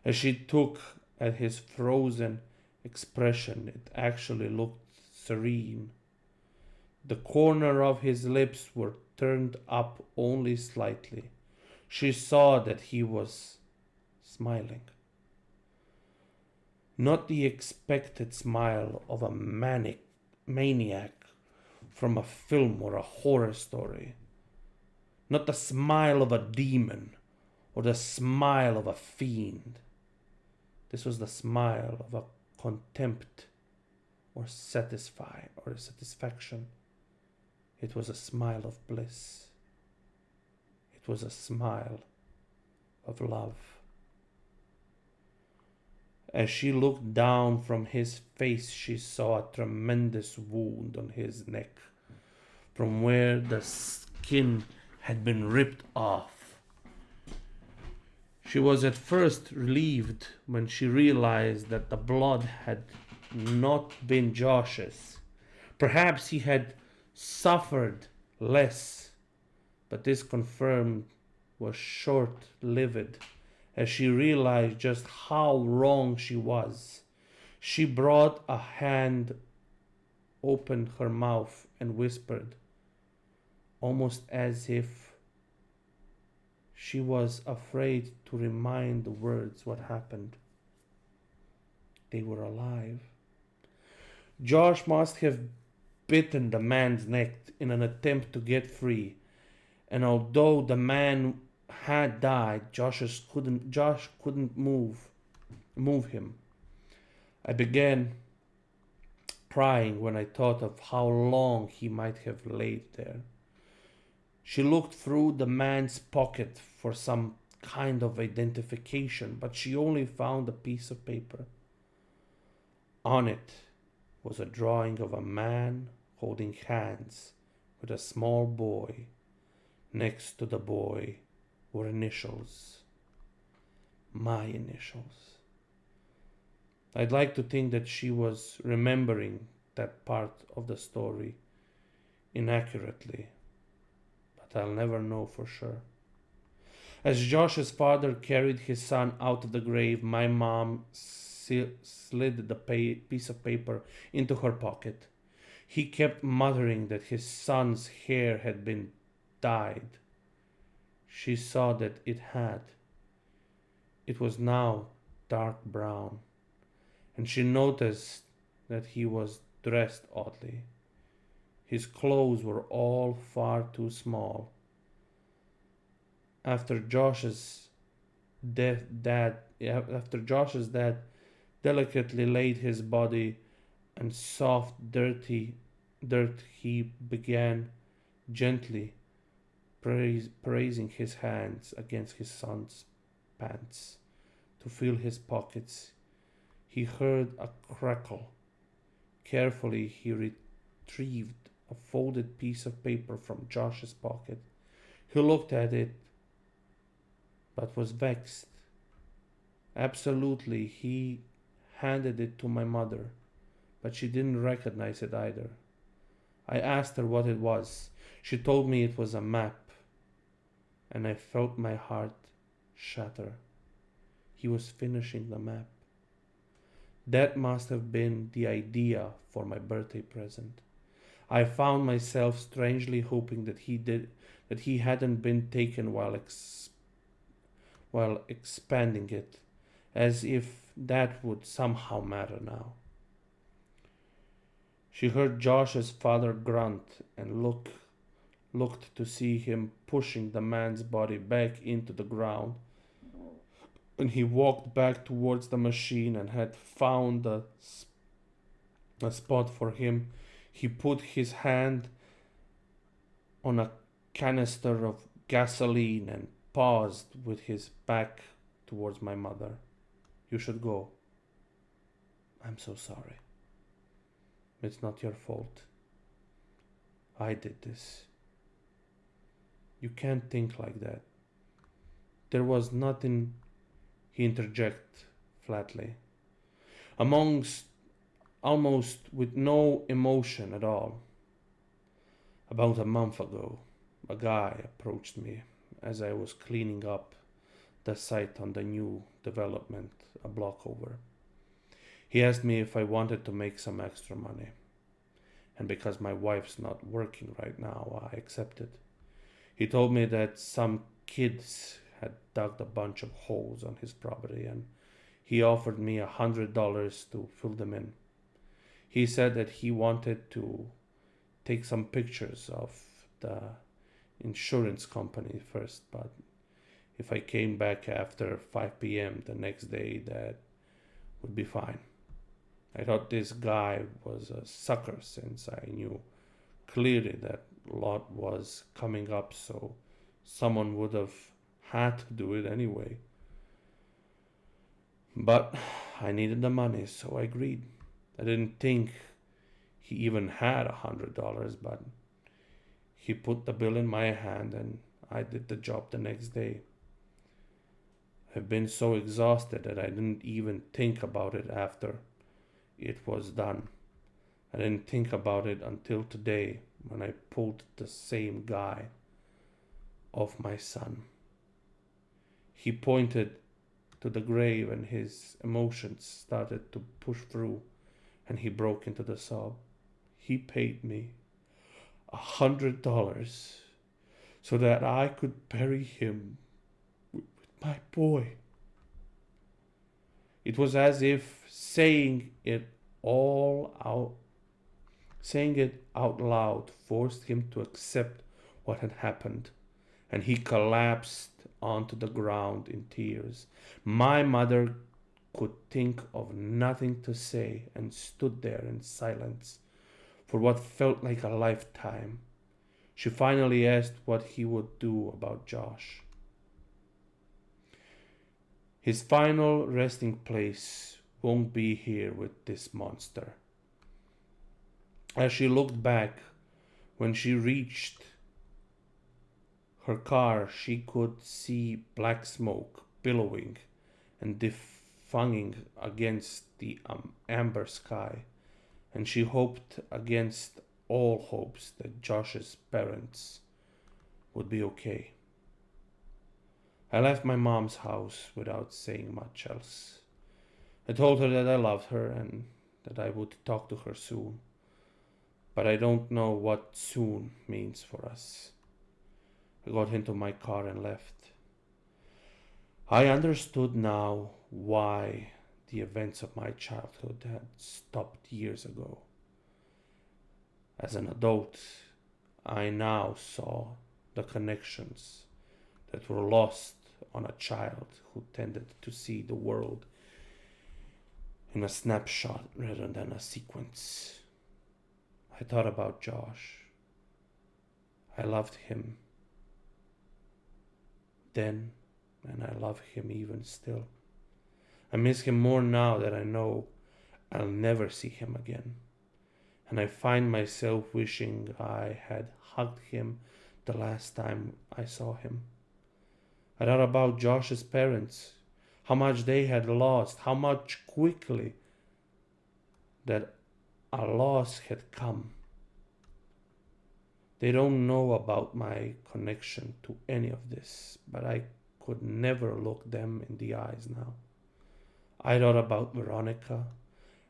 As she took at his frozen expression, it actually looked serene. The corner of his lips were turned up only slightly. She saw that he was smiling. Not the expected smile of a maniac from a film or a horror story. Not the smile of a demon or the smile of a fiend. This was the smile of a contempt or satisfaction. It was a smile of bliss. It was a smile of love. As she looked down from his face, she saw a tremendous wound on his neck, from where the skin had been ripped off. She was at first relieved when she realized that the blood had not been Josh's. Perhaps he had suffered less, but this confirmed was short-lived as she realized just how wrong she was. She brought a hand, opened her mouth, and whispered, almost as if she was afraid to remind the words what happened. They were alive. Josh must have bitten the man's neck in an attempt to get free, and although the man had died, Josh couldn't move him. I began crying when I thought of how long he might have laid there. She looked through the man's pocket for some kind of identification, but she only found a piece of paper. On it was a drawing of a man holding hands with a small boy. Next to the boy were initials. My initials. I'd like to think that she was remembering that part of the story inaccurately, but I'll never know for sure. As Josh's father carried his son out of the grave, my mom slid the piece of paper into her pocket. He kept muttering that his son's hair had been dyed. She saw that it had. It was now dark brown, and she noticed that he was dressed oddly. His clothes were all far too small. After Josh's after Josh's dad delicately laid his body in soft, dirt, he began gently praising his hands against his son's pants to feel his pockets. He heard a crackle. Carefully, he retrieved a folded piece of paper from Josh's pocket. He looked at it, but was vexed. Absolutely, he handed it to my mother, but she didn't recognize it either. I asked her what it was. She told me it was a map, and I felt my heart shatter. He was finishing the map. That must have been the idea for my birthday present. I found myself strangely hoping that he hadn't been taken while expanding it, as if that would somehow matter now. She heard Josh's father grunt and looked to see him pushing the man's body back into the ground. When he walked back towards the machine and had found a spot for him, he put his hand on a canister of gasoline and paused with his back towards my mother. You should go. I'm so sorry. It's not your fault. I did this. You can't think like that. There was nothing, he interjected flatly. Almost with no emotion at all. About a month ago, a guy approached me as I was cleaning up the site on the new development a block over. He asked me if I wanted to make some extra money. And because my wife's not working right now, I accepted. He told me that some kids had dug a bunch of holes on his property and he offered me $100 to fill them in. He said that he wanted to take some pictures of the insurance company first, but if I came back after 5 p.m. the next day, that would be fine. I thought this guy was a sucker since I knew clearly that lot was coming up, so someone would have had to do it anyway. But I needed the money, so I agreed. I didn't think he even had $100, but he put the bill in my hand and I did the job the next day. I've been so exhausted that I didn't even think about it after it was done. I didn't think about it until today when I pulled the same guy off my son. He pointed to the grave and his emotions started to push through and he broke into the sob. He paid me $100 so that I could bury him with my boy. It was as if saying it out loud forced him to accept what had happened, and he collapsed onto the ground in tears. My mother could think of nothing to say and stood there in silence for what felt like a lifetime. She finally asked what he would do about Josh. His final resting place won't be here with this monster. As she looked back, when she reached her car, she could see black smoke billowing and diffusing against the amber sky, and she hoped against all hopes that Josh's parents would be okay. I left my mom's house without saying much else. I told her that I loved her and that I would talk to her soon. But I don't know what soon means for us. I got into my car and left. I understood now why the events of my childhood had stopped years ago. As an adult, I now saw the connections that were lost on a child who tended to see the world in a snapshot rather than a sequence. I thought about Josh. I loved him then, and I love him even still. I miss him more now that I know I'll never see him again. And I find myself wishing I had hugged him the last time I saw him. I thought about Josh's parents, how much they had lost, how much quickly that a loss had come. They don't know about my connection to any of this, but I could never look them in the eyes now. I thought about Veronica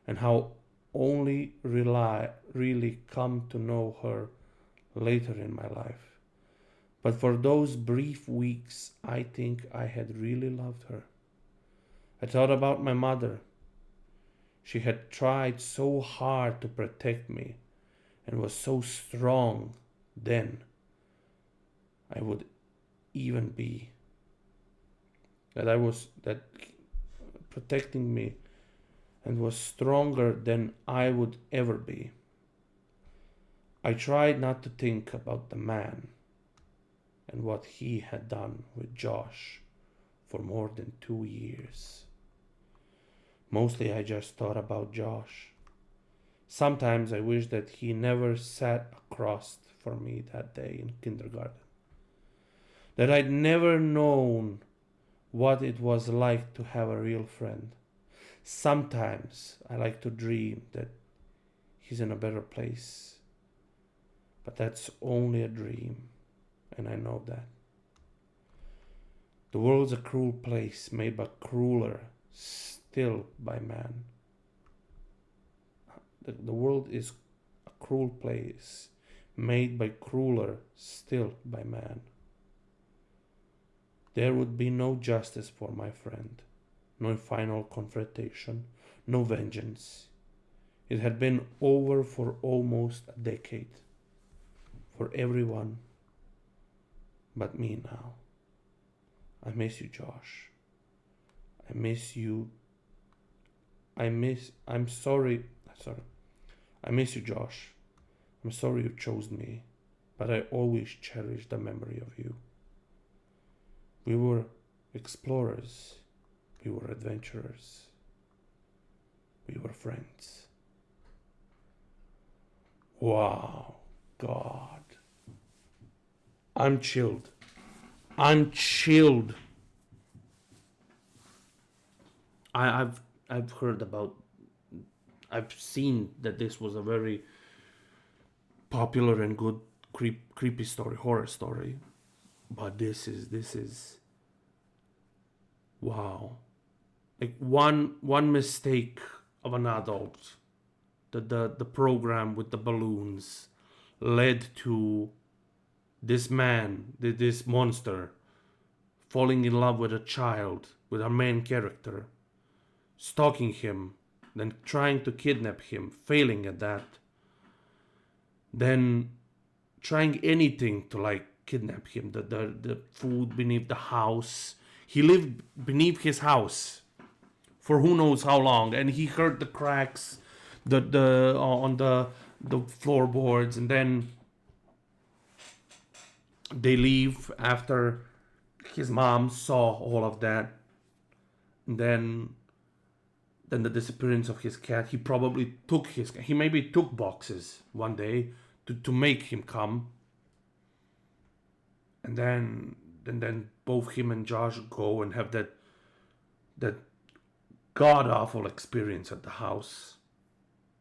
and how only really come to know her later in my life. But for those brief weeks, I think I had really loved her. I thought about my mother. She had tried so hard to protect me and was so strong then. I would even be that protecting me and was stronger than I would ever be. I tried not to think about the man and what he had done with Josh for more than 2 years. Mostly I just thought about Josh. Sometimes I wish that he never sat across for me that day in kindergarten. That I'd never known what it was like to have a real friend. Sometimes I like to dream that he's in a better place. But that's only a dream, and I know that. The world's a cruel place, made but crueler still by man. The world is a cruel place, made by crueler still by man. There would be no justice for my friend, no final confrontation, no vengeance. It had been over for almost a decade, for everyone but me now. I miss you, Josh. I miss you. I'm sorry. I miss you, Josh. I'm sorry you chose me, but I always cherish the memory of you. We were explorers. We were adventurers. We were friends. Wow, God. I'm chilled. I'm chilled. I've heard about, I've seen that this was a very popular and good creepy story, horror story. But this is wow. Like one mistake of an adult, the program with the balloons led to this man, this monster, falling in love with a child, with our main character, stalking him, then trying to kidnap him, failing at that, then trying anything to like kidnap him, the food beneath the house. He lived beneath his house for who knows how long, and he heard the cracks on the floorboards, and then they leave after his mom saw all of that. And then the disappearance of his cat. He probably took he maybe took boxes one day to make him come. And then both him and Josh go and have that god awful experience at the house.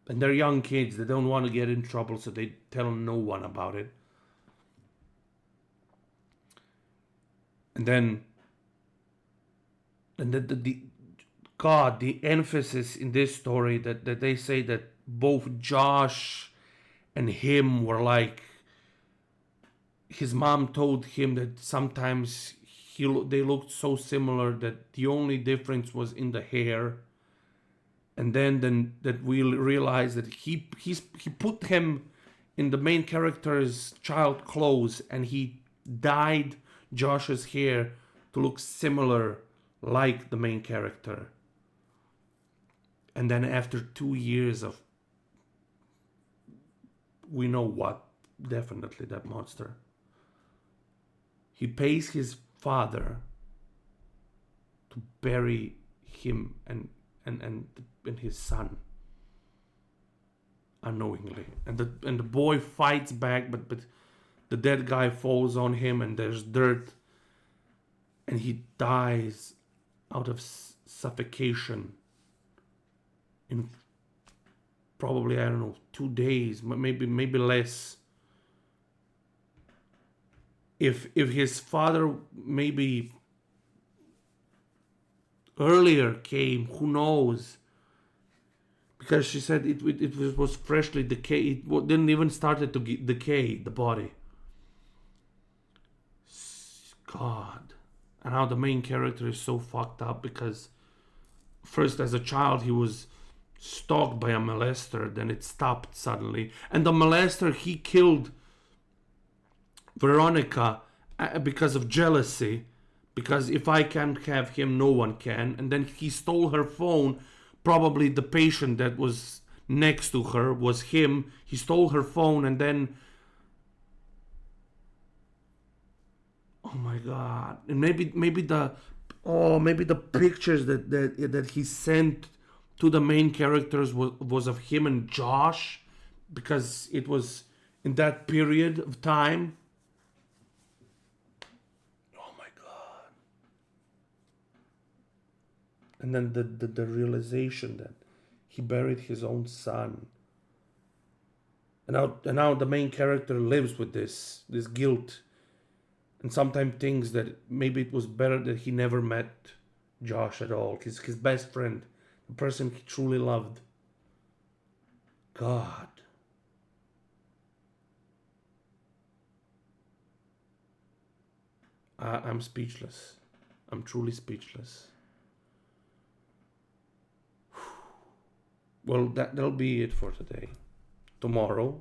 And they're young kids, they don't want to get in trouble, so they tell no one about it. And then and the emphasis in this story that they say that both Josh and him were like, his mom told him that sometimes they looked so similar that the only difference was in the hair. And then that we realize that he put him in the main character's child clothes, and he dyed Josh's hair to look similar like the main character. And then after 2 years of, we know what, definitely that monster, he pays his father to bury him and his son unknowingly, and the boy fights back, but the dead guy falls on him, and there's dirt, and he dies out of suffocation in probably, I don't know, 2 days, maybe less. If his father maybe earlier came, who knows? Because she said it was freshly decayed. It didn't even started to decay, the body. God. And how the main character is so fucked up, because first as a child he was stalked by a molester, then it stopped suddenly. And the molester, he killed Veronica because of jealousy, because if I can't have him, no one can. And then he stole her phone. Probably the patient that was next to her was him. He stole her phone, and then, oh my God, and maybe the pictures that he sent to the main characters was of him and Josh, because it was in that period of time. And then the realization that he buried his own son. And now the main character lives with this guilt. And sometimes thinks that maybe it was better that he never met Josh at all. His best friend. The person he truly loved. God. I'm speechless. I'm truly speechless. Well, that'll be it for today. Tomorrow,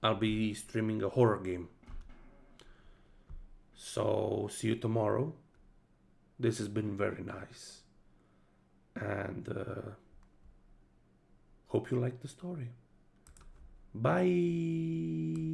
I'll be streaming a horror game. So, see you tomorrow. This has been very nice. And hope you like the story. Bye.